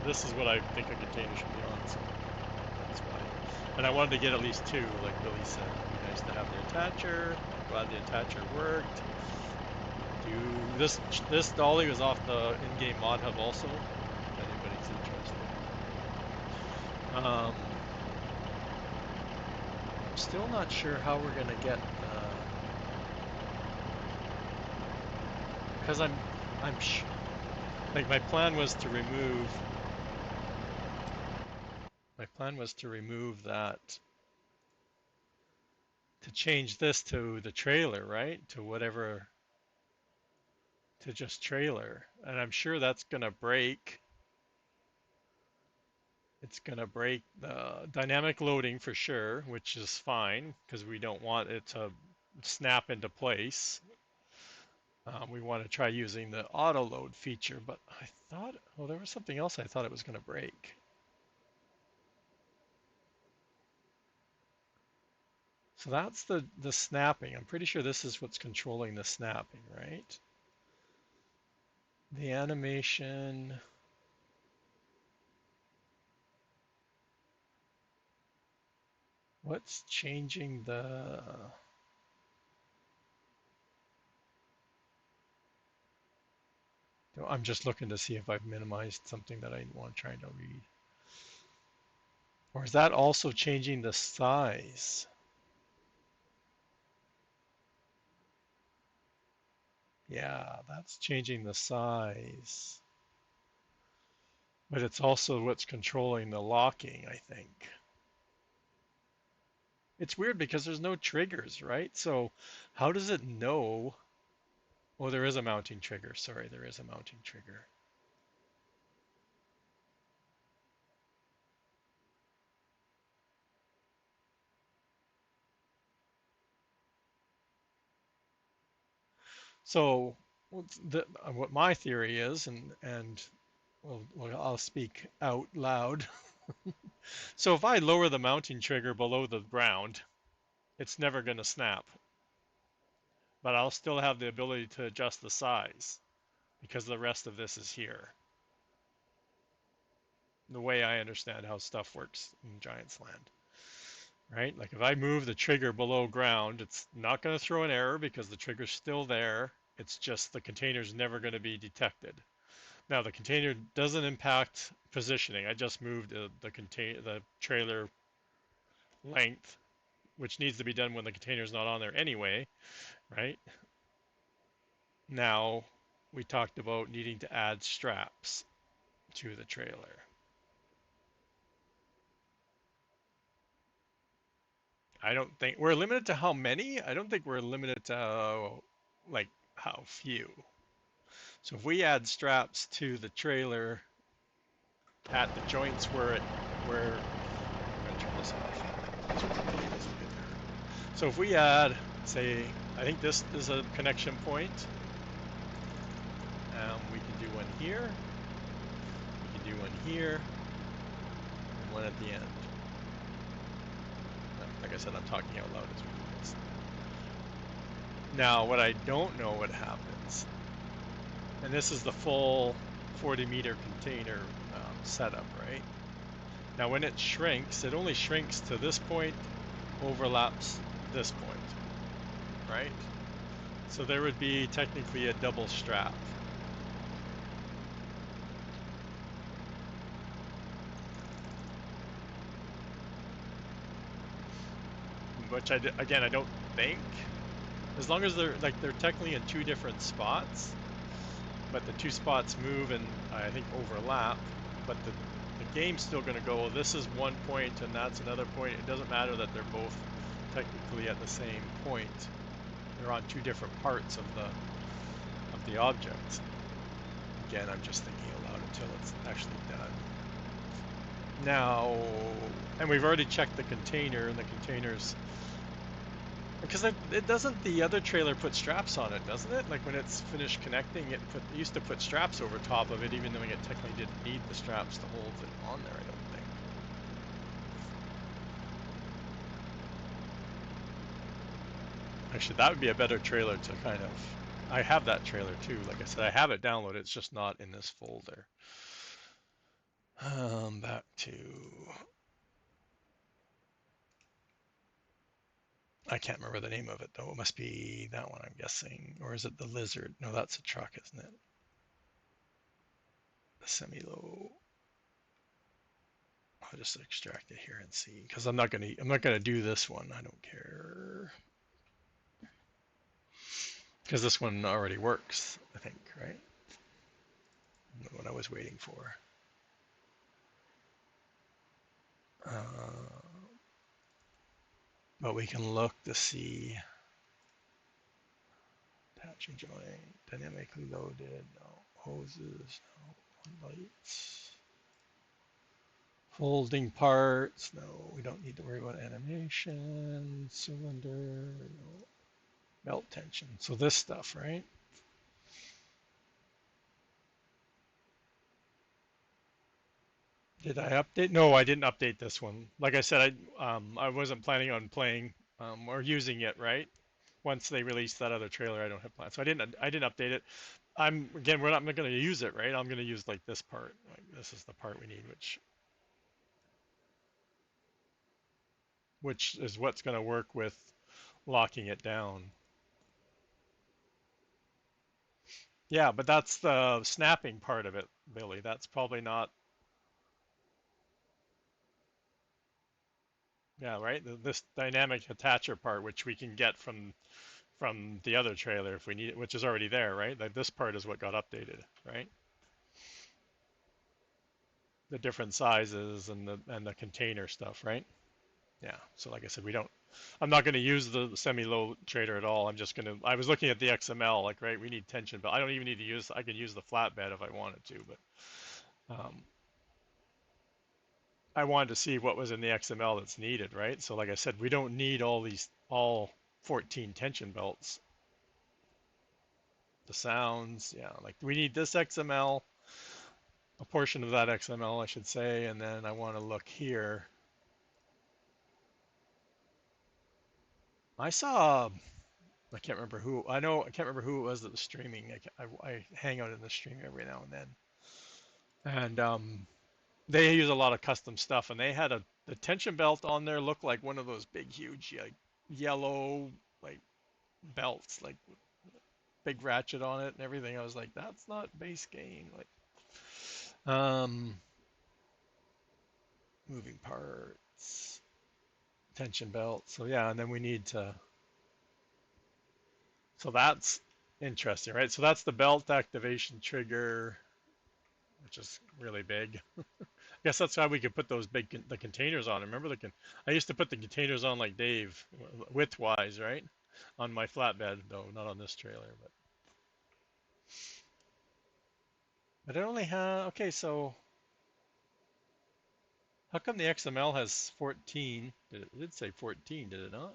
[SPEAKER 1] This is what I think a container should be on. So that's why. And I wanted to get at least two, like Billy said. It would be nice to have the attacher. I'm glad the attacher worked. Do this dolly was off the in-game mod hub also, if anybody's interested. Um, I'm still not sure how we're gonna get the because I'm sh like my plan was to remove that to change this to the trailer, right? To whatever to just trailer. And I'm sure that's gonna break. It's gonna break the dynamic loading for sure, which is fine because we don't want it to snap into place. We want to try using the auto load feature, but I thought, well, there was something else I thought it was going to break. So that's the snapping. I'm pretty sure this is what's controlling the snapping, right? The animation. What's changing the? I'm just looking to see if I've minimized something that I want to try to read. Or is that also changing the size? Yeah, that's changing the size. But it's also what's controlling the locking, I think. It's weird because there's no triggers, right? So how does it know? Oh, there is a mounting trigger. Sorry, there is a mounting trigger. So what my theory is, and well, I'll speak out loud. So if I lower the mounting trigger below the ground, it's never going to snap, but I'll still have the ability to adjust the size because the rest of this is here. The way I understand how stuff works in Giants Land. right? Like if I move the trigger below ground, it's not going to throw an error because the trigger's still there. It's just the container's never going to be detected. Now the container doesn't impact positioning. I just moved the trailer length, which needs to be done when the container's not on there anyway, right? Now we talked about needing to add straps to the trailer. I don't think we're limited to how many. I don't think we're limited to like how few. So if we add straps to the trailer at the joints where I'm gonna turn this off. So if we add, say, I think this is a connection point. We can do one here. We can do one here, and one at the end. Like I said, I'm talking out loud as we do this. Now, what I don't know what happens, and this is the full 40-meter container setup, right? Now, when it shrinks, it only shrinks to this point, overlaps this point, right? So there would be technically a double strap. Which again, I don't think. As long as they're technically in two different spots, but the two spots move and I think overlap, but the game's still going to go, this is one point and that's another point. It doesn't matter that they're both technically at the same point. They're on two different parts of the object. Again, I'm just thinking aloud until it's actually done. Now, and we've already checked the container, and the container's because it doesn't the other trailer put straps on it, doesn't it? Like when it's finished connecting, it used to put straps over top of it, even though it technically didn't need the straps to hold it on there, I don't think. Actually, that would be a better trailer to kind of. I have that trailer too. Like I said, I have it downloaded. It's just not in this folder. Back to. I can't remember the name of it though. It must be that one, I'm guessing, or is it the Lizard? No, that's a truck, isn't it? The semi-low. I'll just extract it here and see, because I'm not gonna do this one. I don't care, because this one already works, I think, right? What I was waiting for. But we can look to see attaching joint, dynamically loaded, no hoses, no lights, folding parts. No, we don't need to worry about animation, cylinder, no belt tension. So this stuff, right? Did I update? No, I didn't update this one. Like I said, I wasn't planning on playing or using it, right? Once they release that other trailer, I don't have plans. So I didn't update it. We're not going to use it, right? I'm going to use like this part. Like this is the part we need, which is what's going to work with locking it down. Yeah, but that's the snapping part of it, Billy. That's probably not. Yeah, right. This dynamic attacher part, which we can get from the other trailer if we need it, which is already there, right? Like this part is what got updated, right? The different sizes and the container stuff, right? Yeah. So like I said, I'm not going to use the semi-low trader at all. I was looking at the XML, like, right, we need tension, but I don't even need to I can use the flatbed if I wanted to, but I wanted to see what was in the XML that's needed, right? So like I said, we don't need all 14 tension belts. The sounds, yeah, like we need this XML, a portion of that XML, I should say, and then I want to look here. I saw, I can't remember who, I can't remember who it was that was streaming. I hang out in the stream every now and then. And they use a lot of custom stuff, and they had a the tension belt on there looked like one of those big, huge, like yellow like belts, like big ratchet on it and everything. I was like, that's not base game. Like, um, moving parts, tension belt. So yeah, and then we need to. So that's interesting, right? So that's the belt activation trigger, which is really big. I guess that's how we could put those the containers on. Remember I used to put the containers on like Dave, widthwise, right? On my flatbed, though not on this trailer, but it only has. Okay, so how come the XML has 14? It did say 14, did it not?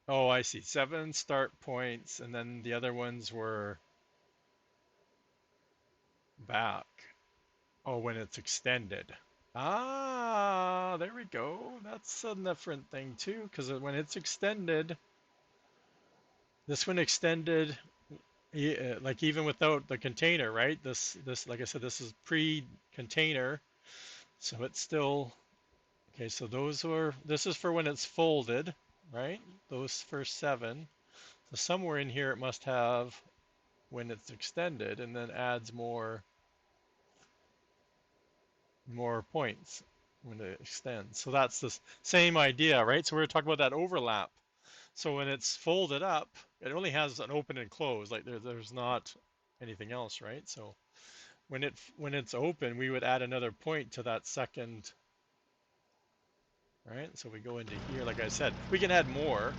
[SPEAKER 1] Oh, I see. 7 start points, and then the other ones were back. Oh, when it's extended. Ah, there we go. That's a different thing too, because when it's extended, this one extended, like even without the container, right? This, like I said, this is pre-container, so it's still okay. So this is for when it's folded, right? Those first 7. So somewhere in here it must have when it's extended, and then adds more points when it extends. So that's the same idea, right? So we were talking about that overlap. So when it's folded up, it only has an open and close. Like there's not anything else, right? So when it's open, we would add another point to that second, right? So we go into here, like I said, we can add more.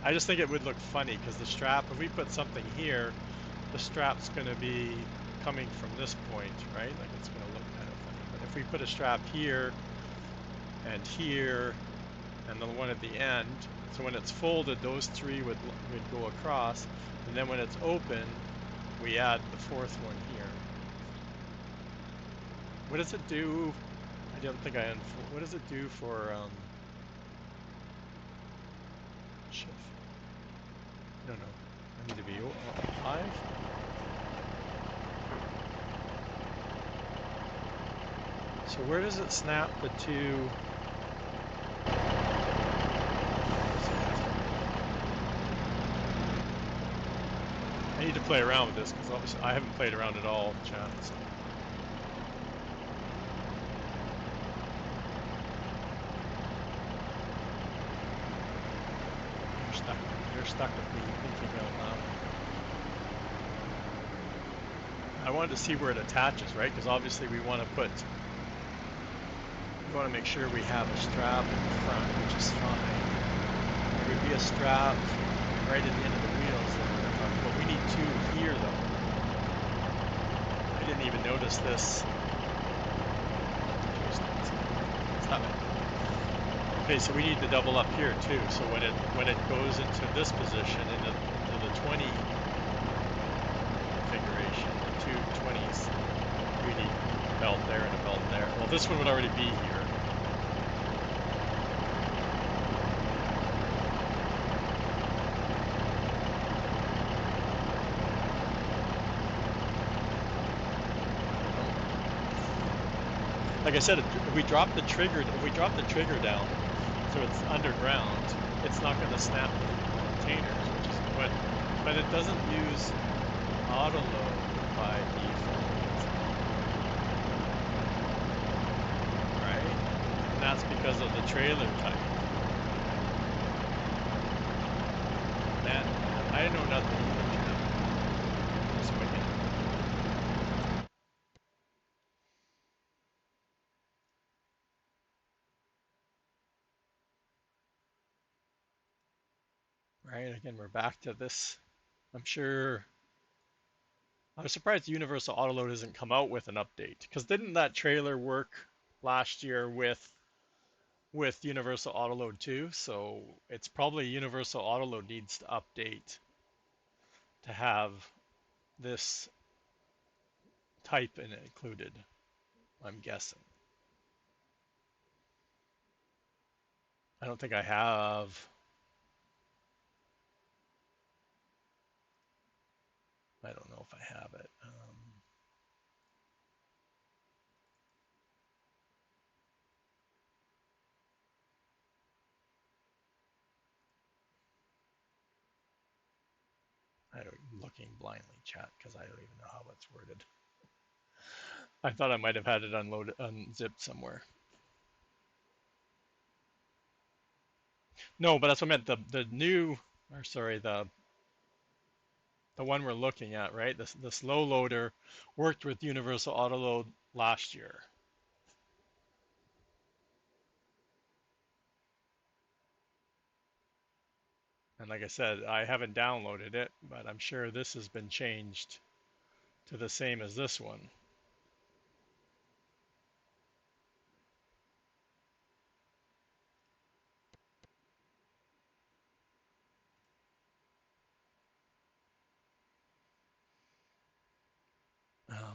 [SPEAKER 1] I just think it would look funny because the strap, if we put something here, the strap's going to be coming from this point, right? Like it's going to look kind of funny. But if we put a strap here and here and the one at the end, so when it's folded, those 3 would go across, and then when it's open, we add the 4th one here. What does it do? I don't think I what does it do for shift? No, no. I need to be alive. So where does it snap the 2? I need to play around with this because obviously I haven't played around at all, chat. So. You're stuck with me thinking out loud. I wanted to see where it attaches, right? Because obviously we want to make sure we have a strap in front, which is fine. There would be a strap right at the end of the wheels that we're talking about. We need 2 here though. I didn't even notice this. Stop it. Okay, so we need to double up here too. So when it goes into this position, into the 20 configuration, the 2 20s, we need a belt there and a belt there. Well, this one would already be here. Like I said, if we drop the trigger down, so it's underground, it's not going to snap the containers, which is but it doesn't use auto load by default, right? And that's because of the trailer type. Man, I know nothing. Just wicked. Right, again, we're back to this. I'm sure. I was surprised Universal Autoload hasn't come out with an update. Because didn't that trailer work last year with Universal Autoload too? So it's probably Universal Autoload needs to update to have this type in it included, I'm guessing. I don't think I have. I don't know if I have it. I'm looking blindly, chat, because I don't even know how it's worded. I thought I might have had it unzipped somewhere. No, but that's what I meant. The new, or sorry, the one we're looking at, right? The slow loader worked with Universal Autoload last year. And like I said, I haven't downloaded it, but I'm sure this has been changed to the same as this one.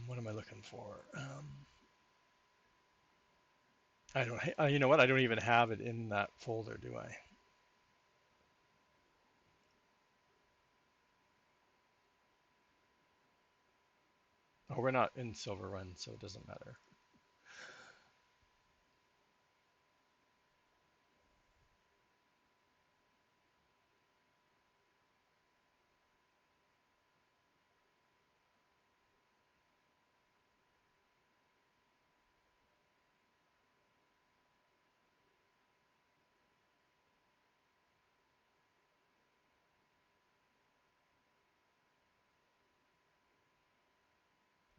[SPEAKER 1] What am I looking for? I don't. You know what? I don't even have it in that folder, do I? Oh, we're not in Silver Run, so it doesn't matter.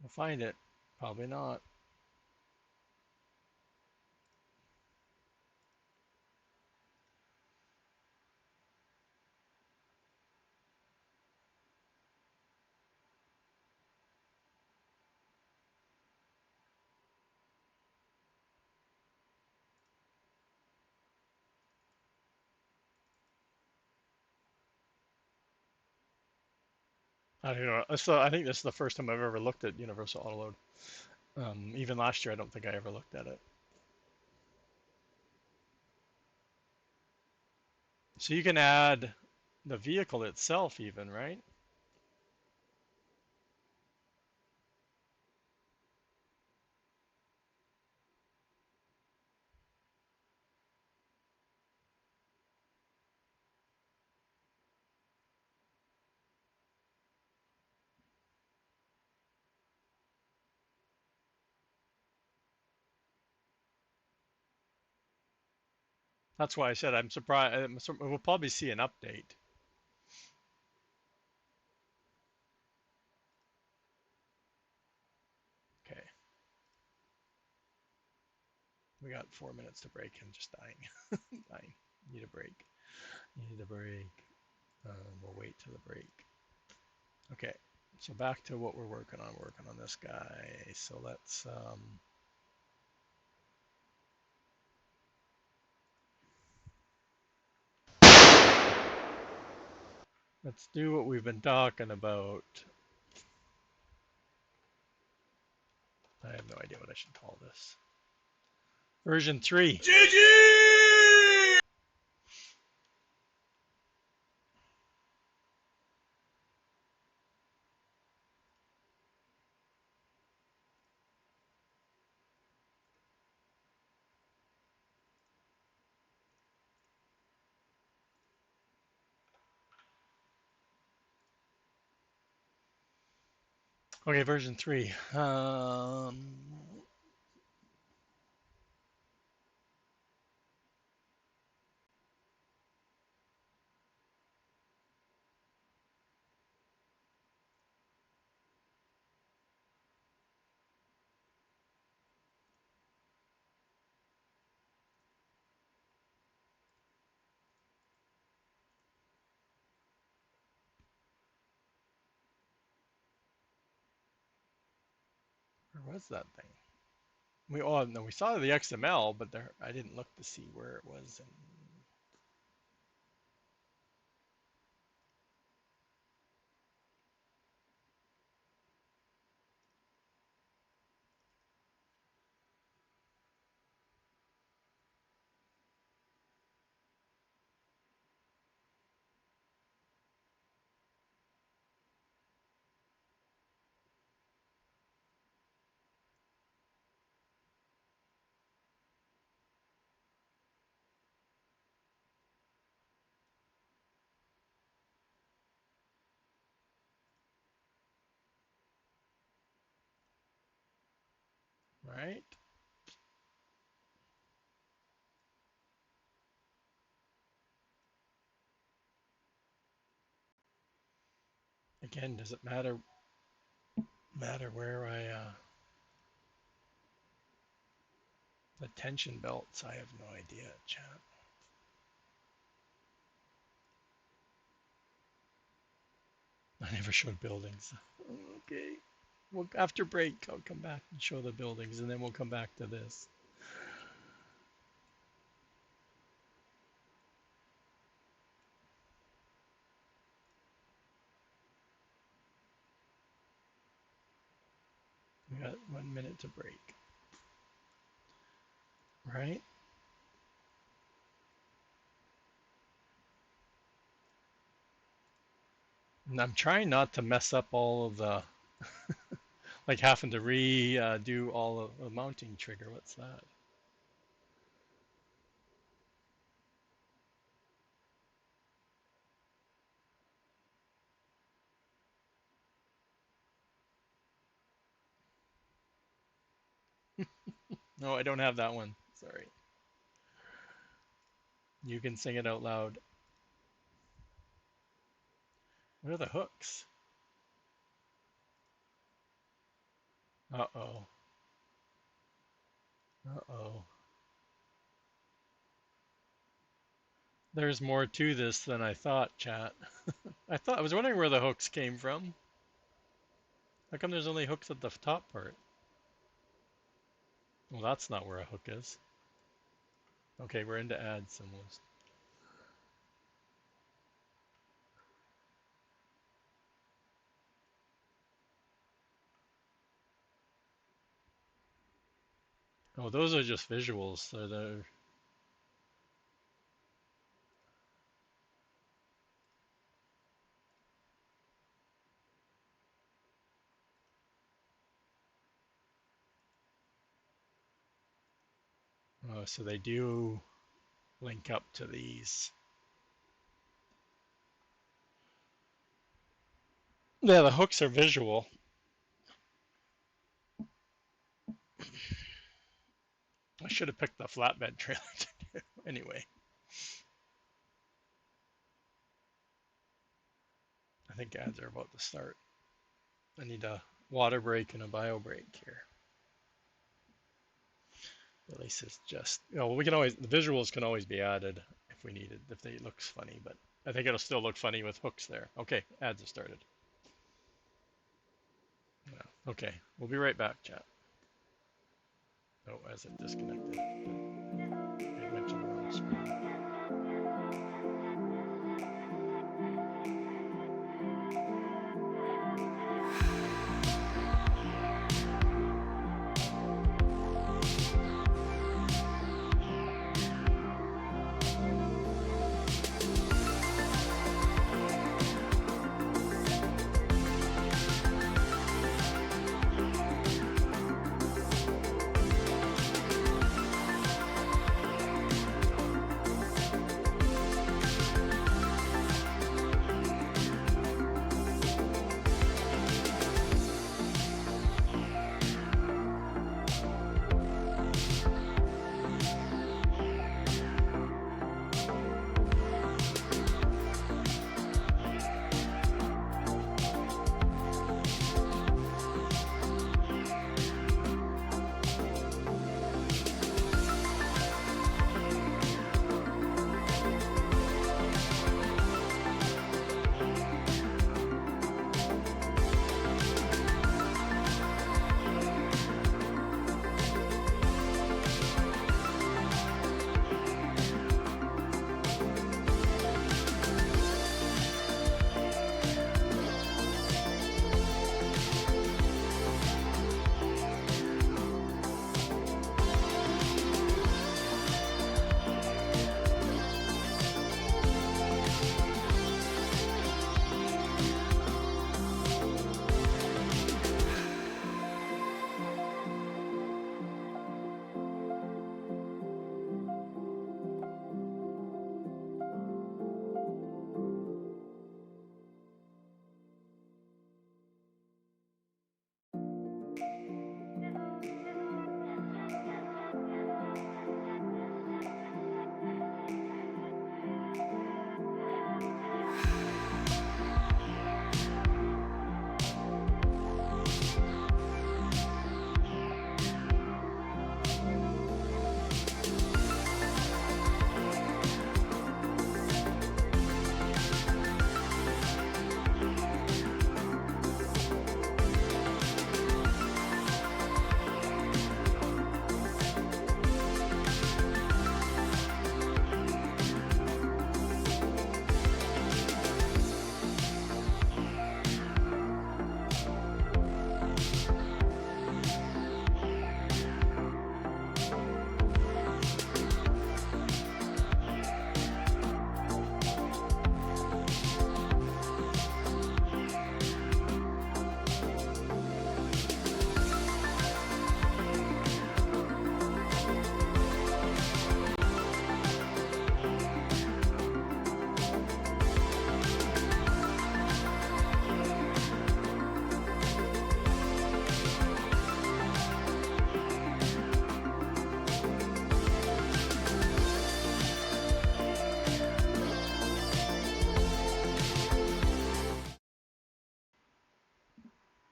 [SPEAKER 1] We'll find it. Probably not. I don't know. So I think this is the first time I've ever looked at Universal Autoload. Even last year, I don't think I ever looked at it. So you can add the vehicle itself, even, right? That's why I said I'm surprised. We'll probably see an update. Okay, we got 4 minutes to break. I'm just dying. Dying. Need a break. Need a break. We'll wait till the break. Okay, so back to what we're working on. Working on this guy. So let's do what we've been talking about. I have no idea what I should call this. Version 3. GG! Okay, version 3. Where was that thing? No, we saw the XML, but there I didn't look to see where it was. right? Again, does it matter where I the tension belts? I have no idea, chat. I never showed buildings. Okay. Well, after break, I'll come back and show the buildings, and then we'll come back to this. We got 1 minute to break, right? And I'm trying not to mess up all of the, like having to do all of the mounting trigger. What's that? No, I don't have that one. Sorry. You can sing it out loud. What are the hooks? Uh-oh. Uh-oh. There's more to this than I thought, chat. I was wondering where the hooks came from. How come there's only hooks at the top part? Well, that's not where a hook is. Okay, we're into add symbols. Oh, those are just visuals. So so they do link up to these. Yeah, the hooks are visual. I should have picked the flatbed trailer to do. Anyway, I think ads are about to start. I need a water break and a bio break here. At least it's just, we can always, the visuals can always be added if we need it, if it looks funny, but I think it'll still look funny with hooks there. Okay, ads have started. Yeah. Okay, we'll be right back, chat. Oh, as it disconnected. It went to the wrong screen.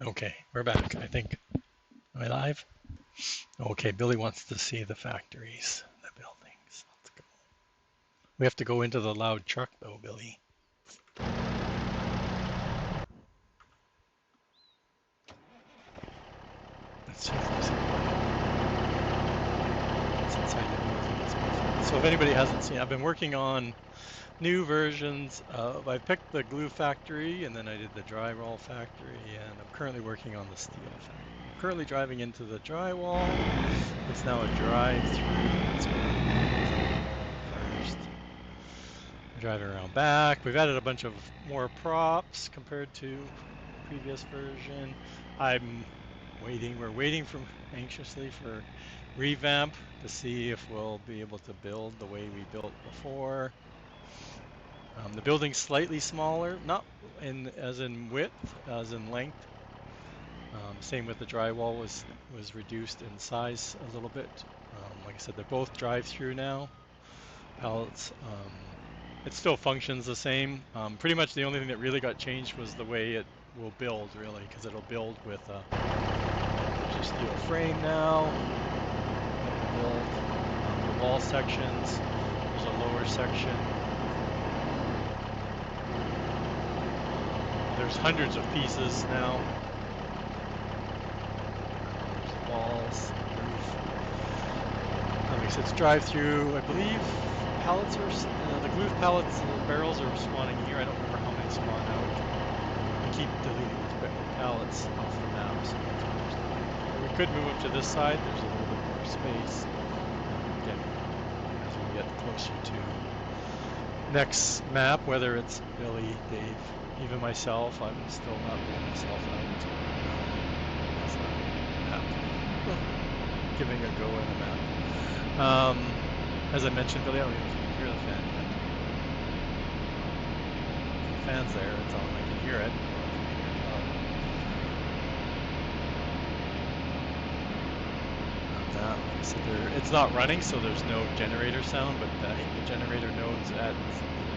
[SPEAKER 1] Okay, we're back, I think. Am I live? Okay, Billy wants to see the factories, the buildings. Let's go. We have to go into the loud truck though, Billy. Let's see if there's it's inside the building. It's muffled. So if anybody hasn't seen, I've been working on new versions of, I picked the glue factory and then I did the drywall factory and I'm currently working on the steel factory. I'm currently driving into the drywall. It's now a drive-through. Let's go first. Driving around back. We've added a bunch of more props compared to previous version. I'm waiting. We're waiting for anxiously for revamp to see if we'll be able to build the way we built before. The building's slightly smaller, not in as in width, as in length. Same with the drywall was reduced in size a little bit. Like I said, they're both drive-through now. Pallets. It still functions the same. Pretty much the only thing that really got changed was the way it will build, really, because it'll build with there's a steel frame now that will build. The wall sections. There's a lower section. There's hundreds of pieces now. There's the walls, the roof. Like I said, it's drive-through. I believe pallets are the glue pallets. The barrels are spawning here. I don't remember how many spawn out. I keep deleting the pallets off the map, so that's why there's not many here. We could move them to this side. There's a little bit more space. Again, as we get closer to next map, whether it's Billy, Dave, even myself, I'm still not putting myself out. That's not map. Giving a go at a map. As I mentioned, Billy, I don't even know if you can hear the fan yet. The fan's there, it's on, I can hear it. Like I said, it's not running, so there's no generator sound, but I think the generator node's at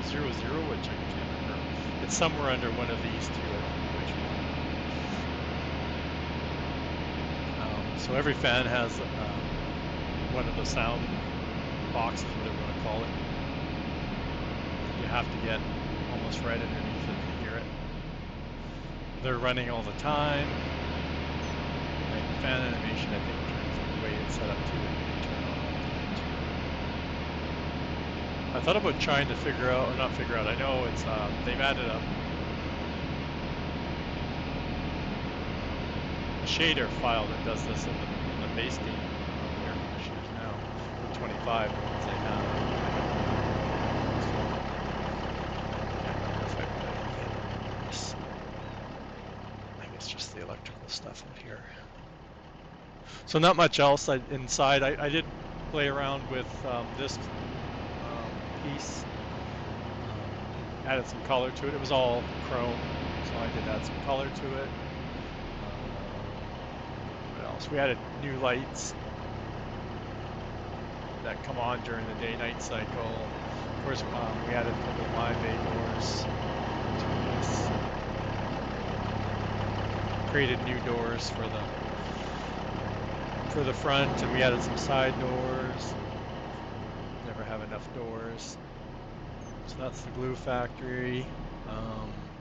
[SPEAKER 1] 00, which I can't remember. It's somewhere under one of these two, I don't know which one. So every fan has one of the sound boxes, whatever you want to call it. You have to get almost right underneath it to hear it. They're running all the time. And fan animation, I think, turns the way it's set up to it. They turn on all the time too. I thought about trying to figure out, or not figure out. I know it's they've added a shader file that does this in the base game air conditioners now with 25, the ones they have. I don't know. Can't remember if I put any of them in this. I think it's just the electrical stuff out here. So not much else inside. I did play around with this piece. Added some color to it. It was all chrome, so I did add some color to it. What else? We added new lights that come on during the day-night cycle. Of course, we added a couple of my bay doors to this. Created new doors for the front, and we added some side doors. Never have enough doors. So that's the glue factory.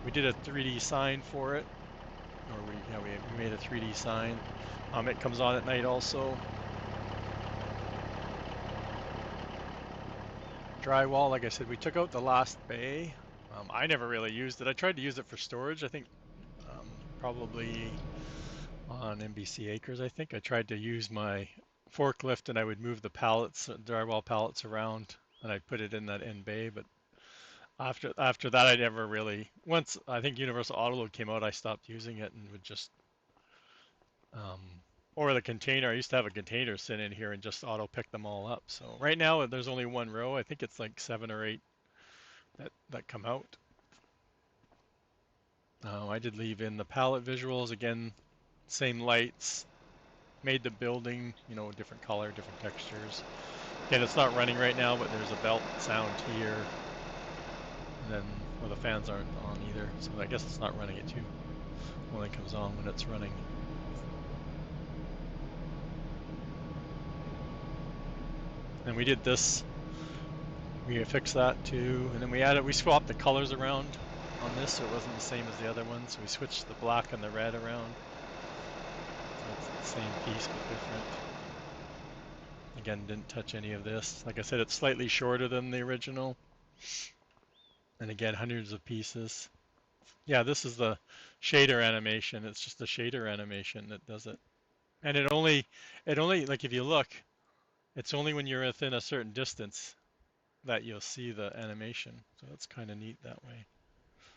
[SPEAKER 1] We did a 3D sign for it, or we made a 3D sign. It comes on at night also. Drywall, like I said, we took out the last bay. I never really used it. I tried to use it for storage. I think probably on NBC Acres. I think I tried to use my forklift and I would move the pallets, drywall pallets around, and I'd put it in that end bay. But after that, I never really. Once I think Universal Autoload came out, I stopped using it and would just or the container. I used to have a container sit in here and just auto pick them all up. So right now there's only one row. I think it's like 7 or 8 that come out. I did leave in the palette visuals again, same lights. Made the building, different color, different textures. Again, it's not running right now, but there's a belt sound here. And then, well, the fans aren't on either, so I guess it's not running it too. when it comes on, when it's running. And we did this, we fixed that too, and then we swapped the colors around on this so it wasn't the same as the other one, so we switched the black and the red around. So it's the same piece but different. Again, didn't touch any of this. Like I said, it's slightly shorter than the original. And again, hundreds of pieces. Yeah, this is the shader animation. It's just the shader animation that does it. And it only, like if you look, it's only when you're within a certain distance that you'll see the animation. So that's kind of neat that way.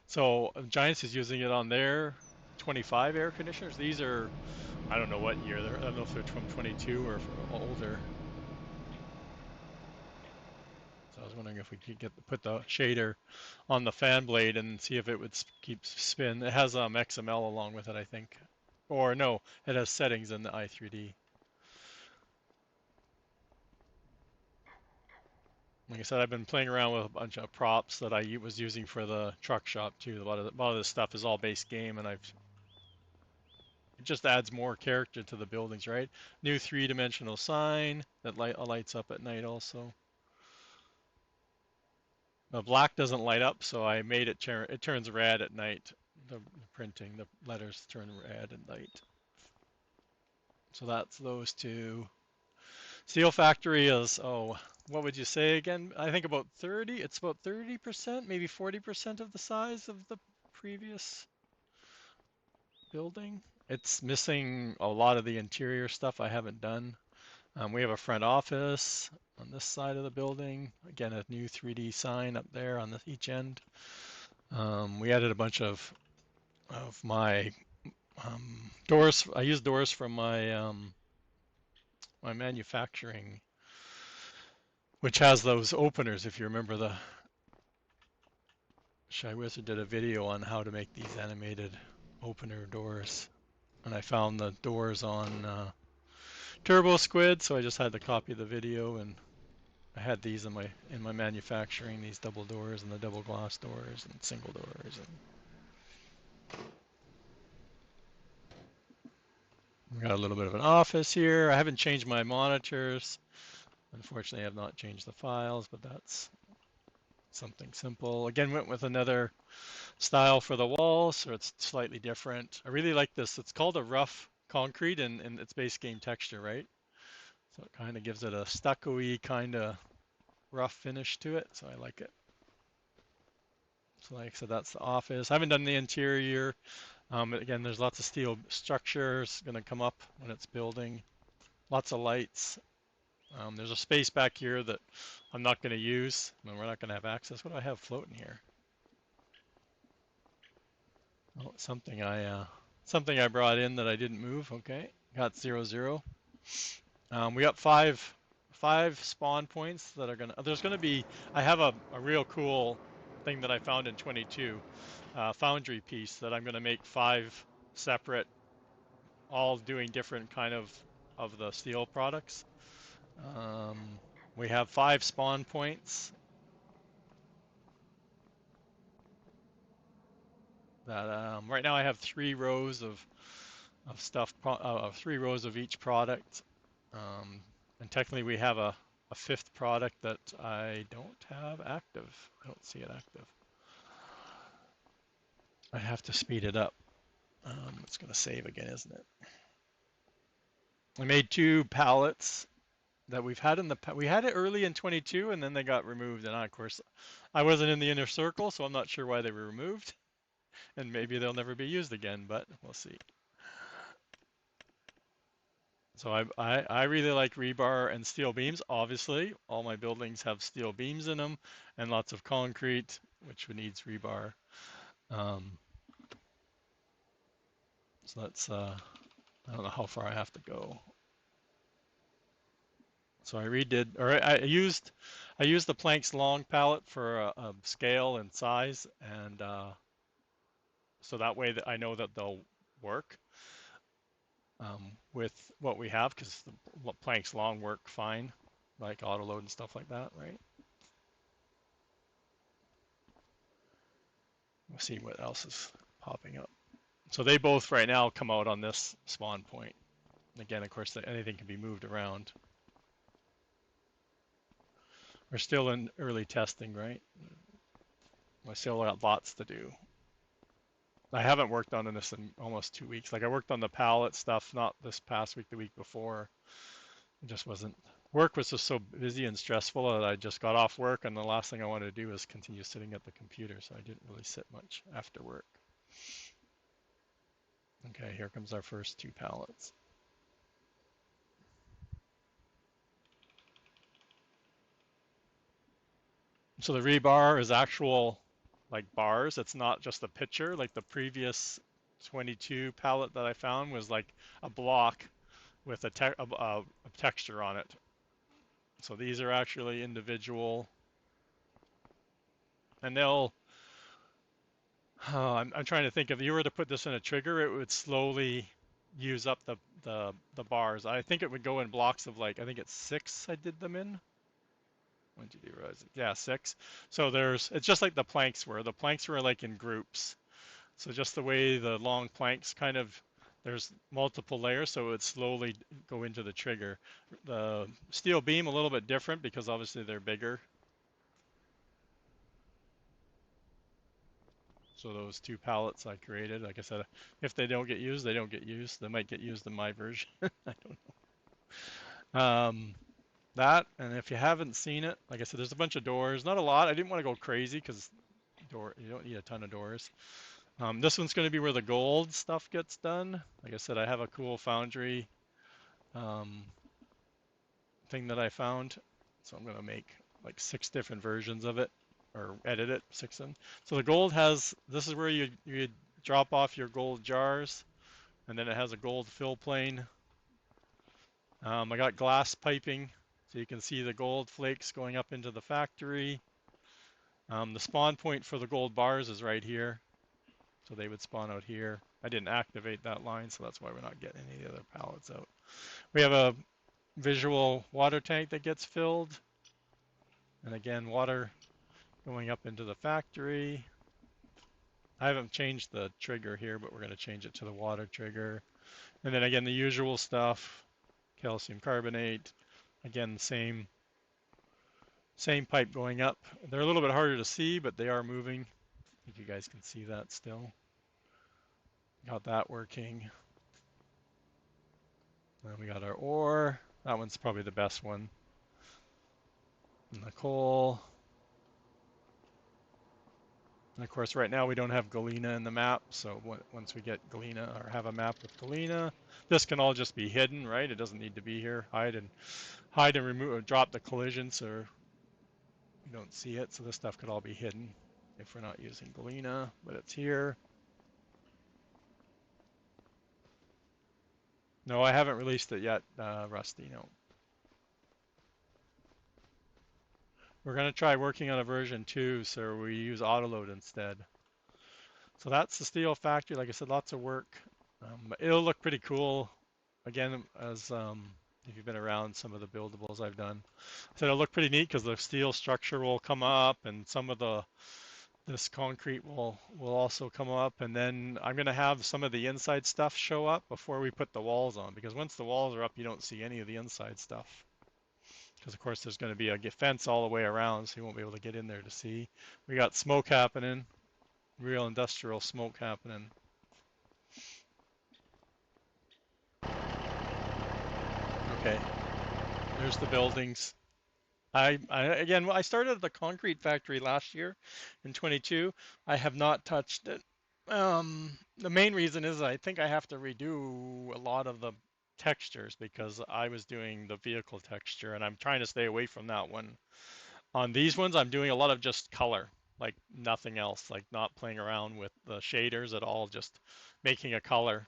[SPEAKER 1] So Giants is using it on their 25 air conditioners. These are, I don't know what year. I don't know if they're from 22 or older. So I was wondering if we could put the shader on the fan blade and see if it would keep spin. It has XML along with it, I think. Or no, it has settings in the i3D. Like I said, I've been playing around with a bunch of props that I was using for the truck shop too. A lot of this stuff is all base game, and it just adds more character to the buildings, right? New three-dimensional sign that lights up at night also. The black doesn't light up, so I made it turns red at night. The printing, the letters turn red at night. So that's those two. Steel Factory is, oh, what would you say again? I think about 30. It's about 30%, maybe 40% of the size of the previous building. It's missing a lot of the interior stuff I haven't done. We have a front office on this side of the building. Again, a new 3D sign up there on each end. We added a bunch of my doors. I use doors from my manufacturing, which has those openers. If you remember, the Shy Wizard did a video on how to make these animated opener doors, and I found the doors on Turbo Squid, so I just had to copy the video, and I had these in my manufacturing, these double doors and the double glass doors and single doors. And we got a little bit of an office here. I haven't changed my monitors. Unfortunately, I have not changed the files, but that's something simple. Again, went with another style for the walls, so it's slightly different. I really like this. It's called a rough concrete in its base game texture, right? So it kind of gives it a stucco-y kind of rough finish to it, so I like it. So like I said, that's the office. I haven't done the interior. Again, there's lots of steel structures going to come up when it's building. Lots of lights. There's a space back here that I'm not going to use. I mean, we're not going to have access. What do I have floating here? Oh, something I brought in that I didn't move. Okay, got 0, 0. We got five spawn points that are gonna. There's gonna be. I have a real cool thing that I found in 22, foundry piece that I'm gonna make 5 separate, all doing different kind of the steel products. Um, we have 5 spawn points that right now I have 3 rows of stuff, 3 rows of each product. Um, and technically we have a 5th product that I don't have active. I don't see it active. I have to speed it up. It's going to save again, isn't it? I made 2 pallets that we've had we had it early in 22 and then they got removed, and of course I wasn't in the inner circle, so I'm not sure why they were removed, and maybe they'll never be used again, but we'll see. So I really like rebar and steel beams. Obviously, all my buildings have steel beams in them and lots of concrete, which needs rebar. Um, so that's I don't know how far I have to go. So I redid, or I used the planks long palette for a scale and size, and so that way that I know that they'll work with what we have, because the planks long work fine, like auto load and stuff like that, right? We'll see what else is popping up. So they both right now come out on this spawn point. Again, of course, anything can be moved around. We're still in early testing, right? I still got lots to do. I haven't worked on this in almost 2 weeks. Like I worked on the pallet stuff, not this past week, the week before. It just wasn't. Work was just so busy and stressful that I just got off work, and the last thing I wanted to do was continue sitting at the computer, so I didn't really sit much after work. Okay, here comes our first 2 pallets. So the rebar is actual like bars. It's not just a picture. Like the previous 22 pallet that I found was like a block with a texture on it. So these are actually individual, and they'll. I'm trying to think if you were to put this in a trigger, it would slowly use up the bars. I think it would go in blocks of like I think it's 6. I did them in. When did you realize it? Yeah, 6. So it's just like the planks were. The planks were like in groups. So just the way the long planks kind of, there's multiple layers, so it would slowly go into the trigger. The steel beam a little bit different because obviously they're bigger. So those 2 pallets I created, like I said, if they don't get used, they don't get used. They might get used in my version. I don't know. That, and if you haven't seen it, like I said, there's a bunch of doors. Not a lot. I didn't want to go crazy because you don't need a ton of doors. This one's going to be where the gold stuff gets done. Like I said, I have a cool foundry um, thing that I found. So I'm going to make like 6 different versions of it or edit it, 6 of them. So the gold this is where you drop off your gold jars, and then it has a gold fill plane. I got glass piping so you can see the gold flakes going up into the factory. The spawn point for the gold bars is right here. So they would spawn out here. I didn't activate that line, so that's why we're not getting any of the other pallets out. We have a visual water tank that gets filled. And again, water going up into the factory. I haven't changed the trigger here, but we're going to change it to the water trigger. And then again, the usual stuff, calcium carbonate. Again, same pipe going up. They're a little bit harder to see, but they are moving. I think you guys can see that still. Got that working. Then we got our ore. That one's probably the best one. And the coal. And of course, right now we don't have Galena in the map, so once we get Galena or have a map with Galena, this can all just be hidden, right? It doesn't need to be here. Hide and remove or drop the collision so you don't see it. So this stuff could all be hidden if we're not using Galena, but it's here. No, I haven't released it yet, Rusty. No. We're gonna try working on a version 2, so we use autoload instead. So that's the steel factory. Like I said, lots of work. It'll look pretty cool. Again, as if you've been around some of the buildables I've done, so it'll look pretty neat because the steel structure will come up, and some of this concrete will also come up, and then I'm gonna have some of the inside stuff show up before we put the walls on, because once the walls are up, you don't see any of the inside stuff. Because of course there's going to be a fence all the way around, so you won't be able to get in there to see. We got smoke happening, real industrial smoke happening. Okay, there's the buildings. Again, I started the concrete factory last year in 22. I have not touched it. The main reason is I think I have to redo a lot of the textures because I was doing the vehicle texture and I'm trying to stay away from that one. On these ones, I'm doing a lot of just color, like nothing else, like not playing around with the shaders at all, just making a color.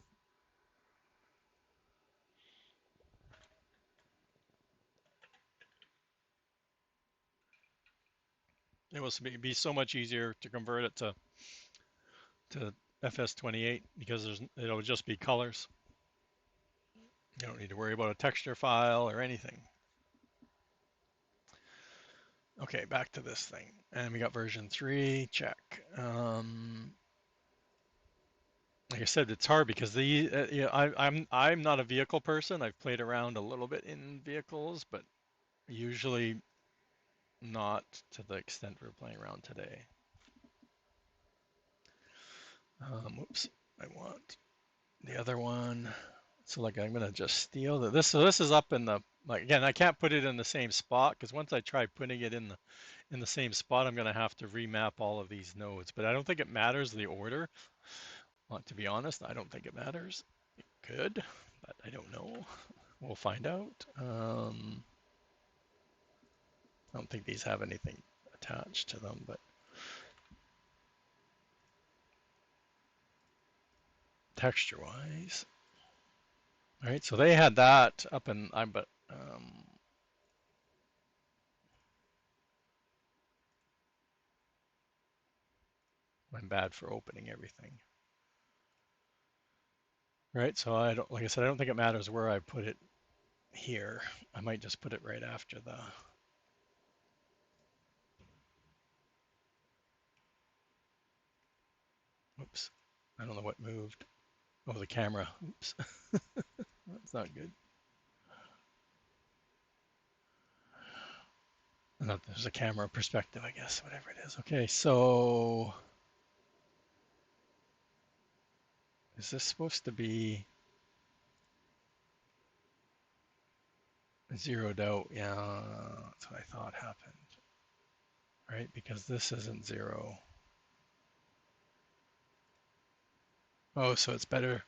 [SPEAKER 1] It will be so much easier to convert it to FS28 because it'll just be colors. You don't need to worry about a texture file or anything. Okay, back to this thing. And we got version 3, check. like I said, it's hard because you know, I'm not a vehicle person. I've played around a little bit in vehicles, but usually not to the extent we're playing around today. Whoops, I want the other one. So like I'm gonna just steal this. So this is up in the, like, again, I can't put it in the same spot because once I try putting it in the same spot, I'm gonna have to remap all of these nodes. But I don't think it matters the order. Well, to be honest, I don't think it matters. It could, but I don't know. We'll find out. I don't think these have anything attached to them, but texture-wise. All right, so they had that up in, but I'm bad for opening everything. Right, so I don't, like I said, I don't think it matters where I put it here. I might just put it right after the, oops, I don't know what moved. Oh, the camera, oops. That's not good. Not, there's a camera perspective, I guess, whatever it is. Okay, so is this supposed to be zeroed out? Yeah, that's what I thought happened, right? Because this isn't zero. Oh, so it's better.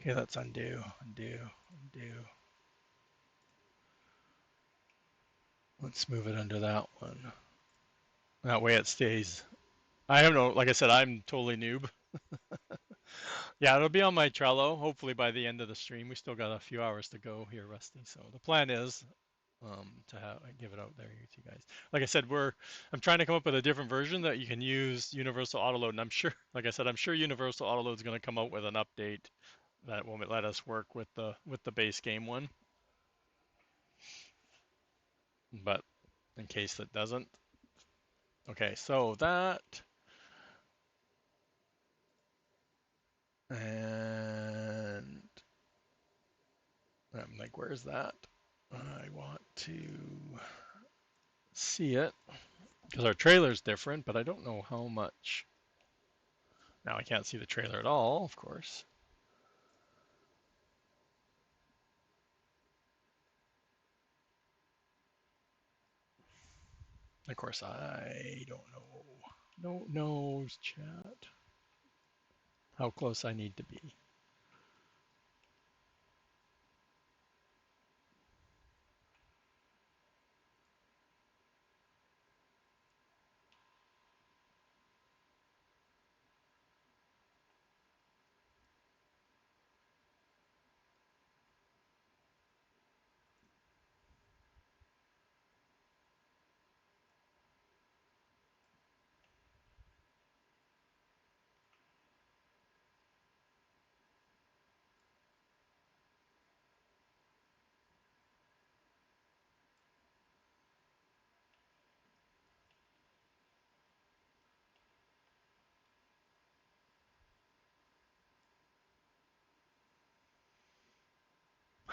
[SPEAKER 1] Okay, let's undo, undo, undo. Let's move it under that one. That way it stays. I don't know, like I said, I'm totally noob. Yeah, it'll be on my Trello, hopefully by the end of the stream. We still got a few hours to go here, Rusty. So the plan is to give it out there to you guys. Like I said, I'm trying to come up with a different version that you can use Universal Autoload, and I'm sure, like I said, I'm sure Universal Autoload is going to come out with an update that will let us work with the base game one. But in case it doesn't, okay. So that, and I'm like, where's that? I want to see it because our trailer's different, but I don't know how much. Now I can't see the trailer at all, of course. Of course, I don't know. No knows, chat. How close I need to be.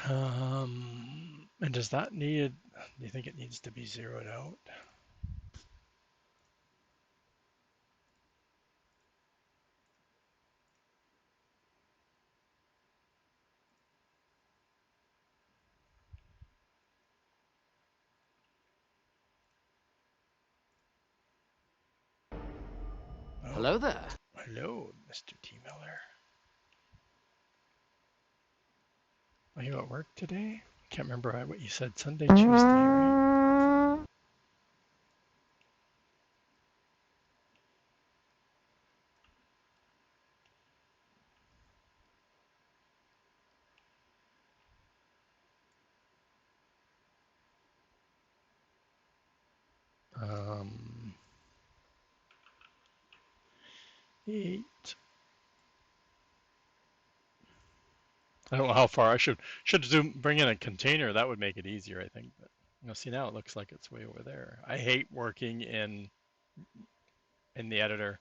[SPEAKER 1] And does that need? Do you think it needs to be zeroed out? Oh,
[SPEAKER 3] Hello there.
[SPEAKER 1] hello, Mr. T. Miller. Are you at work today? Can't remember what you said. Sunday, Tuesday, right? Um, 8. I don't know how far. I should zoom, bring in a container. That would make it easier, I think. But see, now it looks like it's way over there. I hate working in the editor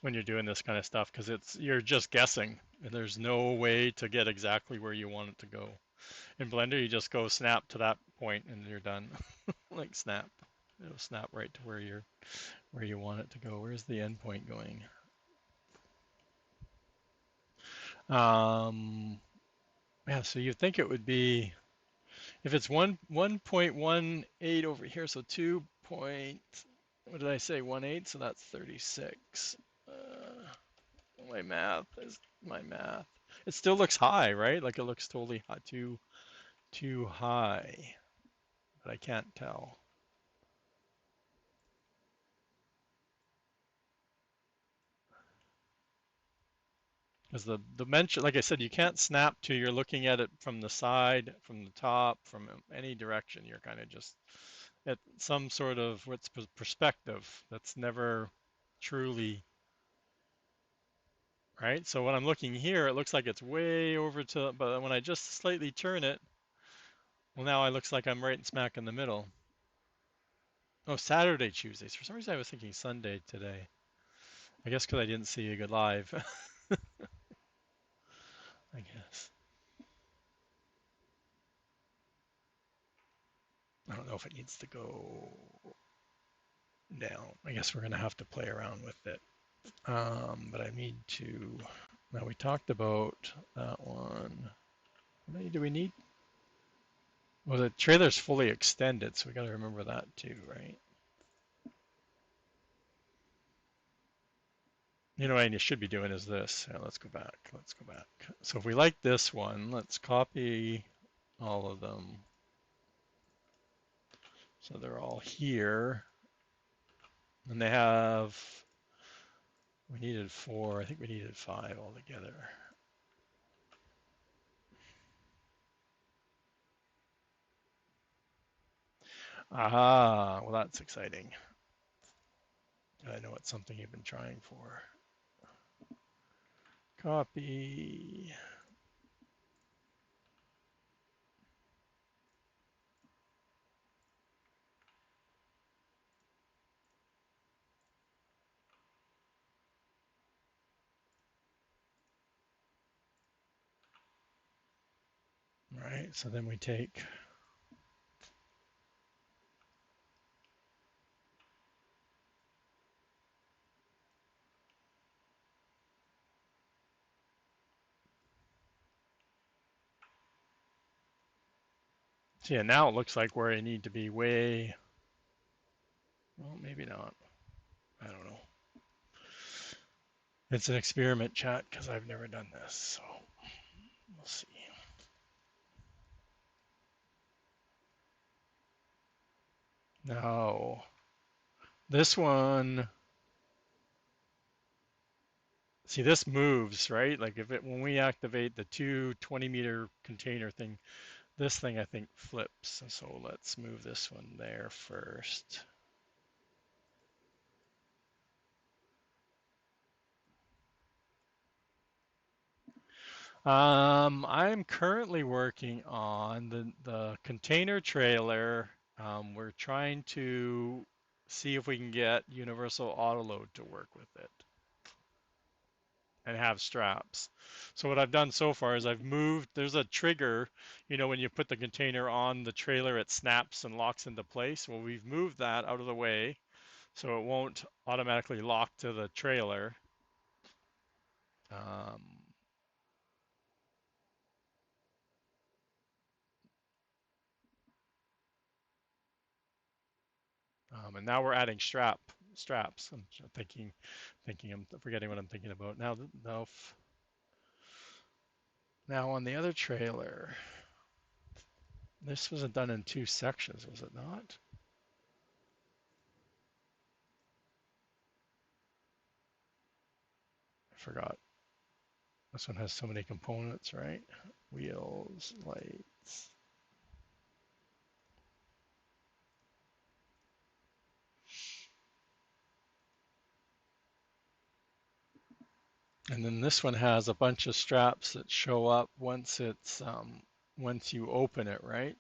[SPEAKER 1] when you're doing this kind of stuff because you're just guessing and there's no way to get exactly where you want it to go. In Blender, you just go snap to that point and you're done. Like snap, it'll snap right to where you want it to go. Where's the endpoint going? Yeah, so you think it would be if it's 1.18 over here, so 2 point, what did I say, 1/8, so that's 36. My math is my math. It still looks high, right? Like it looks totally high, too high, but I can't tell. Because the dimension, like I said, you can't snap to, you're looking at it from the side, from the top, from any direction. You're kind of just at some sort of what's perspective that's never truly right. So when I'm looking here, it looks like it's way over to, but when I just slightly turn it, well, now it looks like I'm right smack in the middle. Oh, Saturday, Tuesdays. For some reason, I was thinking Sunday today. I guess because I didn't see you go live. I guess. I don't know if it needs to go down. I guess we're going to have to play around with it. But I need to. Now we talked about that one. How many do we need? Well, the trailer's fully extended, so we got to remember that too, right? You know what I should be doing is this. Yeah, let's go back. Let's go back. So if we like this one, let's copy all of them. So they're all here. And they have, we needed 4. I think we needed 5 altogether. Ah, well, that's exciting. I know it's something you've been trying for. Copy. Right, so then we take, see, and now it looks like where I need to be way, well, maybe not. I don't know. It's an experiment chat because I've never done this, so we'll see. Now, this one, see, this moves, right? Like if it, when we activate the 20-meter container thing, this thing I think flips. So let's move this one there first. I'm currently working on the container trailer. We're trying to see if we can get universal auto load to work with it and have straps. So what I've done so far is I've moved, there's a trigger, when you put the container on the trailer, it snaps and locks into place. Well, we've moved that out of the way so it won't automatically lock to the trailer. Um, and now we're adding straps. I'm I'm forgetting what I'm thinking about now. Now on the other trailer, this wasn't done in 2 sections, was it not? I forgot. This one has so many components, right? Wheels, lights. And then this one has a bunch of straps that show up once you open it, right?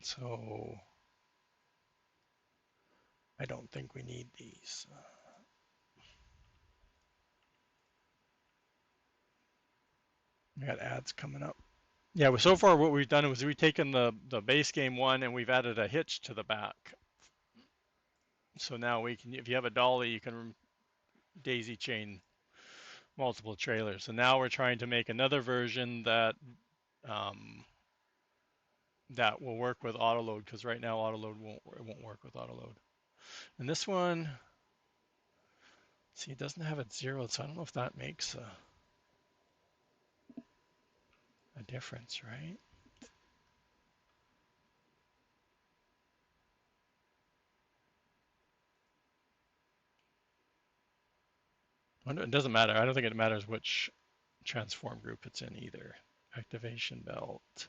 [SPEAKER 1] So I don't think we need these. We got ads coming up. Yeah, well, so far what we've done is we've taken the base game one and we've added a hitch to the back. So now we can, if you have a dolly, you can daisy chain multiple trailers. So now we're trying to make another version that that will work with autoload, because right now autoload won't work with autoload. And this one, see, it doesn't have it zeroed, so I don't know if that makes a difference, right? It doesn't matter. I don't think it matters which transform group it's in either. Activation belt.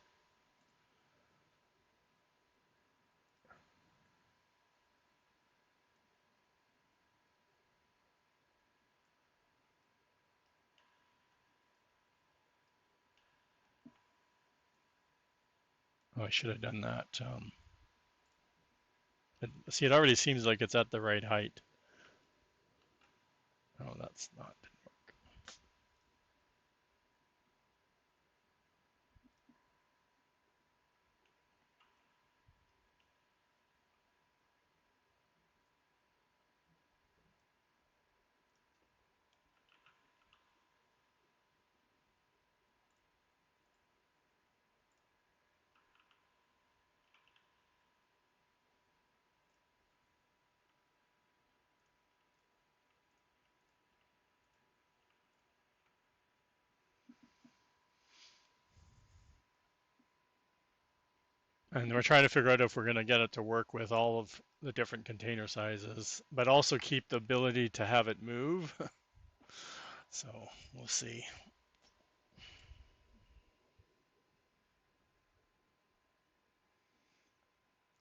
[SPEAKER 1] Oh, I should have done that. See, it already seems like it's at the right height. Oh, that's not. And we're trying to figure out if we're going to get it to work with all of the different container sizes, but also keep the ability to have it move. So we'll see.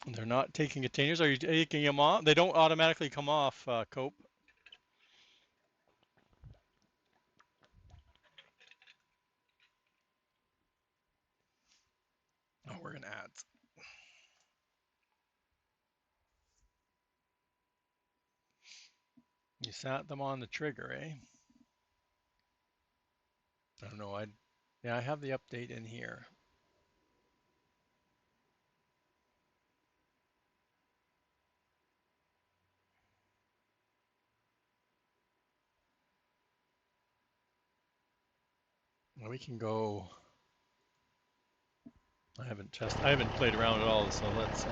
[SPEAKER 1] They're not taking containers. Are you taking them off? They don't automatically come off, Cope. Oh, we're going to add. You sat them on the trigger, eh? I don't know. Yeah, I have the update in here. Well, we can go. I haven't played around at all. So let's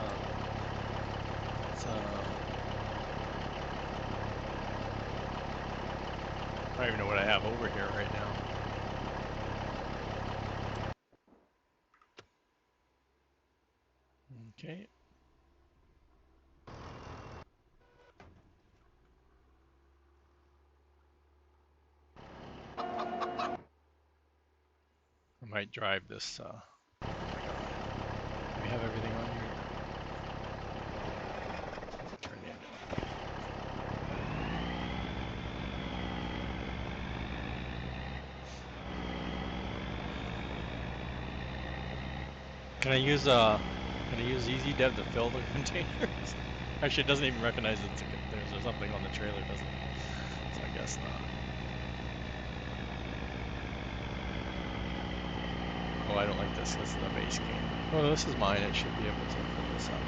[SPEAKER 1] I don't even know what I have over here right now. Okay. I might drive this. Oh my God. We have everything on here. Turn in. Can I use Easy Dev to fill the containers? Actually, it doesn't even recognize there's something on the trailer, doesn't it? So I guess not. Oh, I don't like this. This is the base game. Oh, this is mine. It should be able to put this up.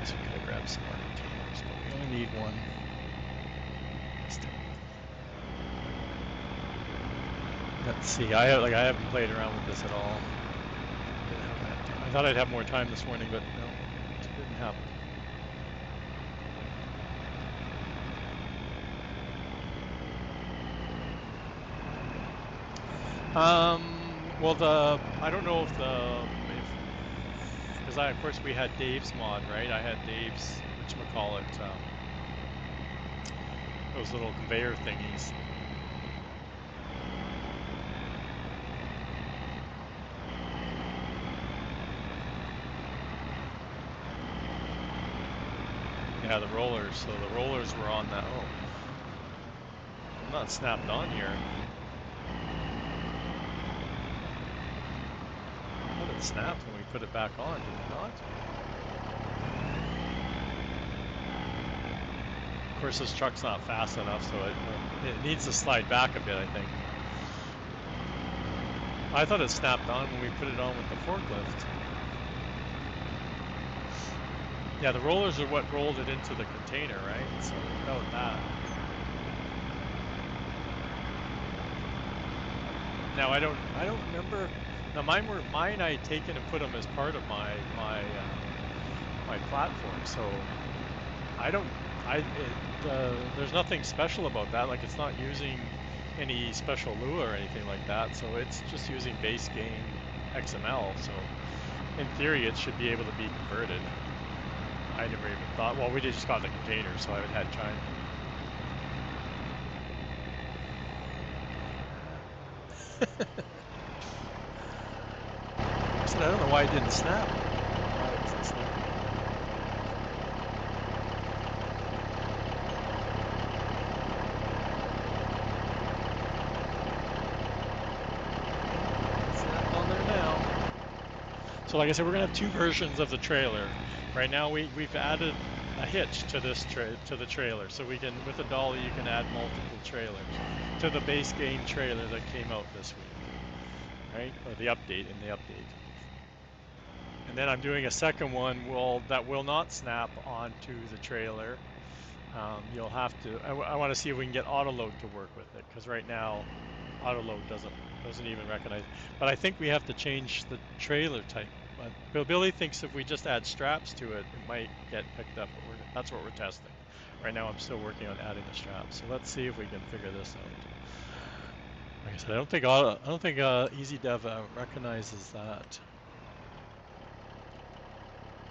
[SPEAKER 1] So we could have grabbed some more containers, but we only need one this time. Let's see. I haven't played around with this at all. I thought I'd have more time this morning, but no, it didn't happen. Well, I don't know if because of course we had Dave's mod, right? I had Dave's whatchamacallit, those little conveyor thingies. Yeah, the rollers. So the rollers were on that. Oh, I'm not snapped on here. it snapped when we put it back on, did it not? Of course, this truck's not fast enough, so it needs to slide back a bit, I think. I thought it snapped on when we put it on with the forklift. Yeah, the rollers are what rolled it into the container, right? So without that. Now I don't remember. Now mine I had taken and put them as part of my platform. So I don't there's nothing special about that. Like it's not using any special Lua or anything like that. So it's just using base game XML. So in theory it should be able to be converted. I never even thought. Well, we just got the container, so I haven't had time. I said I don't know why it didn't snap. I don't know why it wasn't snapping on there. Snap on there now. So like I said, we're gonna have two versions of the trailer. Right now we've added a hitch to this to the trailer, so we can with a dolly you can add multiple trailers to the base game trailer that came out this week, right? Or the update in the update. And then I'm doing a second one that will not snap onto the trailer. You'll have to. I want to see if we can get autoload to work with it, because right now autoload doesn't even recognize it. But I think we have to change the trailer type. But Billy thinks if we just add straps to it, it might get picked up. But that's what we're testing. Right now I'm still working on adding the straps. So let's see if we can figure this out. Like I said, I don't think EasyDev recognizes that.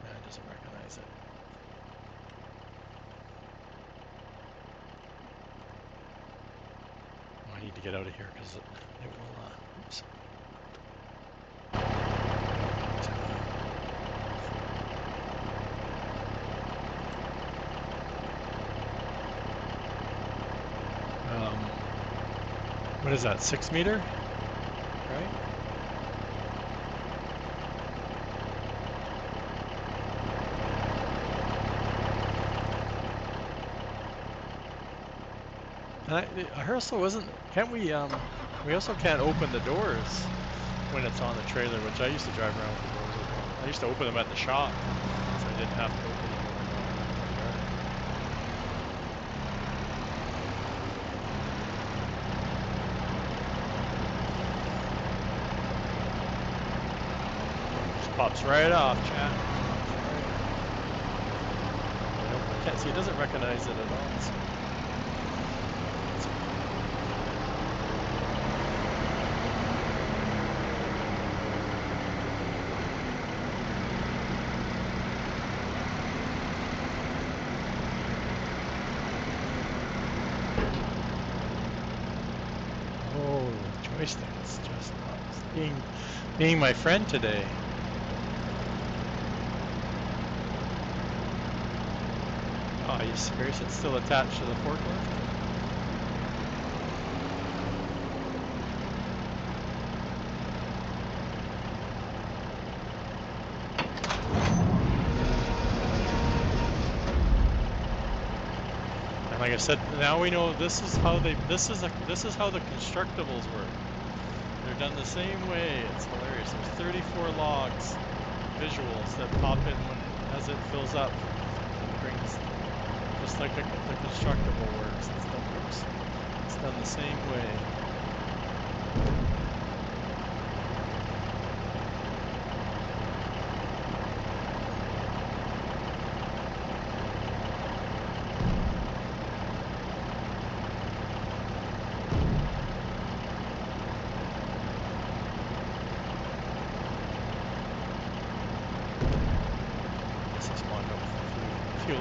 [SPEAKER 1] Yeah, it doesn't recognize it. Oh, I need to get out of here because it will. Oops. What is that? 6 meter, right? And I also wasn't. Can't we? We also can't open the doors when it's on the trailer, which I used to drive around with the doors open. I used to open them at the shop, so I didn't have to open them when I'm on the yard. Just pops right off, chat. Nope, I can't see. It doesn't recognize it at all. So. Joystick is just being my friend today. Oh, are you serious? It's still attached to the forklift? And like I said, now we know this is how the constructibles work. They're done the same way. It's hilarious. There's 34 logs, visuals that pop in as it fills up and brings, just like the constructible works. It's done the same way.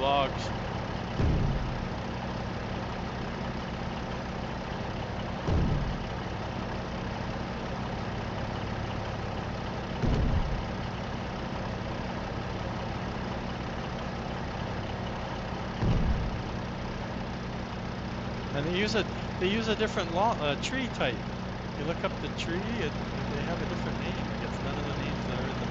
[SPEAKER 1] Logs. And they use a different tree type. You look up the tree, they have a different name. It gets none of the names that are in the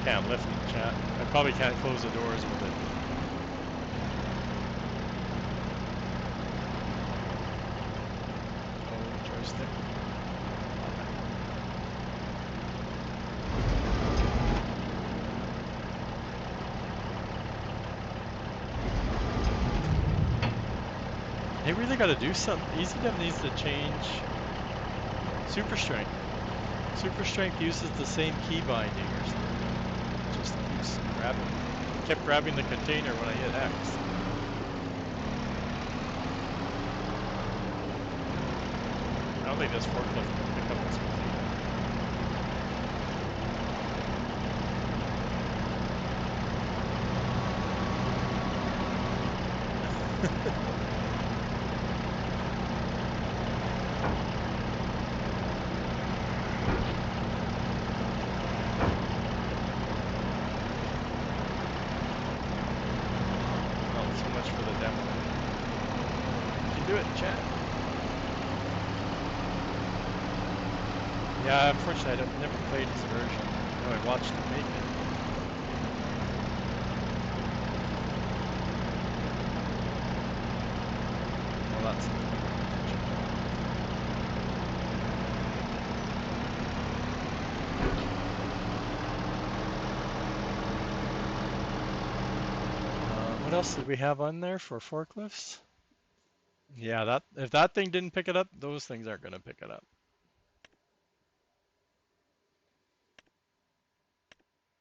[SPEAKER 1] Can't lift it, chat. I probably can't close the doors with it. Oh, joystick. They really got to do something. EasyDev needs to change super strength. Super strength uses the same key binding or something. It just keeps grabbing. Kept grabbing the container when I hit X. I don't think this forklift can pick up this container. Yeah, unfortunately, I've never played this version. I watched him make it. Well, that's what else did we have on there for forklifts? Yeah, that if that thing didn't pick it up, those things aren't going to pick it up.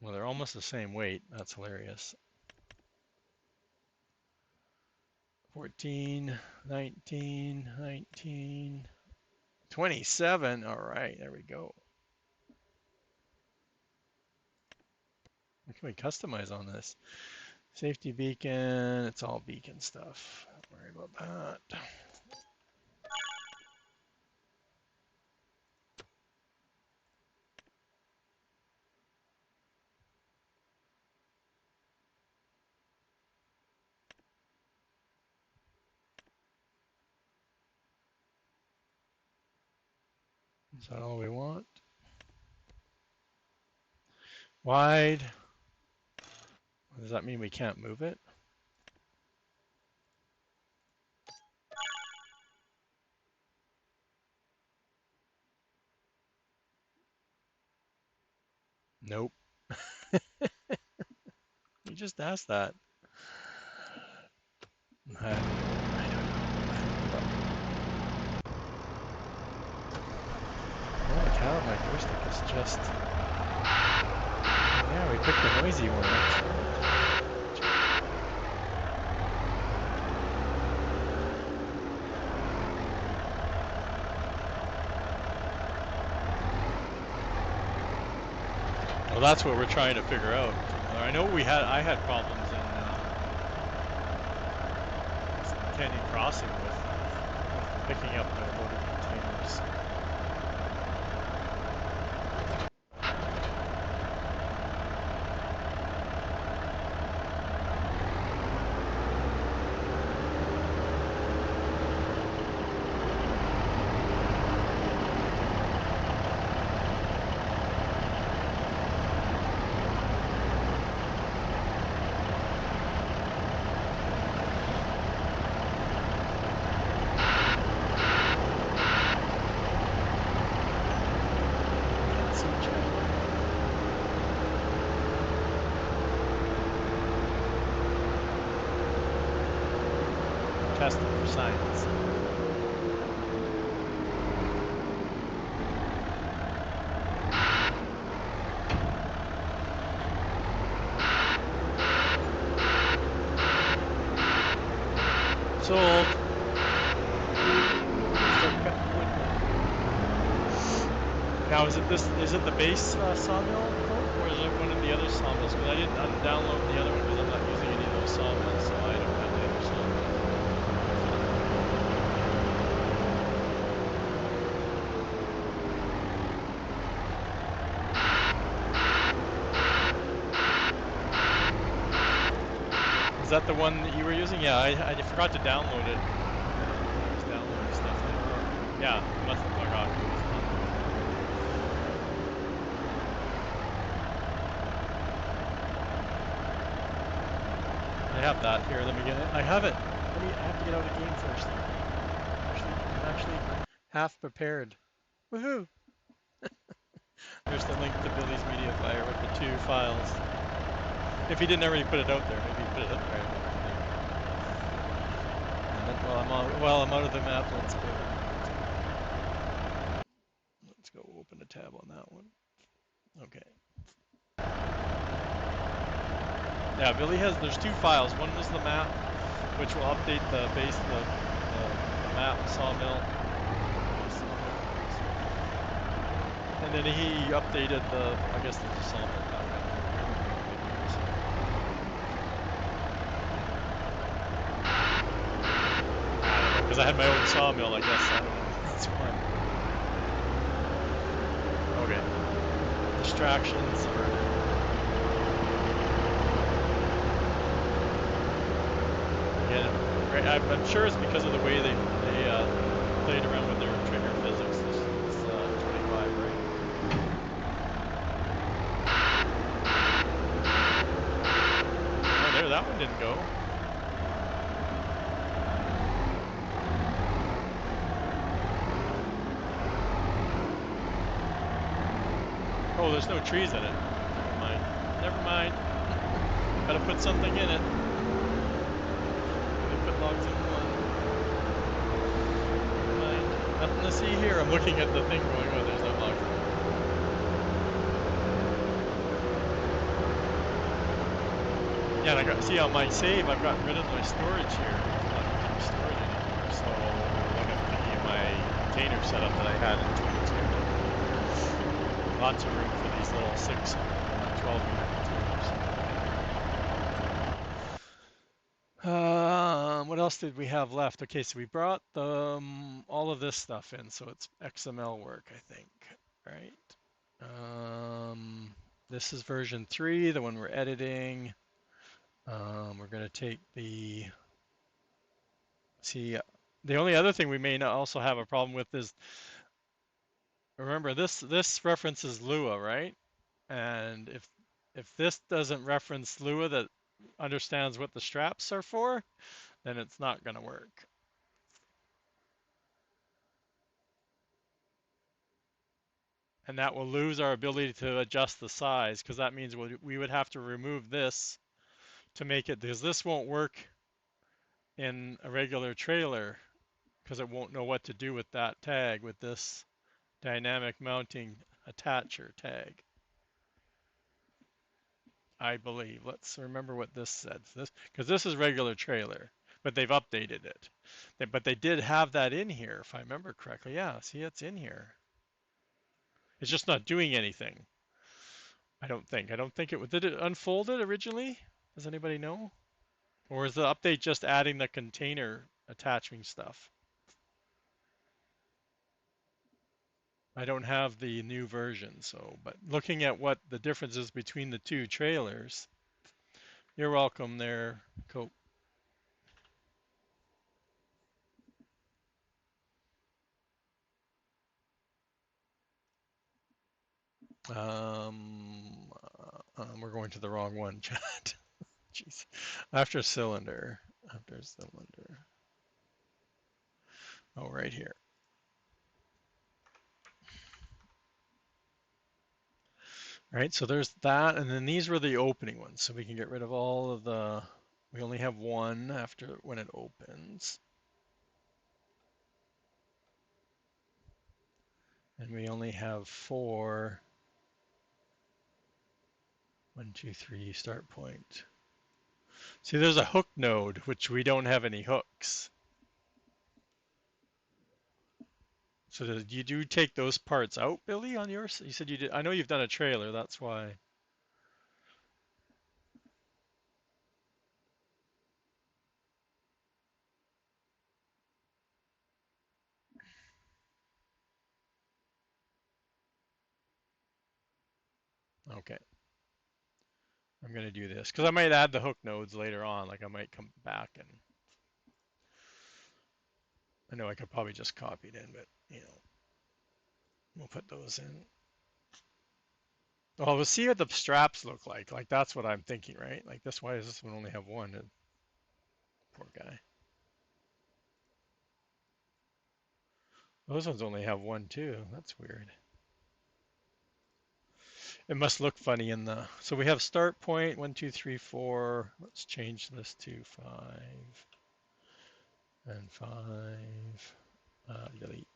[SPEAKER 1] Well, they're almost the same weight. That's hilarious. 14, 19, 19, 27. All right, there we go. What can we customize on this? Safety beacon. It's all beacon stuff. Don't worry about that. Is that all we want? Wide. Does that mean we can't move it? Nope. You just asked that. I don't know. Holy cow, my joystick is just... Yeah, we picked the noisy one. Well, that's what we're trying to figure out. I know I had problems in Canyon Crossing with picking up the loaded containers. Testing for science. Sold. Now is it the base sawmill or is it one of the other sawmills? Because I didn't download the other one because I'm not using any of those sawmills, so I don't have the other sawmill. Is that the one that you were using? Yeah, I forgot to download it. I was downloading stuff. Yeah, must have forgot. have that here. Let me get it. I have it. I have to get out of the game first. I'm actually half prepared. Woohoo! There's the link to Billy's Media Player with the two files. If he didn't already put it out there, maybe he put it out there. And then, while I'm out of the map, let's go open a tab on that one. Okay. Yeah, Billy there's two files. One was the map, which will update the base, the map sawmill. And then he updated I guess there's a sawmill back because I had my own sawmill, I guess. I don't know. That's why. Okay. Distractions are. Yeah, I'm sure it's because of the way they played around with their trigger physics. This 25, right? Oh, there, that one didn't go. Oh, there's no trees in it. Never mind. Never mind. Gotta put something in it. Gotta put logs in one. Never mind. Nothing to see here. I'm looking at the thing going, oh, there's no logs in it. Yeah, and see on my save, I've gotten rid of my storage here. It's not being stored anymore. So like I'm thinking of my container setup that I had in 22. Lots of room for these little 6 and 12 unit containers. What else did we have left? Okay, so we brought all of this stuff in, so it's XML work, I think, right? This is version 3, the one we're editing. We're going to take the only other thing we may not also have a problem with is, remember this references Lua, right? And if this doesn't reference Lua that understands what the straps are for, then it's not going to work. And that will lose our ability to adjust the size, because that means we would have to remove this to make it, because this won't work in a regular trailer, because it won't know what to do with that tag, with this dynamic mounting attacher tag. I believe. Let's remember what this says. Because this is regular trailer, but they've updated it. But they did have that in here, if I remember correctly. Yeah, see, it's in here. It's just not doing anything. I don't think. I don't think it did it unfold it originally? Does anybody know? Or is the update just adding the container attaching stuff? I don't have the new version, so but looking at what the difference is between the two trailers, you're welcome there, Cope. We're going to the wrong one, chat. Jeez. After cylinder. After cylinder. Oh, right here. All right, so there's that, and then these were the opening ones, so we can get rid of all of the. We only have one after when it opens, and we only have 4. 1, 2, 3 start point. See, there's a hook node, which we don't have any hooks. So did you do take those parts out, Billy, on yours? You said you did. I know you've done a trailer, that's why. Okay. I'm going to do this because I might add the hook nodes later on. Like I might come back and I know I could probably just copy it in, but we'll put those in. Well, we'll see what the straps look like. Like that's what I'm thinking, right? Like this. Why does this one only have one? Poor guy. Those ones only have one too. That's weird. It must look funny in the. So we have start point 1, 2, 3, 4. Let's change this to 5 and 5. Delete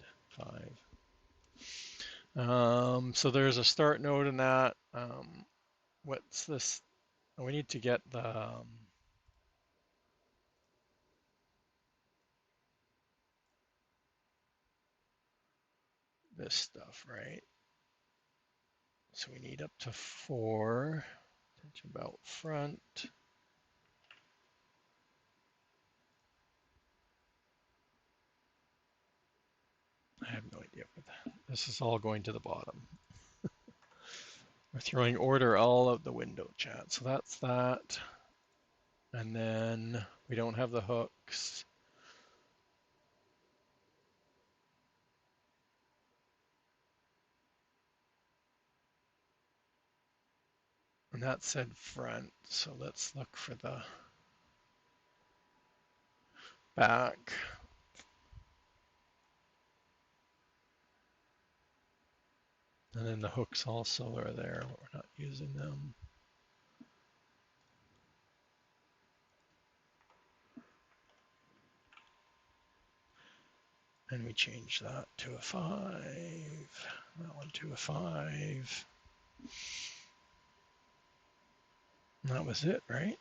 [SPEAKER 1] 5. So there's a start node in that. What's this? We need to get the this stuff right. So we need up to 4. Attention belt front. I have no idea what that. This is all going to the bottom. We're throwing order all out the window, chat. So that's that. And then we don't have the hooks. And that said front. So let's look for the back. And then the hooks also are there, but we're not using them. And we change that to a 5. That one to a 5. And that was it, right?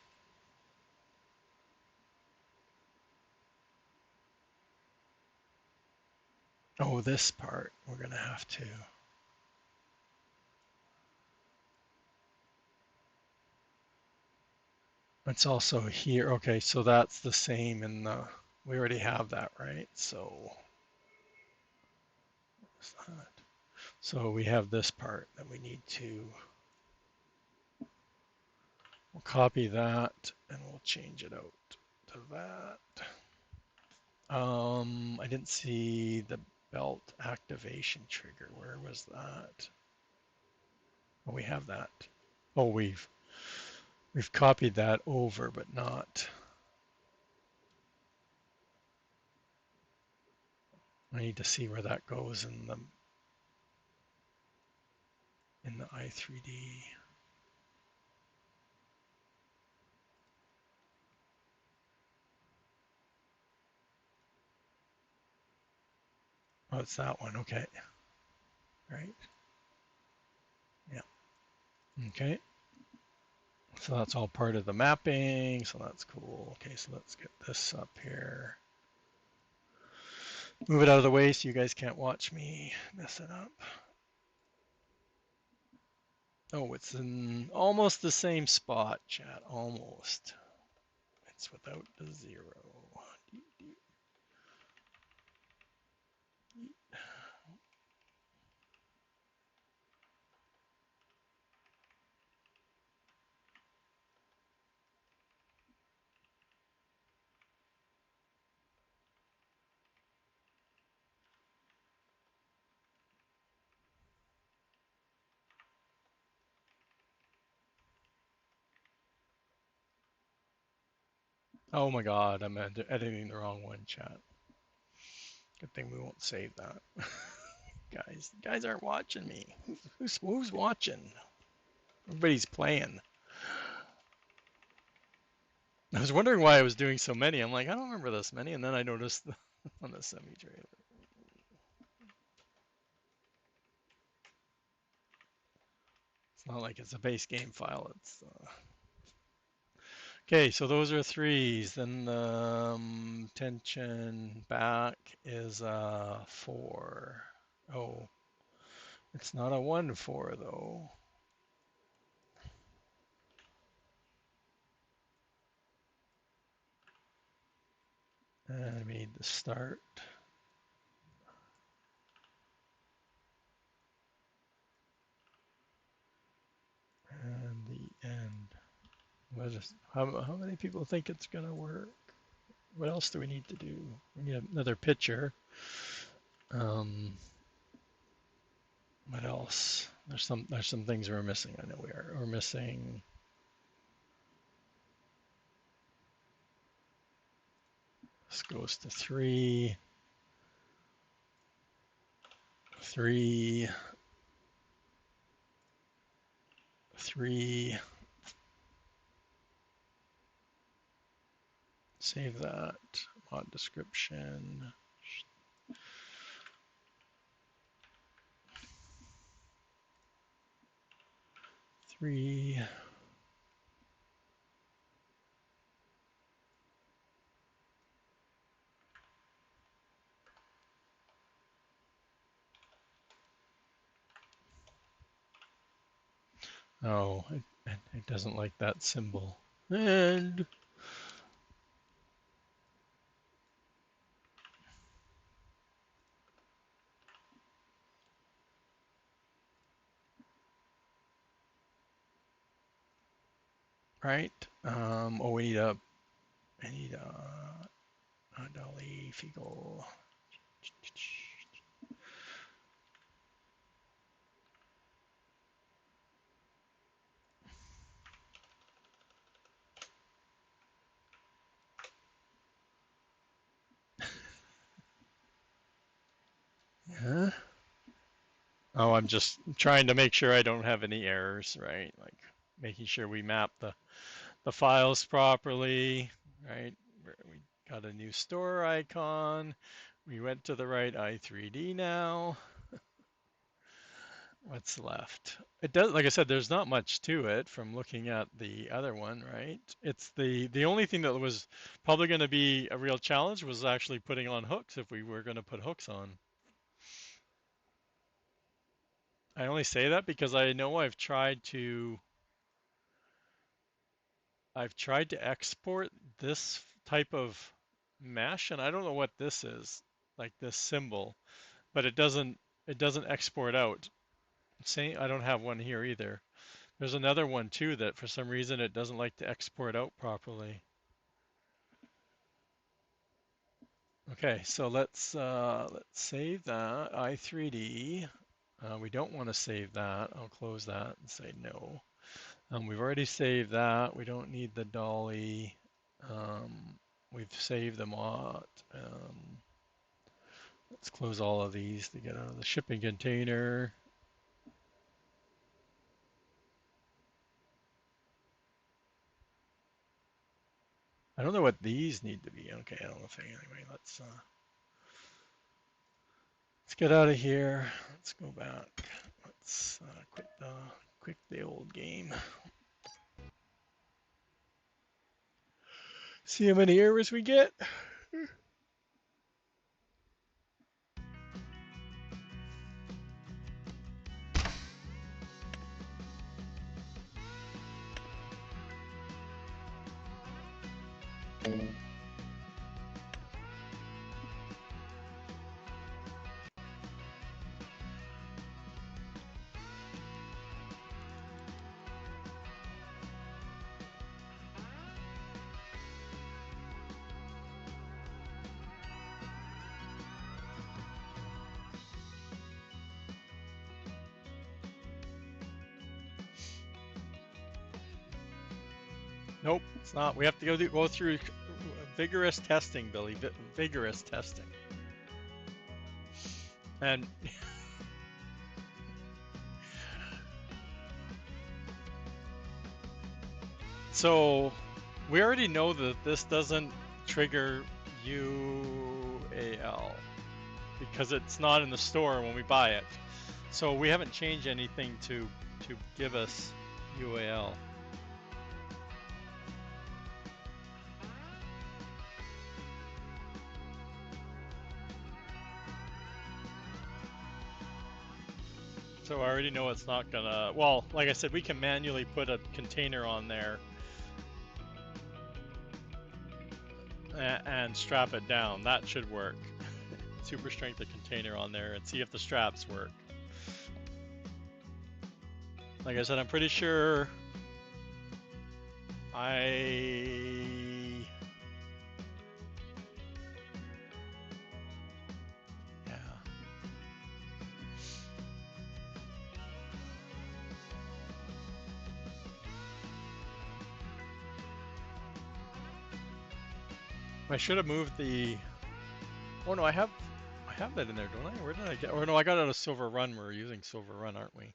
[SPEAKER 1] Oh, this part we're going to have to. It's also here. Okay, so that's the same in the. We already have that, right? So. What's that? So we have this part that we need to. We'll copy that and we'll change it out to that. I didn't see the belt activation trigger. Where was that? Oh, we have that. Oh, we've copied that over, but not. I need to see where that goes in the i3D. Oh, it's that one. Okay. Right. Yeah. Okay. So that's all part of the mapping. So that's cool. Okay, so let's get this up here. Move it out of the way so you guys can't watch me mess it up. Oh, it's in almost the same spot, chat. Almost. It's without the 0. Oh my god, I'm editing the wrong one, chat. Good thing we won't save that. guys aren't watching me. Who's watching? Everybody's playing. I was wondering why I was doing so many. I'm like, I don't remember this many, and then I noticed on the semi-trailer. It's not like it's a base game file. It's okay. So those are threes. Then the tension back is 4. Oh, it's not a 1-4 though. And I made the start. And the end. How many people think it's going to work? What else do we need to do? We need another picture. What else? There's some things we're missing. I know we're missing. This goes to 3, 3, 3. Save that. Mod description. 3. Oh, it doesn't like that symbol. And right. Oh, I need a dolly figo. Yeah. Oh, I'm just trying to make sure I don't have any errors, right? Like making sure we map the files properly, right? We got a new store icon. We went to the right i3D now. What's left? It does, like I said, there's not much to it from looking at the other one, right? It's the only thing that was probably going to be a real challenge was actually putting on hooks if we were going to put hooks on. I only say that because I know I've tried to export this type of mesh, and I don't know what this is, like this symbol, but it doesn't export out. Same, I don't have one here either. There's another one too that for some reason it doesn't like to export out properly. Okay, so let's save that i3D. We don't want to save that. I'll close that and say no. We've already saved that. We don't need the dolly. We've saved them all. Let's close all of these to get out of the shipping container. I don't know what these need to be. Okay, I don't know. Anyway, let's get out of here. Let's go back. Let's quit the old game. See how many errors we get. Nope, it's not. We have to go through vigorous testing, Billy. Vigorous testing. And so we already know that this doesn't trigger UAL because it's not in the store when we buy it. So we haven't changed anything to give us UAL. So I already know it's not gonna, well, like I said, we can manually put a container on there and strap it down. That should work. Super strength the container on there and see if the straps work. Like I said, I'm pretty sure yeah. I should have moved the. Oh no, I have that in there, don't I? Where did I get? Or no, I got it out of Silver Run. We're using Silver Run, aren't we?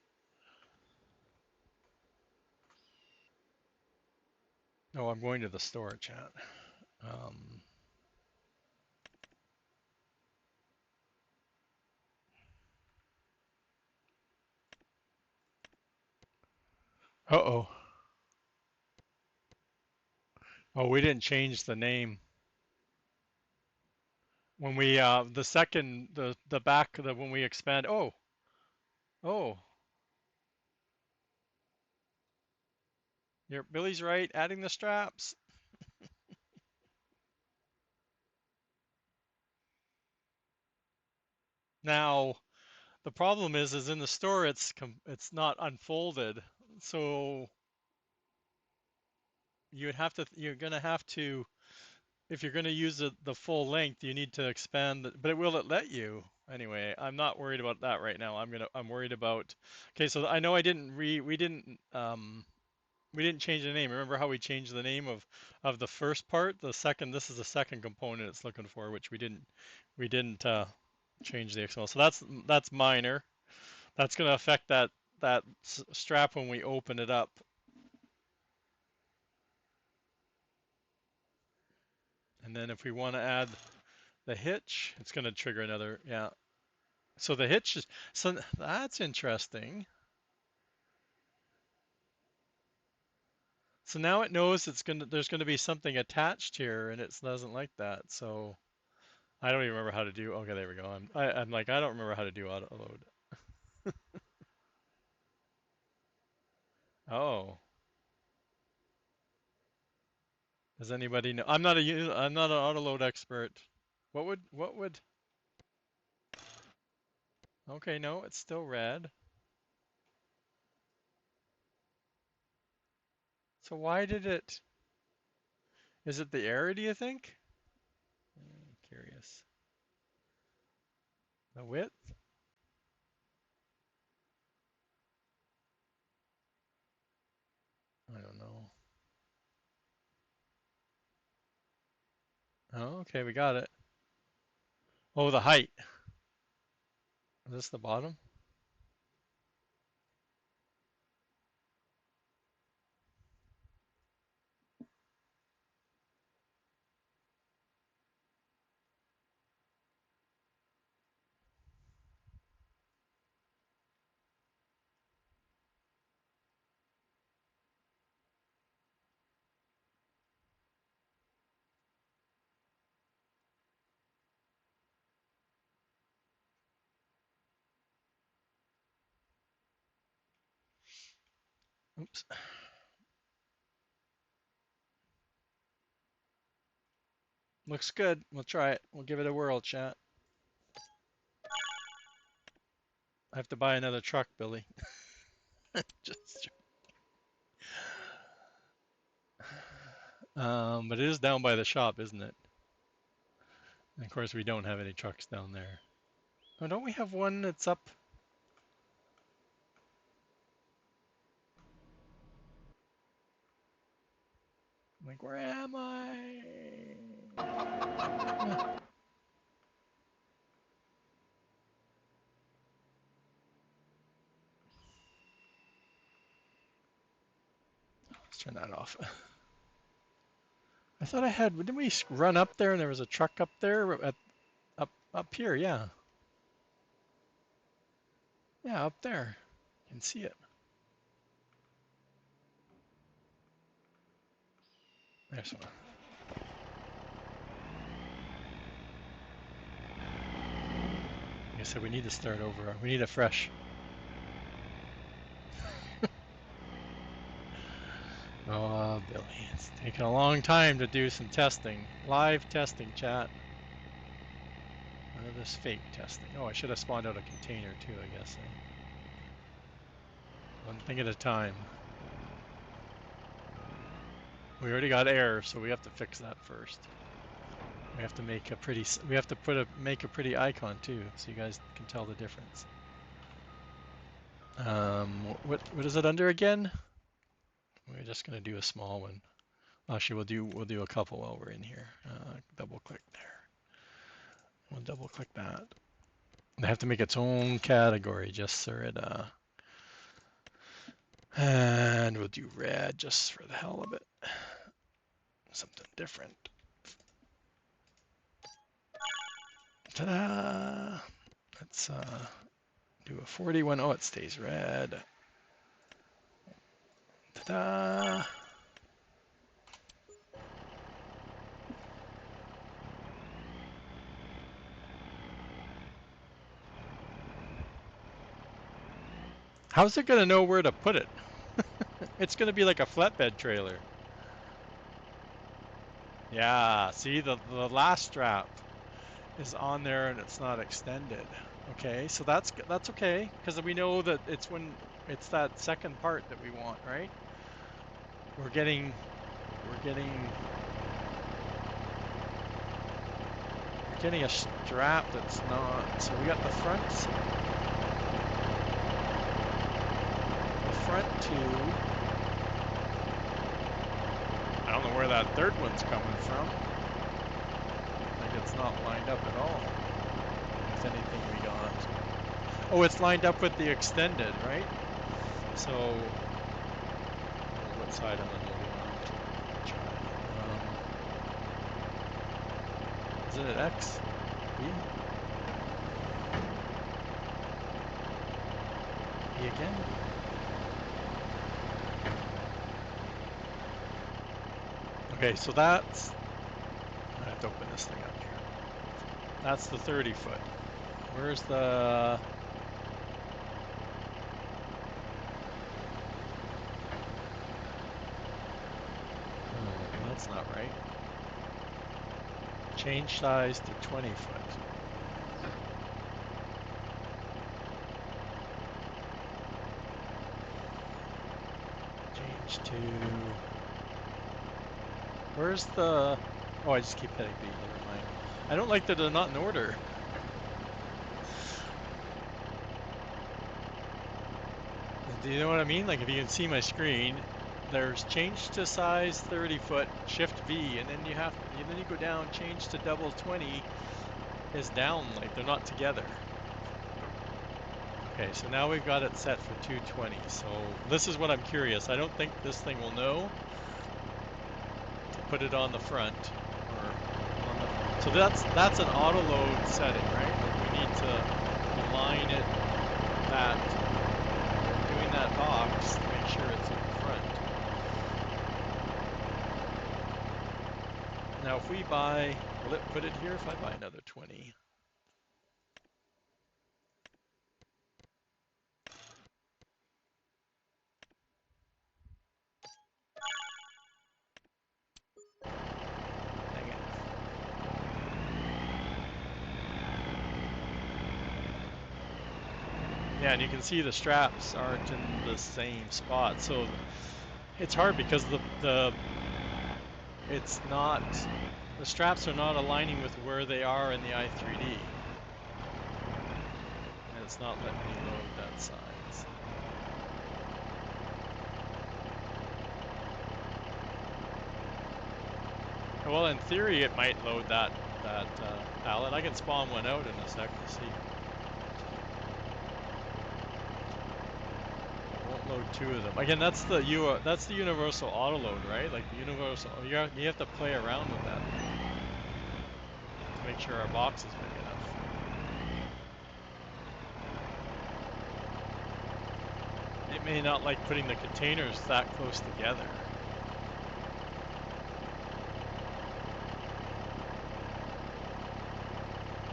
[SPEAKER 1] No, I'm going to the store, chat. Um, uh-oh. Oh, we didn't change the name. When we the second the back the when we expand. Oh, oh. Billy's right. Adding the straps. Now, the problem is in the store it's not unfolded. So you're gonna have to if you're gonna use the full length, you need to expand it. But will it let you? Anyway, I'm not worried about that right now. I'm worried about. Okay, so I know I didn't we didn't change the name. Remember how we changed the name of the first part? The second this is the second component it's looking for, which we didn't change the XML. So that's minor. That's going to affect that strap when we open it up. And then if we want to add the hitch, it's going to trigger another, yeah. So the hitch is, so that's interesting. So now it knows there's going to be something attached here and it doesn't like that. So I don't even remember how to do, okay, there we go. I'm like, I don't remember how to do auto load. Oh, does anybody know? I'm not an auto load expert. What would, okay, no, it's still red. So why did it, is it the error, do you think? Curious. The width? I don't know. Oh, okay, we got it. Oh, the height. Is this the bottom? Oops. Looks good. We'll try it. We'll give it a whirl, chat. I have to buy another truck, Billy. Just. But it is down by the shop, isn't it? And of course, we don't have any trucks down there. Oh, don't we have one that's up? I'm like, where am I? Let's turn that off. I thought I had. Didn't we run up there and there was a truck up there up here? Yeah, yeah, up there. You can see it. There's one. Like I said, we need to start over. We need a fresh. Oh, Billy, it's taking a long time to do some testing. Live testing, chat. None of this fake testing. Oh, I should have spawned out a container too, I guess. One thing at a time. We already got error, so we have to fix that first. We have to make a pretty. We have to make a pretty icon too, so you guys can tell the difference. What is it under again? We're just gonna do a small one. Actually, we'll do a couple while we're in here. Double click there. We'll double click that. They have to make its own category just so it and we'll do red just for the hell of it. Something different. Ta-da! Let's do a 41. Oh, it stays red. Ta-da! How's it gonna know where to put it? It's gonna be like a flatbed trailer. Yeah, see the last strap is on there and it's not extended. Okay, so that's okay because we know that it's that second part that we want, right? We're getting we're getting we're getting a strap that's not. So we got the front two. I don't know where that third one's coming from. Like it's not lined up at all with anything we got. Oh, it's lined up with the extended, right? So I don't know what side I'm unloading on. I'll try. Isn't it X? V? V again? Okay, so I have to open this thing up here. That's the 30 foot. Where's the... Oh, that's not right. Change size to 20 foot. Change to... Where's the... Oh, I just keep hitting B, never mind. I don't like that they're not in order. Do you know what I mean? Like if you can see my screen, there's change to size 30 foot, shift V, and then you go down, change to double 20 is down, like they're not together. Okay, so now we've got it set for 220. So this is what I'm curious. I don't think this thing will know to put it on the front or on the, so that's an auto load setting, right? Like we need to align it that when you're doing that box to make sure it's at the front. Now if we buy, will it put it here if I buy another 20? Dang it. Yeah, and you can see the straps aren't in the same spot. So it's hard because it's not, the straps are not aligning with where they are in the i3D. And it's not letting me load that size. Well, in theory, it might load that pallet. I can spawn one out in a sec to see. It won't load two of them. Again, that's the universal auto load, right? Like the universal. You have to play around with that to make sure our box is big enough. It may not like putting the containers that close together.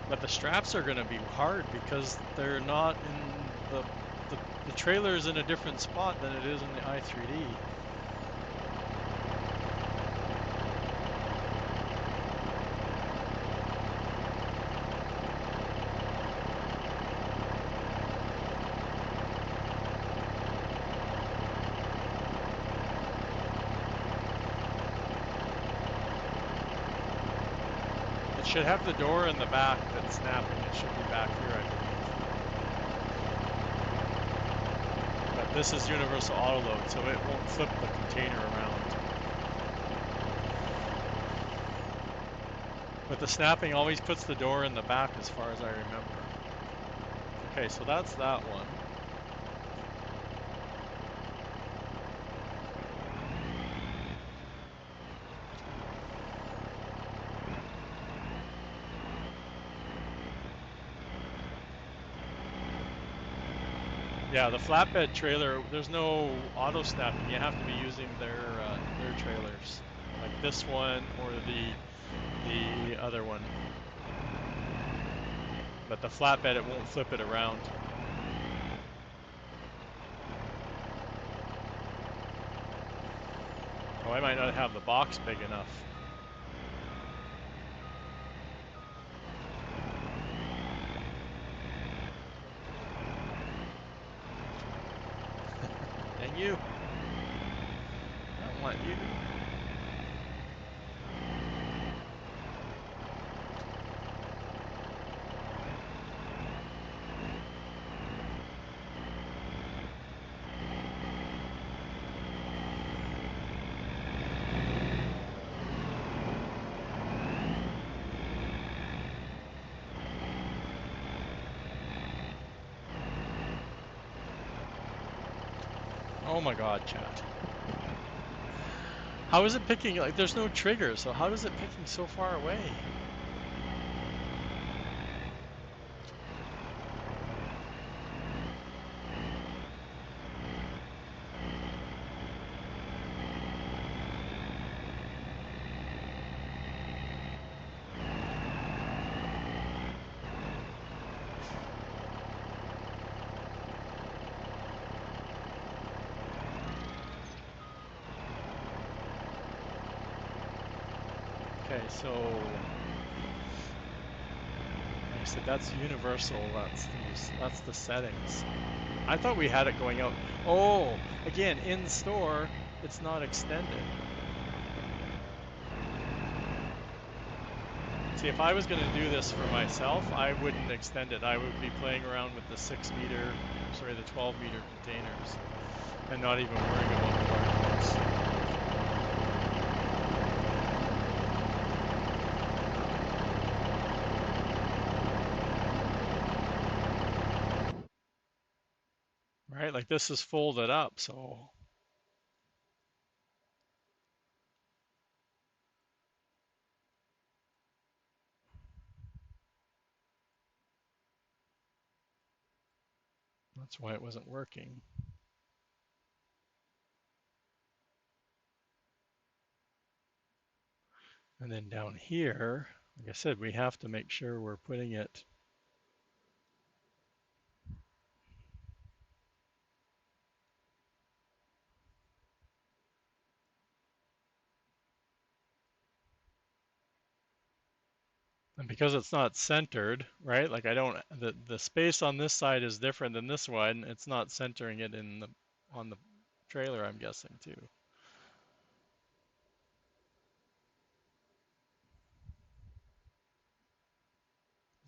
[SPEAKER 1] But the straps are going to be hard because they're not in the trailer is in a different spot than it is in the i3D. It should have the door in the back that's snapping. It should be back here, I believe. But this is universal auto load, so it won't flip the container around. But the snapping always puts the door in the back as far as I remember. Okay, so that's that one. Wait. Yeah, the flatbed trailer, there's no auto snapping. You have to be using their trailers, like this one or the other one. But the flatbed, it won't flip it around. Oh, I might not have the box big enough. Dang you! I want you. Oh my god, chat. How is it picking? Like, there's no trigger, so how does it picking so far away? Okay, so like I said, that's universal. That's the settings. I thought we had it going out. Oh, again, in store, it's not extended. See, if I was going to do this for myself, I wouldn't extend it. I would be playing around with the 6 meter, sorry, the 12-meter containers and not even worrying about the large ones. Right? Like this is folded up, so that's why it wasn't working. And then down here, like I said, we have to make sure we're putting it. And because it's not centered, right? Like I don't, the space on this side is different than this one. It's not centering it in the on the trailer, I'm guessing too. Is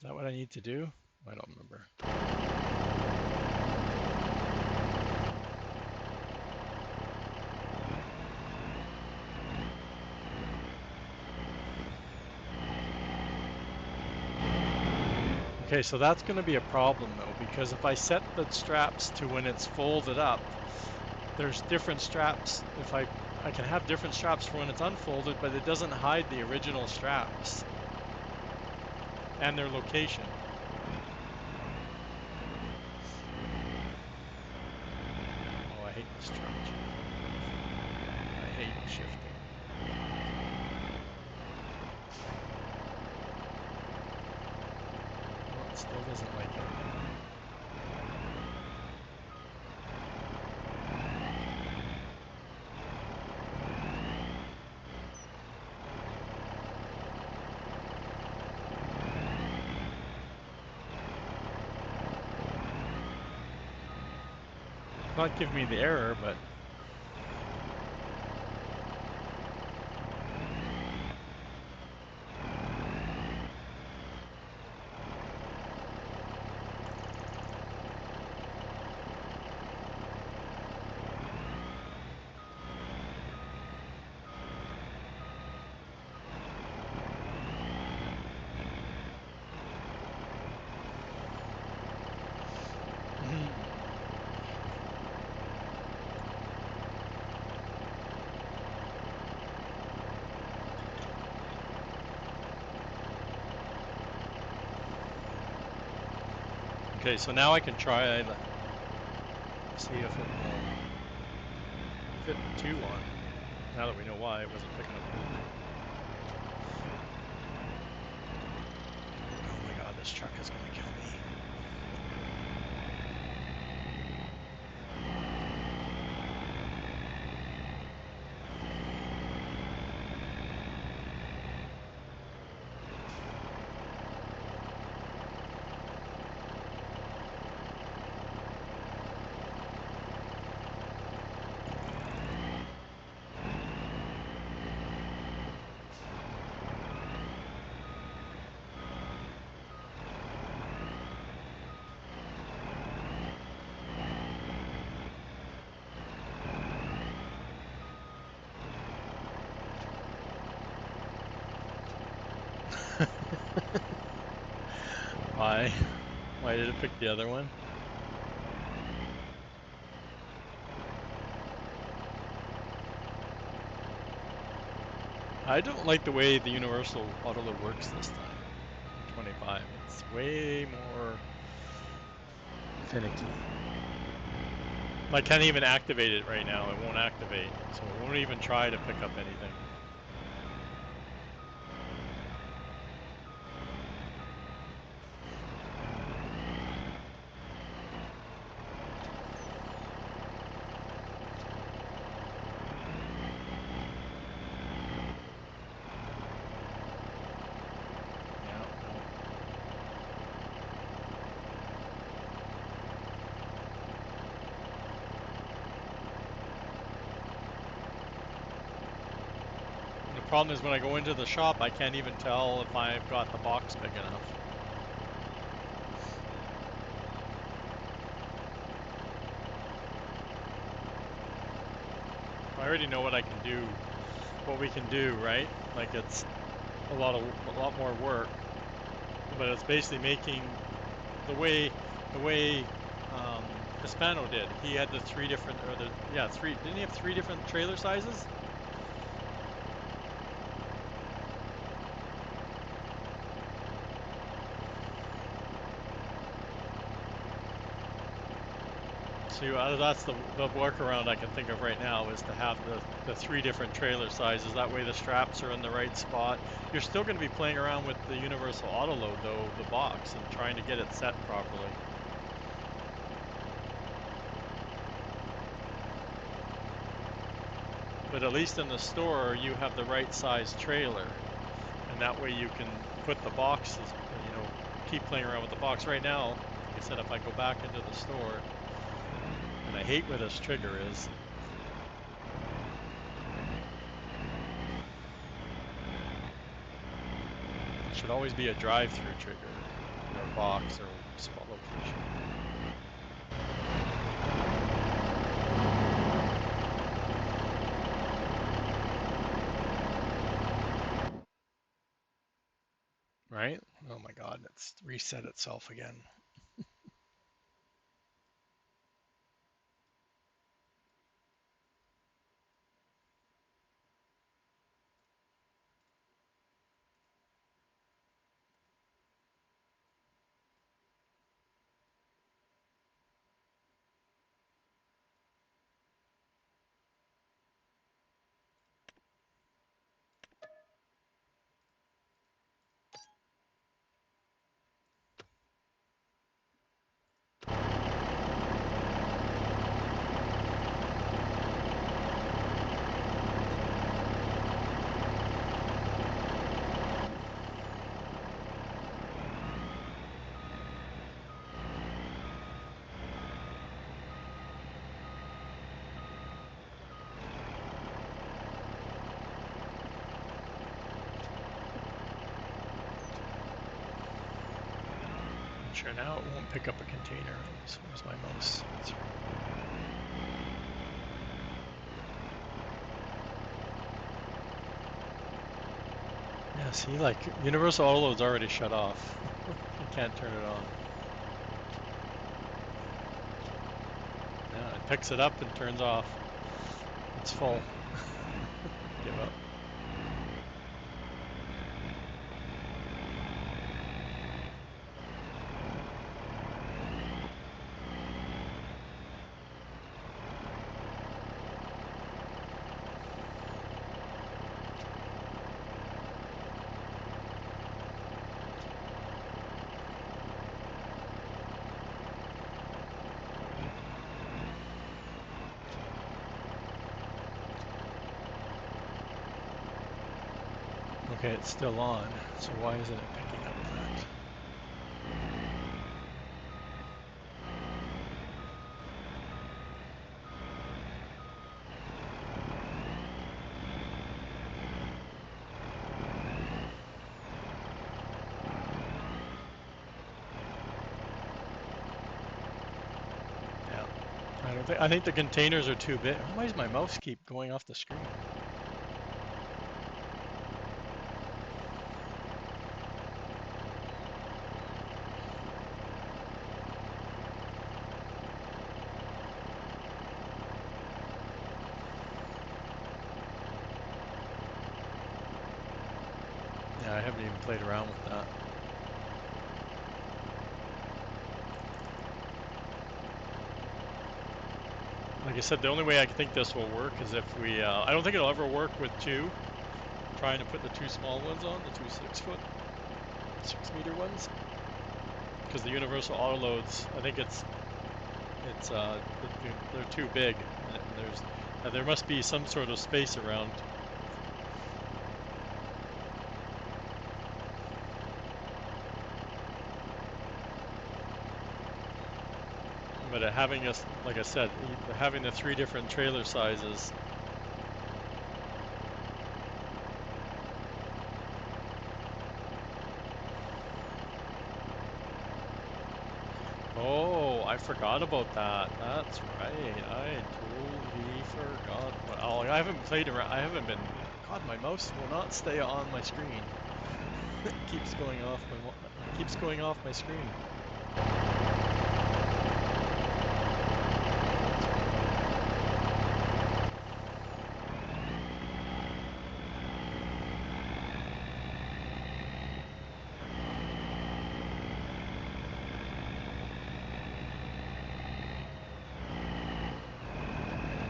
[SPEAKER 1] that what I need to do? I don't remember. Okay, so that's going to be a problem though, because if I set the straps to when it's folded up, there's different straps. If I can have different straps for when it's unfolded, but it doesn't hide the original straps and their location. Oh, I hate this truck, chat. I hate shifting. Well, it still doesn't like it. It's not giving me the error, but Okay, so now I can try the see if it will fit the 2-1. Now that we know why it wasn't picking up movement. Oh my god, this truck is gonna kill me. Why? Why did it pick the other one? I don't like the way the universal autoload works this time in 25. It's way more finicky. I can't even activate it right now. It won't activate, so it won't even try to pick up anything. Yeah, no. And the problem is when I go into the shop, I can't even tell if I've got the box big enough. I already know what I can do, what we can do, right? Like it's a lot more work, but it's basically making the way the way Hispano did. He had the three different or the yeah, three didn't he have three different trailer sizes? So that's the workaround I can think of right now is to have the three different trailer sizes. That way the straps are in the right spot. You're still going to be playing around with the universal auto load though, the box, and trying to get it set properly. But at least in the store you have the right size trailer, and that way you can put the boxes, keep playing around with the box. Right now, like I said, if I go back into the store, and I hate where this trigger is. It should always be a drive-through trigger or box or spot location. Right? Oh my god, it's reset itself again. And sure now it won't pick up a container. Oops, where's my mouse? It's here. Yeah, see, like Universal Auto Load's already shut off. You can't turn it on. Yeah, it picks it up and turns off. It's full. Give up. Okay, it's still on. So why isn't it picking up that? Yeah. I think the containers are too big. Why does my mouse keep going off the screen? Yeah, I haven't even played around with that. Like I said, the only way I think this will work is if we, I don't think it'll ever work with two, trying to put the two small ones on, the two 6 foot, 6 meter ones. Because the universal auto loads, I think they're too big, and there must be some sort of space around. But having us, like I said, having the three different trailer sizes. Oh, I forgot about that. That's right. I totally forgot. Well, I haven't played around. I haven't been. God, my mouse will not stay on my screen. It keeps going off my. It keeps going off my screen. I don't know what's going on there.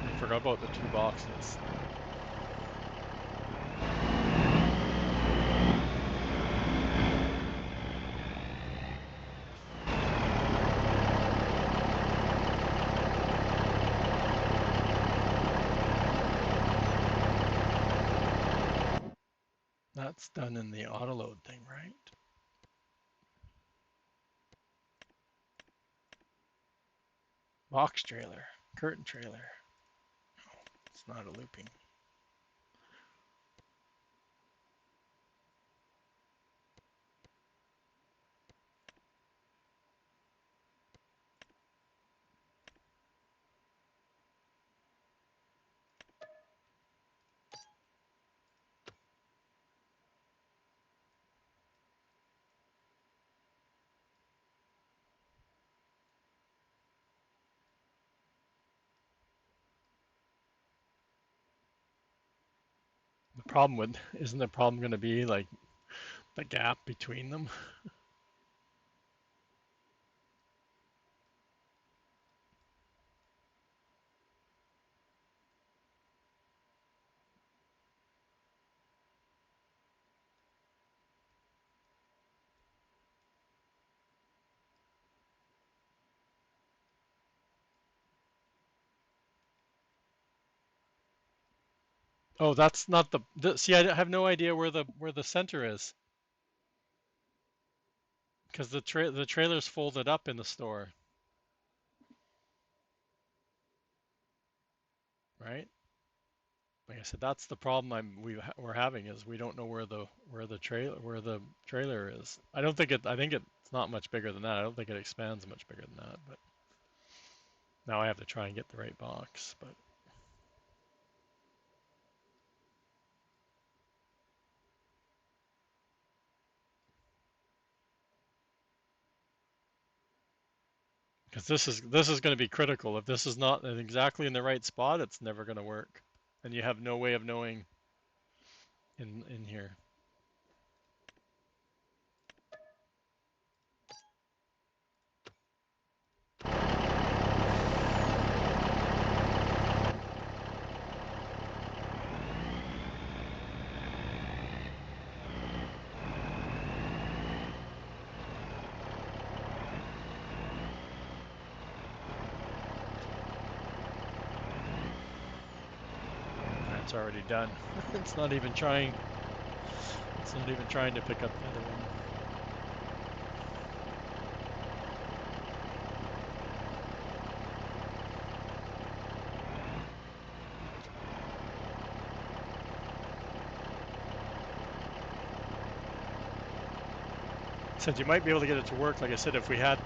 [SPEAKER 1] I forgot about the two boxes. That's done in the auto load thing, right? Box trailer, curtain trailer. It's not a looping. The problem with isn't the problem going to be like the gap between them? Oh, that's not see, I have no idea where the center is because the trailer's folded up in the store, right? Like I said, that's the problem we're having is we don't know where the trailer is. I think it's not much bigger than that. I don't think it expands much bigger than that. But now I have to try and get the right box. But because this is going to be critical. If this is not exactly in the right spot, it's never going to work, and you have no way of knowing in here. That's already done. It's not even trying. It's not even trying to pick up the other one. Said you might be able to get it to work, like I said, if we had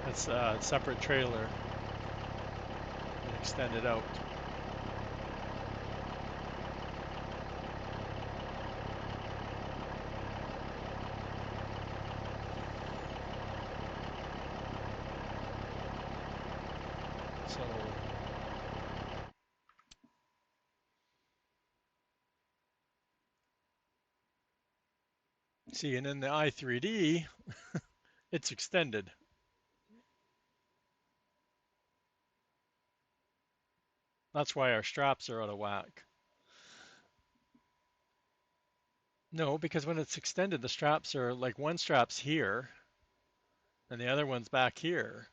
[SPEAKER 1] a separate trailer and extend it out. So, see, and in the i3D, it's extended. That's why our straps are out of whack. No, because when it's extended, the straps are like one strap's here and the other one's back here.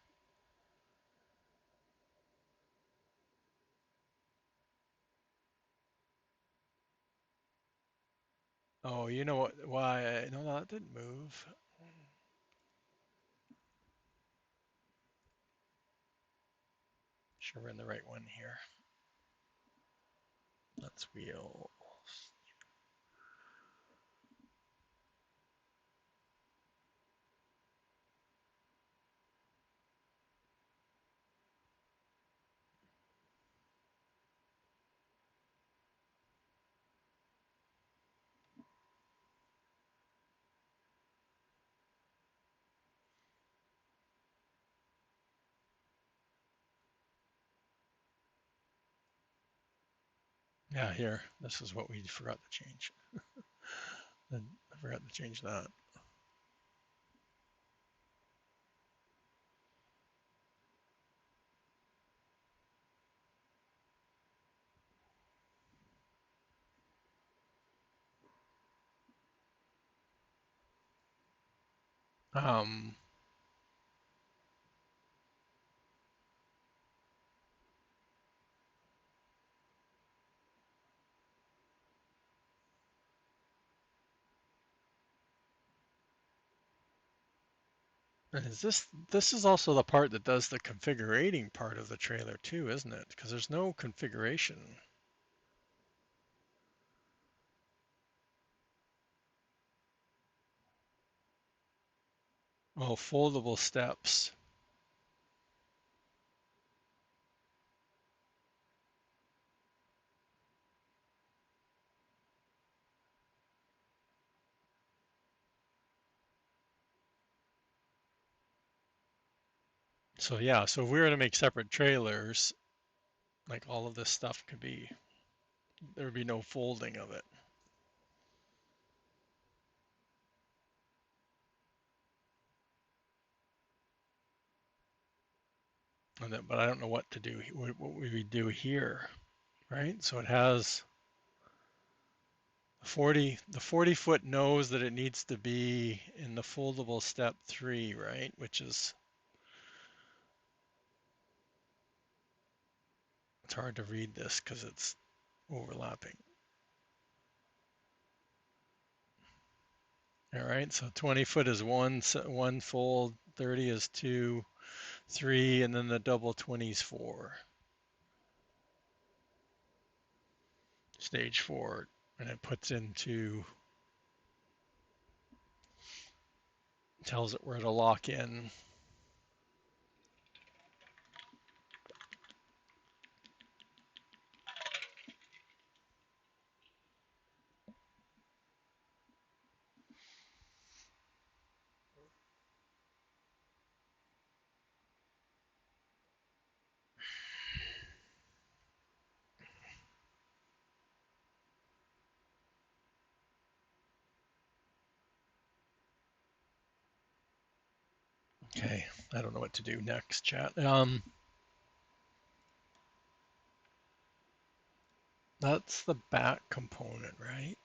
[SPEAKER 1] Oh, you know what? Why? No, that didn't move. Sure, we're in the right one here. That's wheel. Yeah, here. This is what we forgot to change. And I forgot to change that. Um, and this is also the part that does the configurating part of the trailer too, isn't it? Because there's no configuration. Oh, foldable steps. So yeah, so if we were to make separate trailers, like all of this stuff could be, there would be no folding of it. And then, but I don't know what to do, what we do here, right? So it has the 40 foot knows that it needs to be in the foldable step 3, right? Which is, it's hard to read this because it's overlapping. All right, so 20 foot is one fold, 30 is 2, 3, and then the double 20 is 4. Stage 4, and it puts into, tells it where to lock in. Okay, I don't know what to do next, chat. That's the back component, right?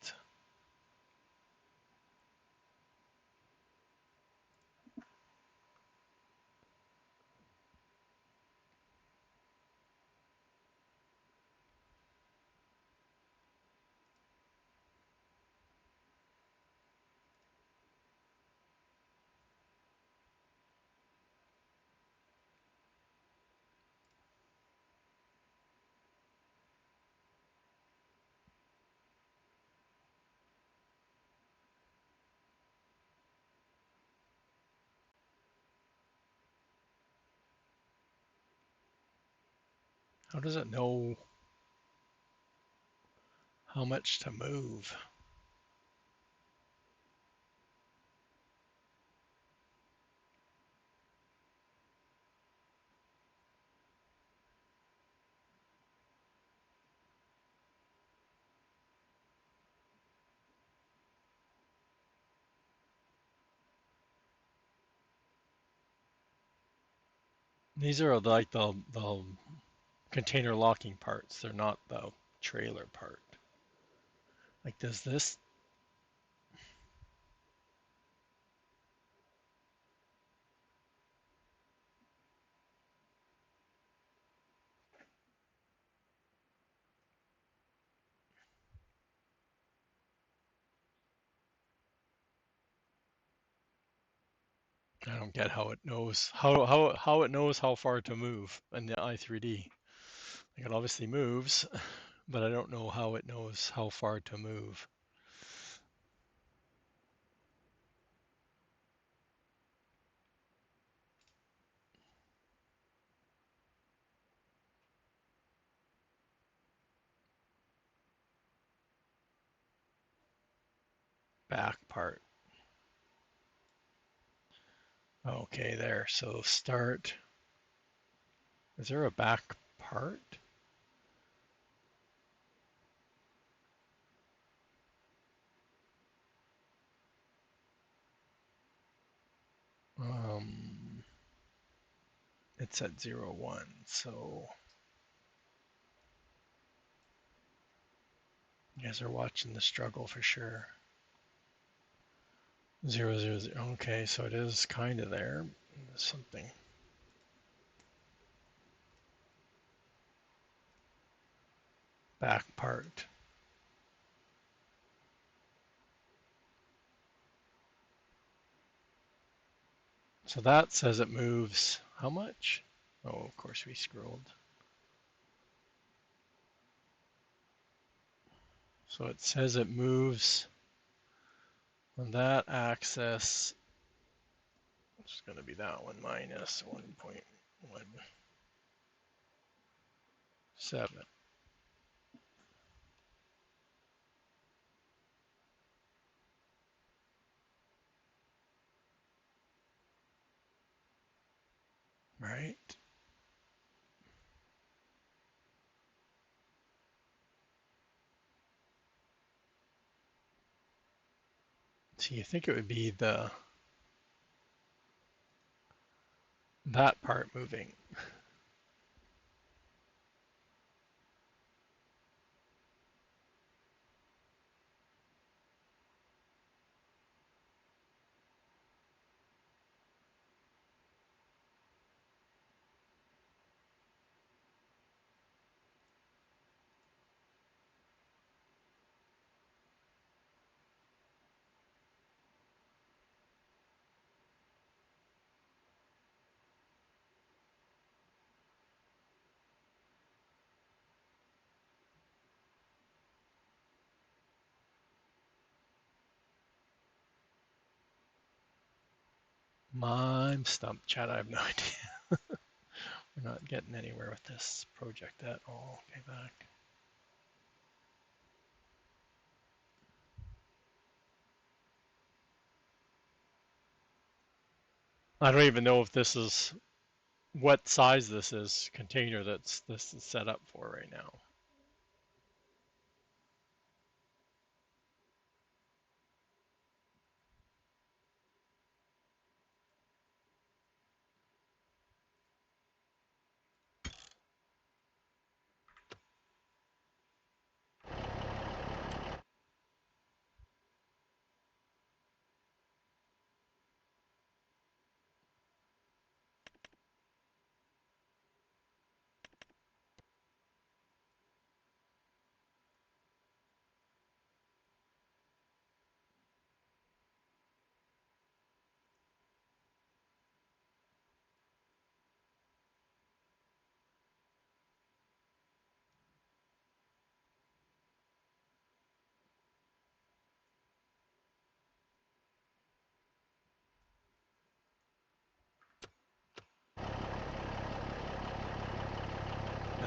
[SPEAKER 1] How does it know how much to move? These are like the container locking parts. They're not the trailer part. Like, does this I don't get how it knows how it knows how far to move in the i3D. Like, it obviously moves, but I don't know how it knows how far to move. Back part. Okay, there. So start. Is there a back part? Um, it's at 0, 1. So you guys are watching the struggle for sure. 0, 0, 0. Okay, so it is kind of there. Something. Back part. So that says it moves how much? Oh, of course we scrolled. So it says it moves on that axis. It's going to be that one minus 1.17. Right? So you think it would be that part moving. I'm stumped, Chad. I have no idea. We're not getting anywhere with this project at all. Okay, back. I don't even know if this is what size this is container this is set up for right now.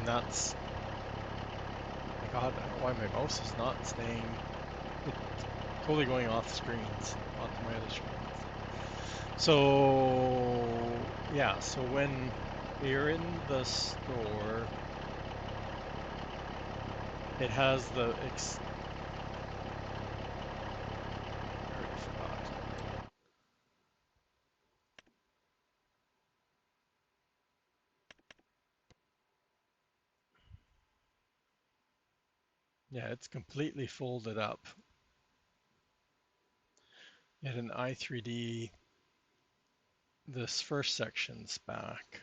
[SPEAKER 1] And that's, my God, I don't know why my mouse is not staying. It's totally going off screens, onto my other screens. So, yeah, so when you're in the store, it has the I already forgot. Yeah, it's completely folded up. Yet in i3D, this first section's back.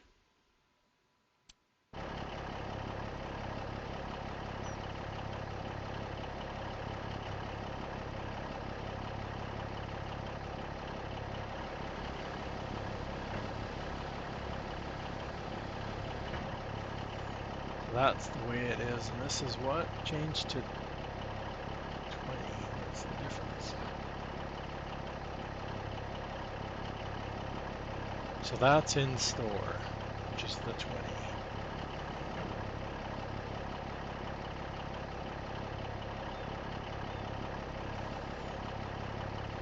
[SPEAKER 1] So that's the way it is, and this is what changed to 20. What's the difference? So that's in store, which is the 20.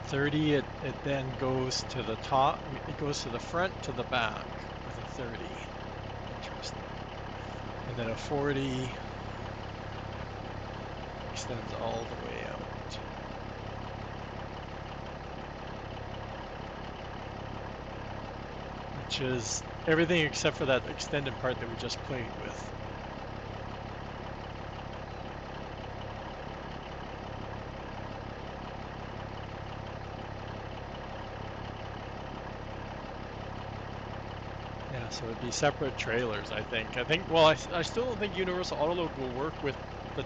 [SPEAKER 1] 30, it then goes to the top, it goes to the front to the back with a 30. Interesting. And then a 40 extends all the way out. Which is everything except for that extended part that we just played with. Yeah, so it'd be separate trailers, I think. Well, I still don't think Universal Autoload will work with the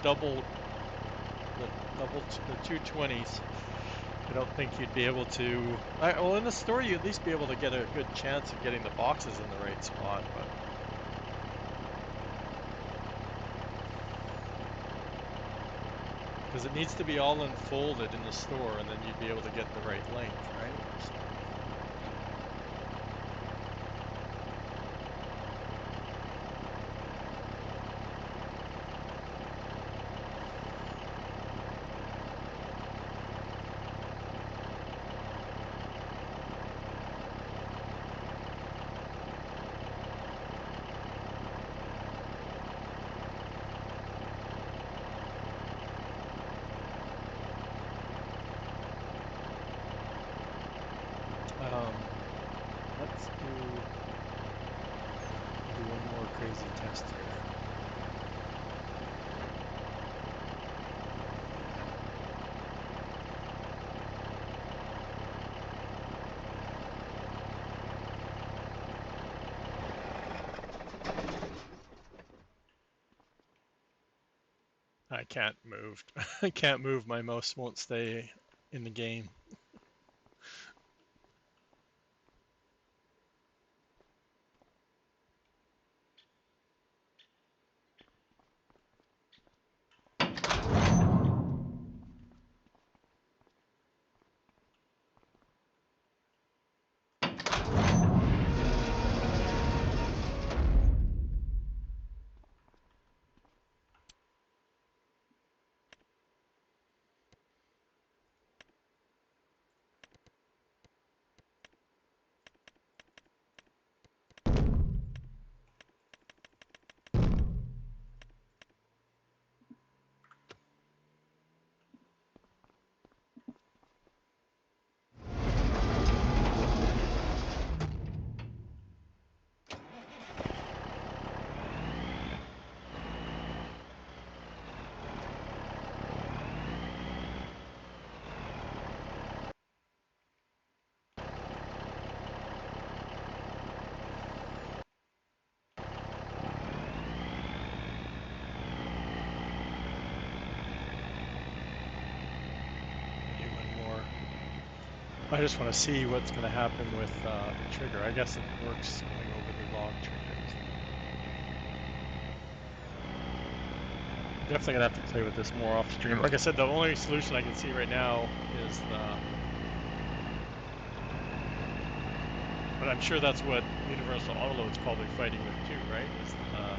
[SPEAKER 1] the 220s. I don't think you'd be able to. Well, in the store, you at least be able to get a good chance of getting the boxes in the right spot, but because it needs to be all unfolded in the store, and then you'd be able to get the right length, right? So, um, let's do. We'll do one more crazy test here. I can't move. I can't move. My mouse won't stay in the game. Do one more. I just want to see what's going to happen with the trigger. I guess it works going over the log triggers. Definitely gonna have to play with this more off stream. Like I said, the only solution I can see right now is the. But I'm sure that's what Universal Autoload's probably fighting with too, right? Is the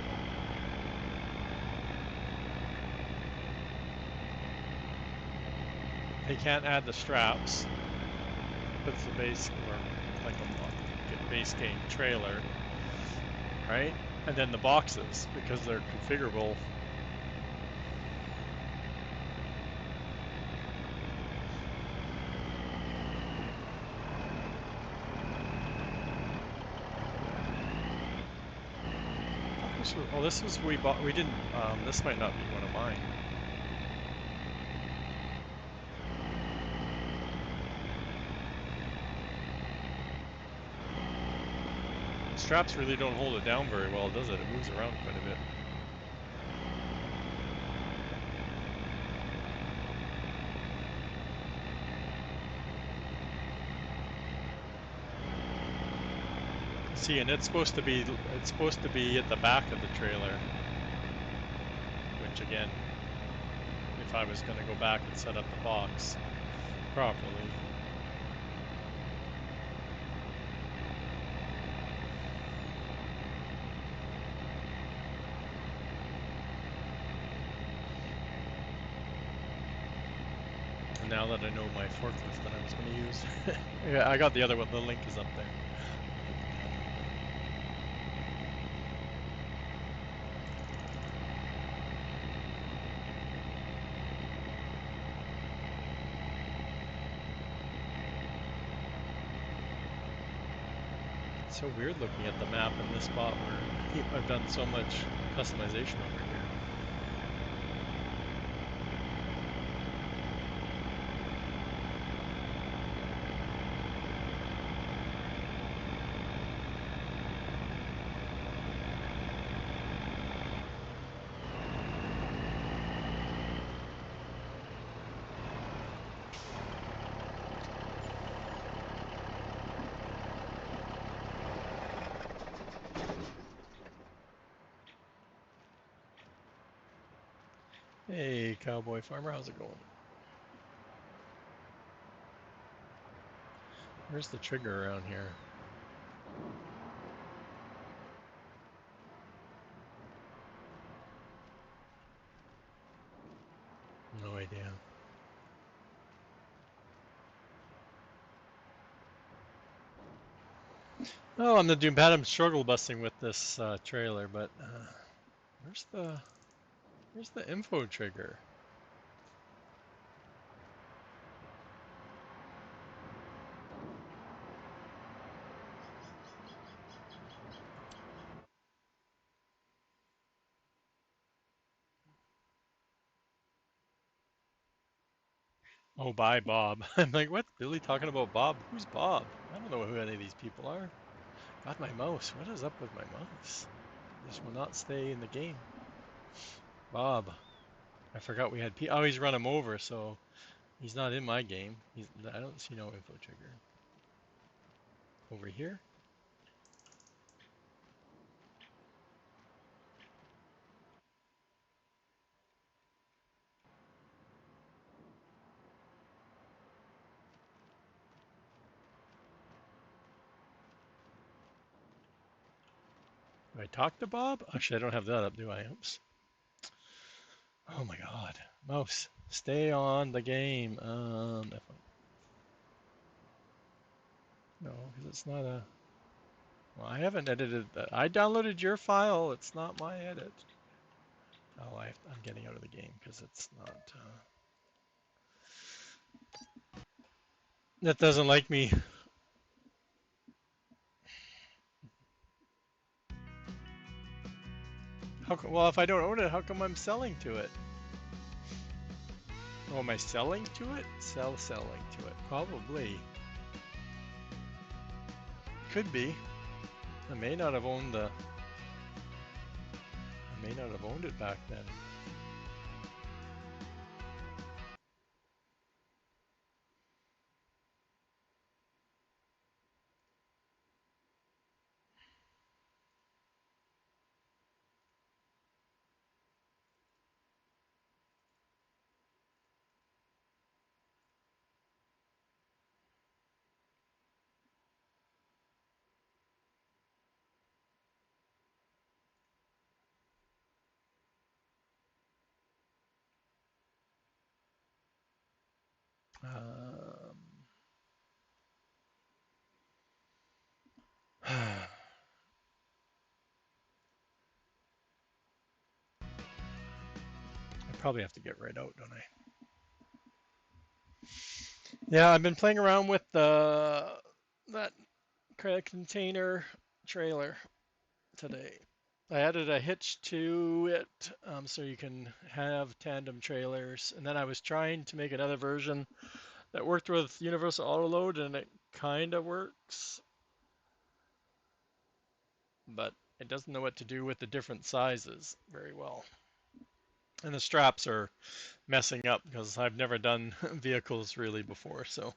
[SPEAKER 1] they can't add the straps. Puts the base or like a base game trailer, right? And then the boxes because they're configurable. Oh, this was we bought. We didn't. This might not be one of mine. Straps really don't hold it down very well, does it? It moves around quite a bit. See, and it's supposed to be at the back of the trailer, which again, if I was going to go back and set up the box properly. And now that I know my forklift that I was going to use, yeah, I got the other one. The link is up there. It's so weird looking at the map in this spot where I've done so much customization over here. Hey, Cowboy Farmer, how's it going? Where's the trigger around here? No idea. Oh, I'm doing bad. I'm struggle busting with this trailer, but where's the info trigger? Oh, bye, Bob. I'm like, what's Billy talking about, Bob? Who's Bob? I don't know who any of these people are. God, my mouse. What is up with my mouse? This will not stay in the game. Bob. I forgot we had P. Oh, he's run him over, so he's not in my game. I don't see no info trigger. Over here? Do I talk to Bob? Actually, I don't have that up, do I? Oops. Oh my God. Mouse, stay on the game. No, because it's not a. Well, I haven't edited that. I downloaded your file. It's not my edit. Oh, I'm getting out of the game because it's not. That doesn't like me. Well, if I don't own it, how come I'm selling to it? Oh, am I selling to it? Selling to it. Probably. Could be. I may not have owned the. I may not have owned it back then. Um, I probably have to get right out, don't I? Yeah, I've been playing around with that credit container trailer today. I added a hitch to it so you can have tandem trailers. And then I was trying to make another version that worked with universal auto load, and it kind of works, but it doesn't know what to do with the different sizes very well. And the straps are messing up because I've never done vehicles really before. So,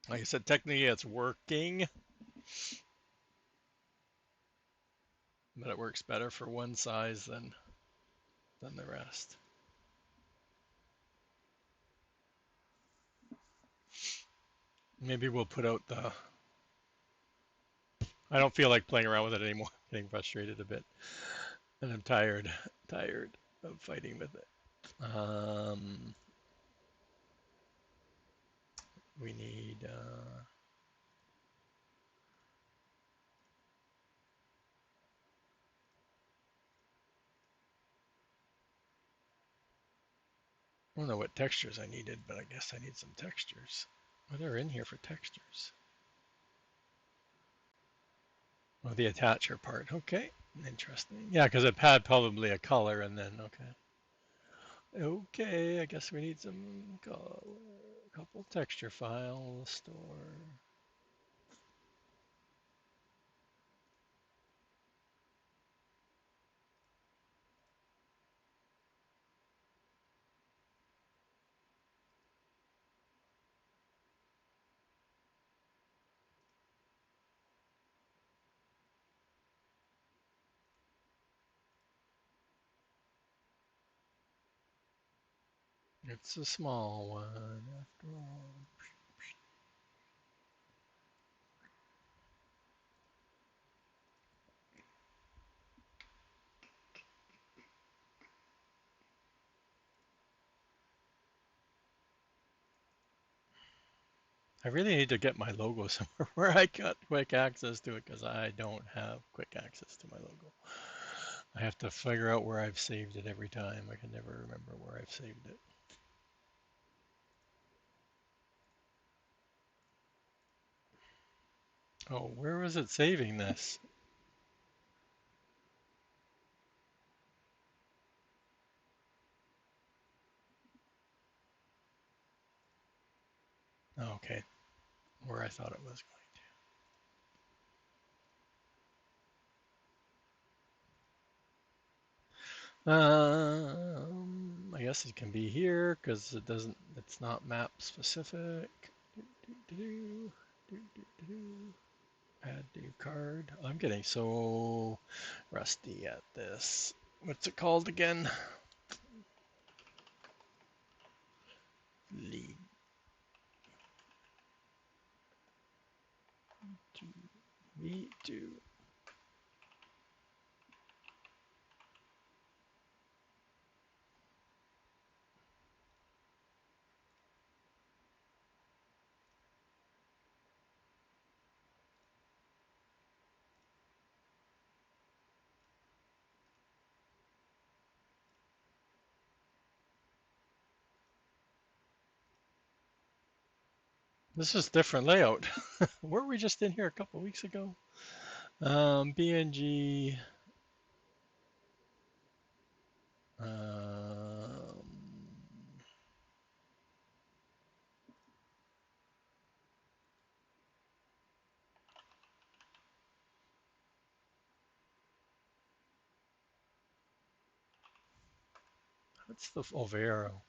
[SPEAKER 1] like I said, technically it's working, but it works better for one size than the rest. Maybe we'll put out the. I don't feel like playing around with it anymore. I'm getting frustrated a bit, and I'm tired of fighting with it. We need. I don't know what textures I needed, but I guess I need some textures. Oh, they're in here for textures. Oh, the attacher part. Okay, interesting. Yeah, because it had probably a color, and then okay. Okay, I guess we need some color. A couple texture files store. It's a small one after all. I really need to get my logo somewhere where I got quick access to it because I don't have quick access to my logo. I have to figure out where I've saved it every time. I can never remember where I've saved it. Oh, where was it saving this? Oh, okay, where I thought it was going. I guess it can be here because it doesn't. It's not map specific. Add new card. I'm getting so rusty at this. What's it called again? Lead to me to. This is different layout. Weren't we just in here a couple weeks ago? BNG. Um, what's the Overo?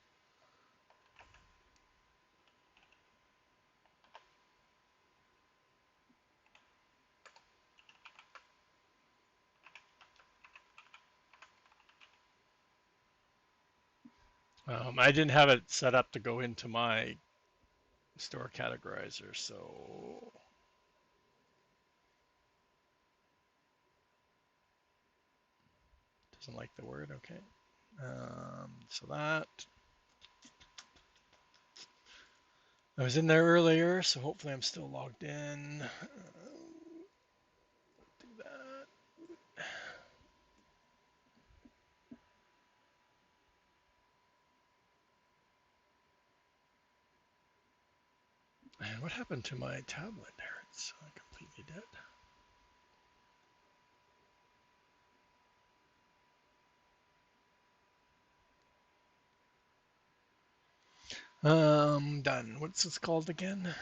[SPEAKER 1] I didn't have it set up to go into my store categorizer, so Doesn't like the word. Okay. So that I was in there earlier, so hopefully I'm still logged in. Do that. And what happened to my tablet there? It's completely dead. Done. What's this called again?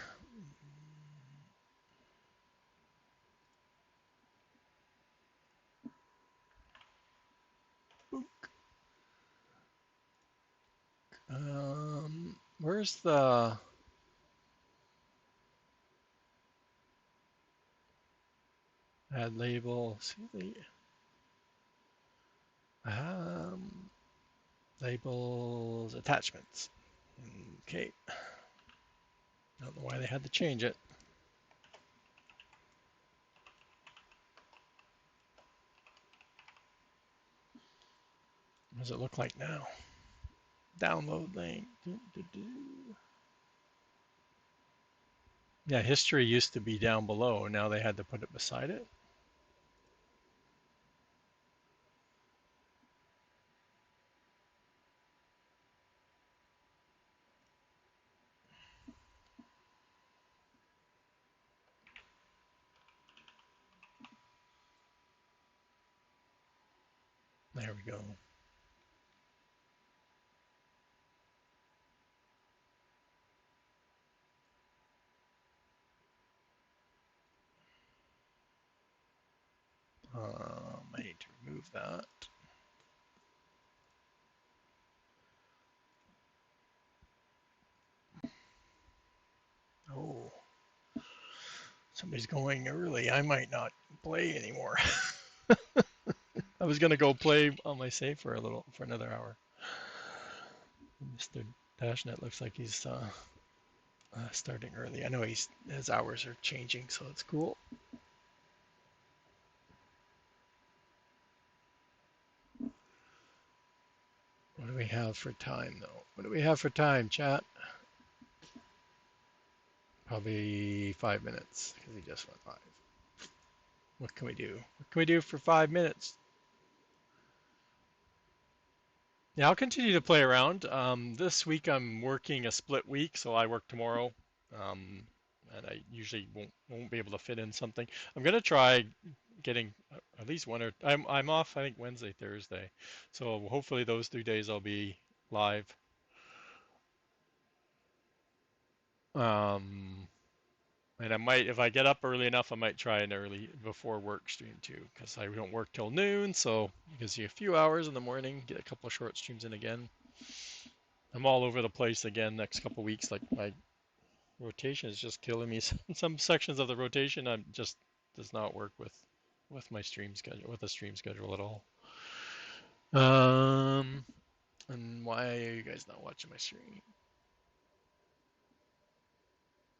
[SPEAKER 1] Where's the add label? See the um, labels attachments. Okay. I don't know why they had to change it. What does it look like now? Download link. Yeah, history used to be down below. Now they had to put it beside it. There we go. I need to remove that. Oh, somebody's going early. I might not play anymore. I was gonna go play on my save for another hour. Mr. Dashnet looks like he's starting early. I know his hours are changing, so it's cool. What do we have for time, though? What do we have for time, chat? Probably 5 minutes, because he just went live. What can we do? What can we do for 5 minutes? Yeah, I'll continue to play around. This week I'm working a split week, so I work tomorrow, um, and I usually won't be able to fit in something. I'm gonna try getting at least one or I'm off I think Wednesday, Thursday, so hopefully those 3 days I'll be live. Um, and I might, if I get up early enough, I might try an early before work stream too, because I don't work till noon, so it gives you a few hours in the morning, get a couple of short streams in again. I'm all over the place again next couple of weeks. Like my rotation is just killing me. Some sections of the rotation I'm just does not work with my stream schedule, with the stream schedule at all. And why are you guys not watching my stream?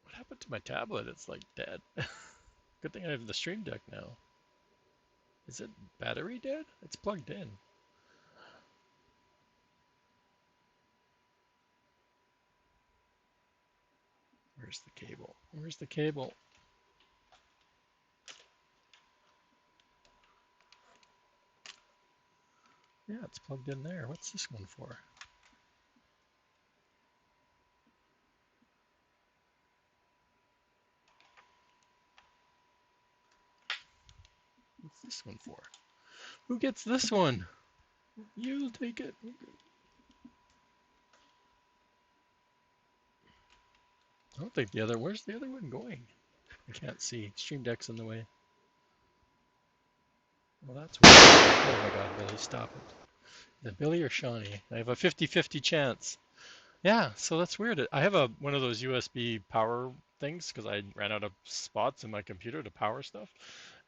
[SPEAKER 1] What happened to my tablet? It's like dead. Good thing I have the stream deck now. Is it battery dead? It's plugged in. Where's the cable? Where's the cable? Yeah, it's plugged in there. What's this one for? What's this one for? Who gets this one? You'll take it. I don't think the other. Where's the other one going? I can't see. Stream Deck's in the way. Well, that's weird. Oh my god, Billy, stop it. The Billy or Shawnee? I have a 50-50 chance. Yeah, so that's weird. I have one of those USB power things because I ran out of spots in my computer to power stuff.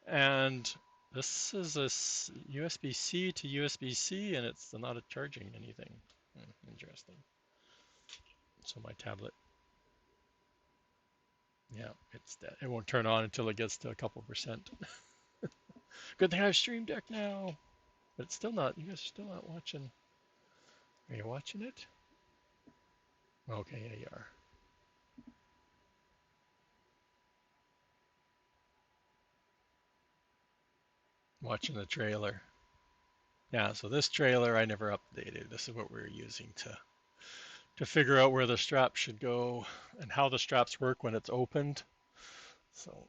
[SPEAKER 1] And this is a USB-C to USB-C, and it's not charging anything. Interesting. So my tablet, yeah, it's dead. It won't turn on until it gets to a couple percent. Good thing I have Stream Deck now. but it's still not. You guys are still not watching. Are you watching it? Okay, yeah, you are. Watching the trailer. Yeah, so this trailer I never updated. This is what we're using to figure out where the straps should go and how the straps work when it's opened. So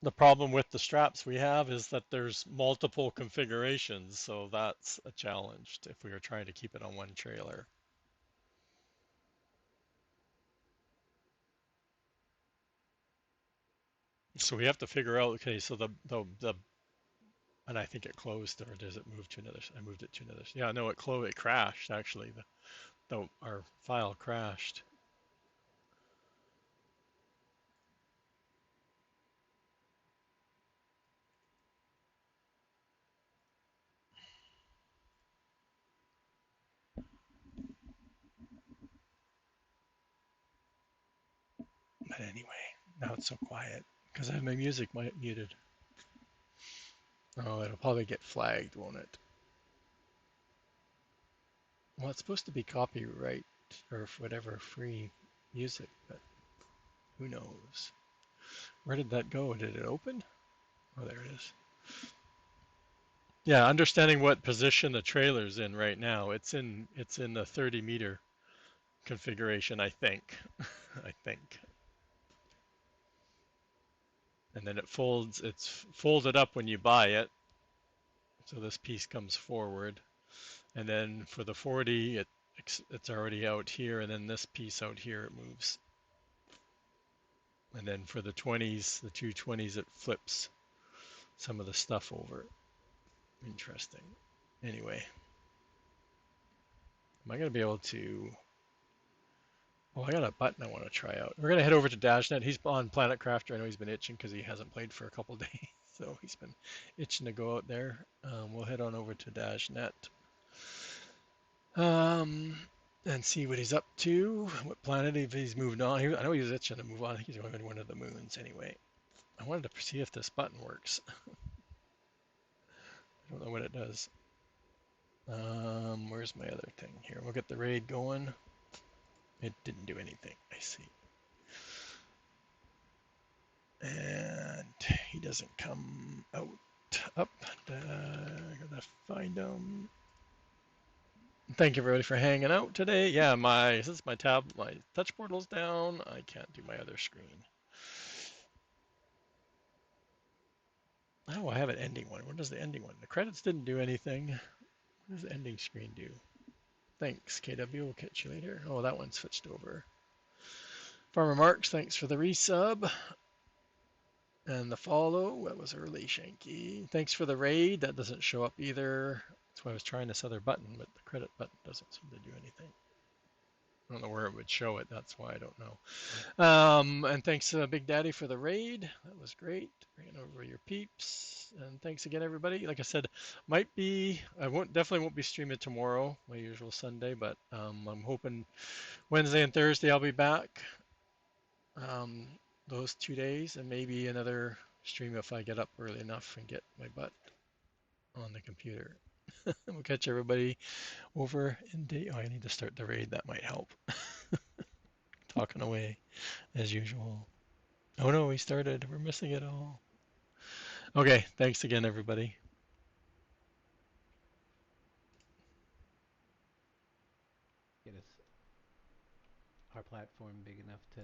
[SPEAKER 1] the problem with the straps we have is that there's multiple configurations, so that's a challenge if we are trying to keep it on one trailer. So we have to figure out, okay, so the and I think it closed, or does it move to another? I moved it to another. Yeah, no, it closed. It crashed actually. Our file crashed. But anyway, now it's so quiet because I have my music muted. Oh, it'll probably get flagged, won't it? Well, it's supposed to be copyright or whatever free music, but who knows? Where did that go? Did it open? Oh, there it is. Yeah, understanding what position the trailer's in right now. It's in the 30-meter configuration, I think. I think. And then it's folded up when you buy it. So this piece comes forward. And then for the 40, it's already out here, and then this piece out here it moves. And then for the 20s, the 220s, it flips some of the stuff over. Interesting. Anyway, am I going to be able to? Oh, I got a button I want to try out. We're going to head over to DashNet. He's on Planet Crafter. I know he's been itching because he hasn't played for a couple days. So he's been itching to go out there. We'll head on over to DashNet. And see what he's up to, what planet, if he's moved on. I know he's itching to move on. I think he's going to one of the moons anyway. I wanted to see if this button works. I don't know what it does. Where's my other thing here? We'll get the raid going. It didn't do anything. I see. And he doesn't come out. Up. I gotta find him. Thank you everybody for hanging out today. Yeah, since my touch portal's down, I can't do my other screen. Oh, I have an ending one. What does the ending one? The credits didn't do anything. What does the ending screen do? Thanks, KW. We'll catch you later. Oh, that one switched over. Farmer Marks, thanks for the resub. And the follow. That was early, Shanky. Thanks for the raid. That doesn't show up either. That's why I was trying this other button, but the credit button doesn't seem to do anything. I don't know where it would show it. That's why I don't know. And thanks, Big Daddy, for the raid. That was great. Bringing over your peeps. And thanks again, everybody. Like I said, I definitely won't be streaming tomorrow, my usual Sunday, but I'm hoping Wednesday and Thursday I'll be back. Those 2 days, and maybe another stream if I get up early enough and get my butt on the computer. We'll catch everybody over in day. Oh, I need to start the raid. That might help. Talking away as usual. Oh no, we started. We're missing it all. Okay, thanks again, everybody.
[SPEAKER 3] Get us our platform big enough to